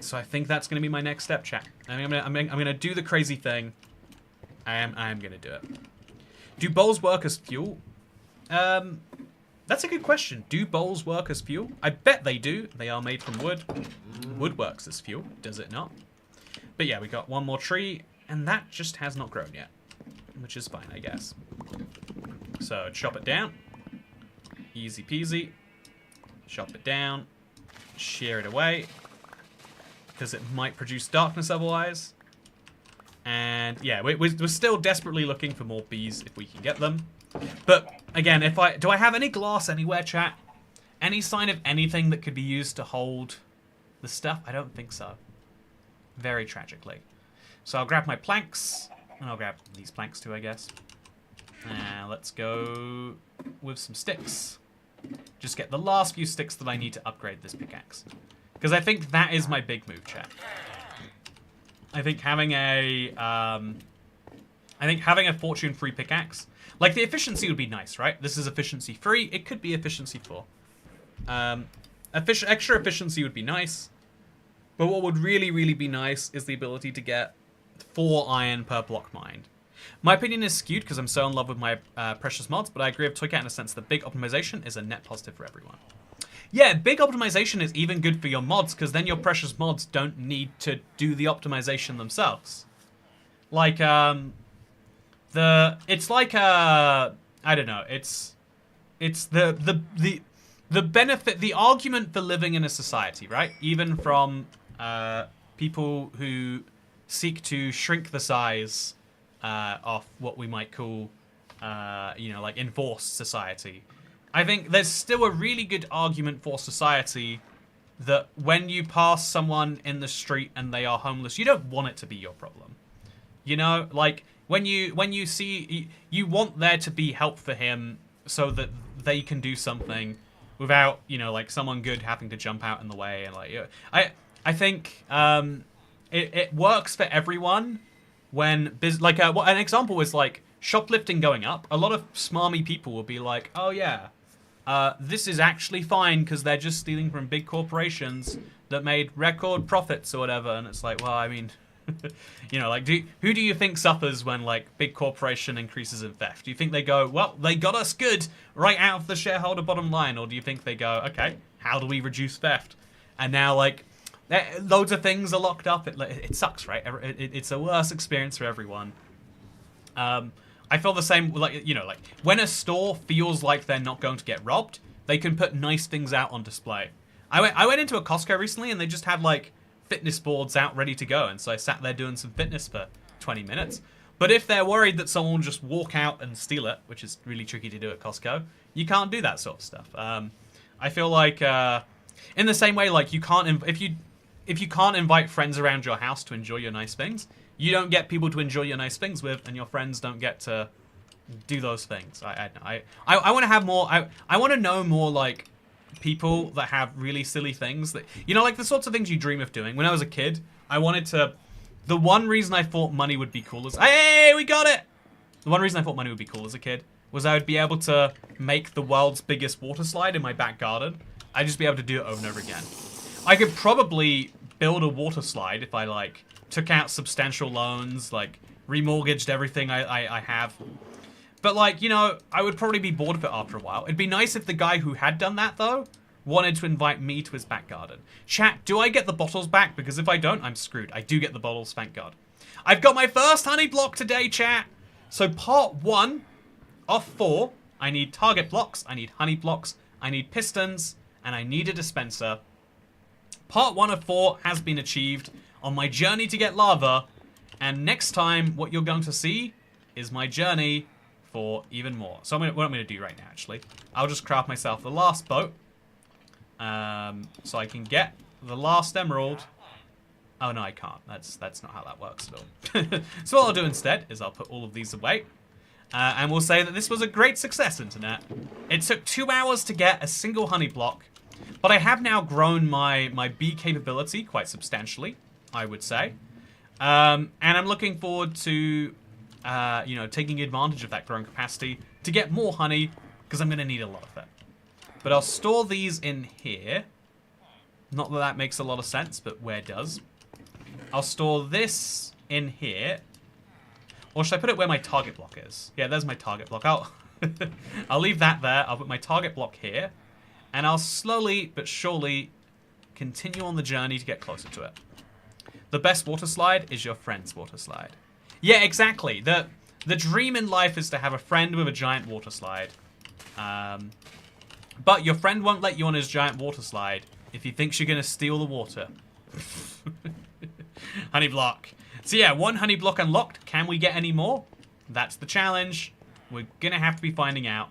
So I think that's going to be my next step, chat. I'm gonna do the crazy thing. I am going to do it. Do bowls work as fuel? That's a good question. Do bowls work as fuel? I bet they do. They are made from wood. Wood works as fuel, does it not? But yeah, we got one more tree, and that just has not grown yet. Which is fine, I guess. So chop it down. Easy peasy. Chop it down. Shear it away. Because it might produce darkness otherwise. And yeah, we're still desperately looking for more bees if we can get them. But again, do I have any glass anywhere, chat? Any sign of anything that could be used to hold the stuff? I don't think so. Very tragically. So I'll grab my planks. And I'll grab these planks too, I guess. Let's go with some sticks. Just get the last few sticks that I need to upgrade this pickaxe. Because I think that is my big move, chat. I think having a fortune-free pickaxe, like the efficiency would be nice, right? This is efficiency 3. It could be efficiency 4. Extra efficiency would be nice. But what would really, really be nice is the ability to get 4 iron per block mined. My opinion is skewed because I'm so in love with my precious mods, but I agree with Toycat in a sense that big optimization is a net positive for everyone. Yeah, big optimization is even good for your mods, because then your precious mods don't need to do the optimization themselves. Like, I don't know, it's the benefit, the argument for living in a society, right? Even from people who seek to shrink the size of what we might call, you know, like enforced society. I think there's still a really good argument for society that when you pass someone in the street and they are homeless, you don't want it to be your problem. You know, like when you see, you want there to be help for him so that they can do something without, you know, like someone good having to jump out in the way. And like, I think it works for everyone when like an example is like shoplifting going up. A lot of smarmy people will be like, oh yeah. This is actually fine because they're just stealing from big corporations that made record profits or whatever. And it's like, well, I mean, you know, like, who do you think suffers when, like, big corporation increases in theft? Do you think they go, well, they got us good right out of the shareholder bottom line? Or do you think they go, okay, how do we reduce theft? And now, like, loads of things are locked up. It sucks, right? It's a worse experience for everyone. I feel the same, like, you know, like, when a store feels like they're not going to get robbed, they can put nice things out on display. I went into a Costco recently, and they just had, like, fitness boards out ready to go, and so I sat there doing some fitness for 20 minutes. But if they're worried that someone will just walk out and steal it, which is really tricky to do at Costco, you can't do that sort of stuff. I feel like, in the same way, like, you can't, if you can't invite friends around your house to enjoy your nice things, you don't get people to enjoy your nice things with, and your friends don't get to do those things. I want to have more. I want to know more, like, people that have really silly things that, you know, like the sorts of things you dream of doing. When I was a kid, I wanted to. The one reason I thought money would be cool as we got it. The one reason I thought money would be cool as a kid was I would be able to make the world's biggest water slide in my back garden. I'd just be able to do it over and over again. I could probably build a water slide if I, like, took out substantial loans, like, remortgaged everything I have. But, like, you know, I would probably be bored of it after a while. It'd be nice if the guy who had done that, though, wanted to invite me to his back garden. Chat, do I get the bottles back? Because if I don't, I'm screwed. I do get the bottles, thank God. I've got my first honey block today, chat. So part 1 of 4, I need target blocks, I need honey blocks, I need pistons, and I need a dispenser. Part 1 of 4 has been achieved. on my journey to get lava. And next time, what you're going to see is my journey for even more. So what I'm going to do right now, actually, I'll just craft myself the last boat. So I can get the last emerald. Oh, no, I can't. That's not how that works at all. So what I'll do instead is I'll put all of these away. And we'll say that this was a great success, Internet. It took 2 hours to get a single honey block. But I have now grown my bee capability quite substantially, I would say. And I'm looking forward to, you know, taking advantage of that growing capacity to get more honey, because I'm going to need a lot of it. But I'll store these in here. Not that that makes a lot of sense, but where does. I'll store this in here. Or should I put it where my target block is? Yeah, there's my target block. I'll leave that there. I'll put my target block here. And I'll slowly but surely continue on the journey to get closer to it. The best water slide is your friend's water slide. Yeah, exactly. The dream in life is to have a friend with a giant water slide. But your friend won't let you on his giant water slide if he thinks you're going to steal the water. Honey block. So yeah, 1 honey block unlocked. Can we get any more? That's the challenge. We're going to have to be finding out.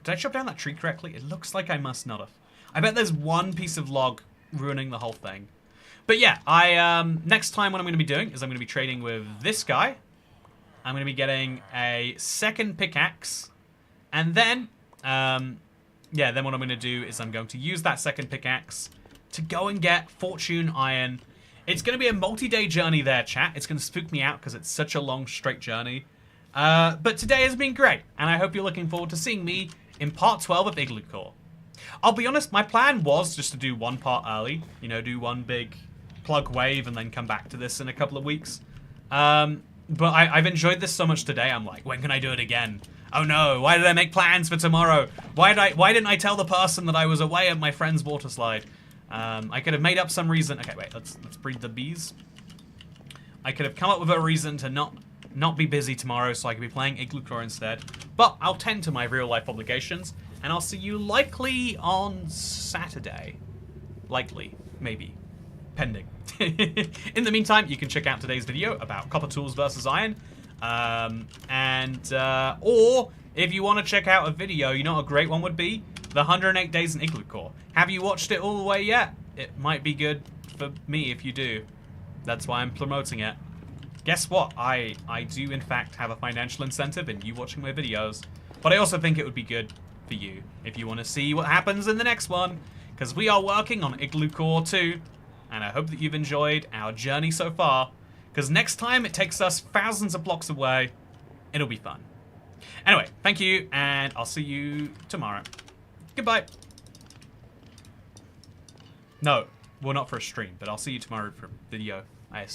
Did I chop down that tree correctly? It looks like I must not have. I bet there's one piece of log ruining the whole thing. But yeah, next time what I'm going to be doing is I'm going to be trading with this guy. I'm going to be getting a second pickaxe. And then, yeah, then what I'm going to do is I'm going to use that second pickaxe to go and get fortune iron. It's going to be a multi-day journey there, chat. It's going to spook me out because it's such a long, straight journey. But today has been great, and I hope you're looking forward to seeing me in part 12 of Igloo Core. I'll be honest, my plan was just to do one part early. You know, do one big plug wave and then come back to this in a couple of weeks. But I've enjoyed this so much today, I'm like, when can I do it again? Oh no, why did I make plans for tomorrow? Why didn't I tell the person that I was away at my friend's water slide? I could have made up some reason. Okay, wait, let's breed the bees. I could have come up with a reason to not be busy tomorrow so I could be playing Igloo Core instead. But I'll tend to my real life obligations, and I'll see you likely on Saturday. Likely, maybe, pending. In the meantime, you can check out today's video about copper tools versus iron. Or if you want to check out a video, you know what a great one would be? The 108 Days in Igloo Core. Have you watched it all the way yet? It might be good for me if you do. That's why I'm promoting it. Guess what? I do in fact have a financial incentive in you watching my videos. But I also think it would be good for you if you want to see what happens in the next one. Because we are working on Igloo Core 2. And I hope that you've enjoyed our journey so far. Because next time it takes us thousands of blocks away. It'll be fun. Anyway, thank you, and I'll see you tomorrow. Goodbye. No, well, not for a stream, but I'll see you tomorrow for a video, I assume.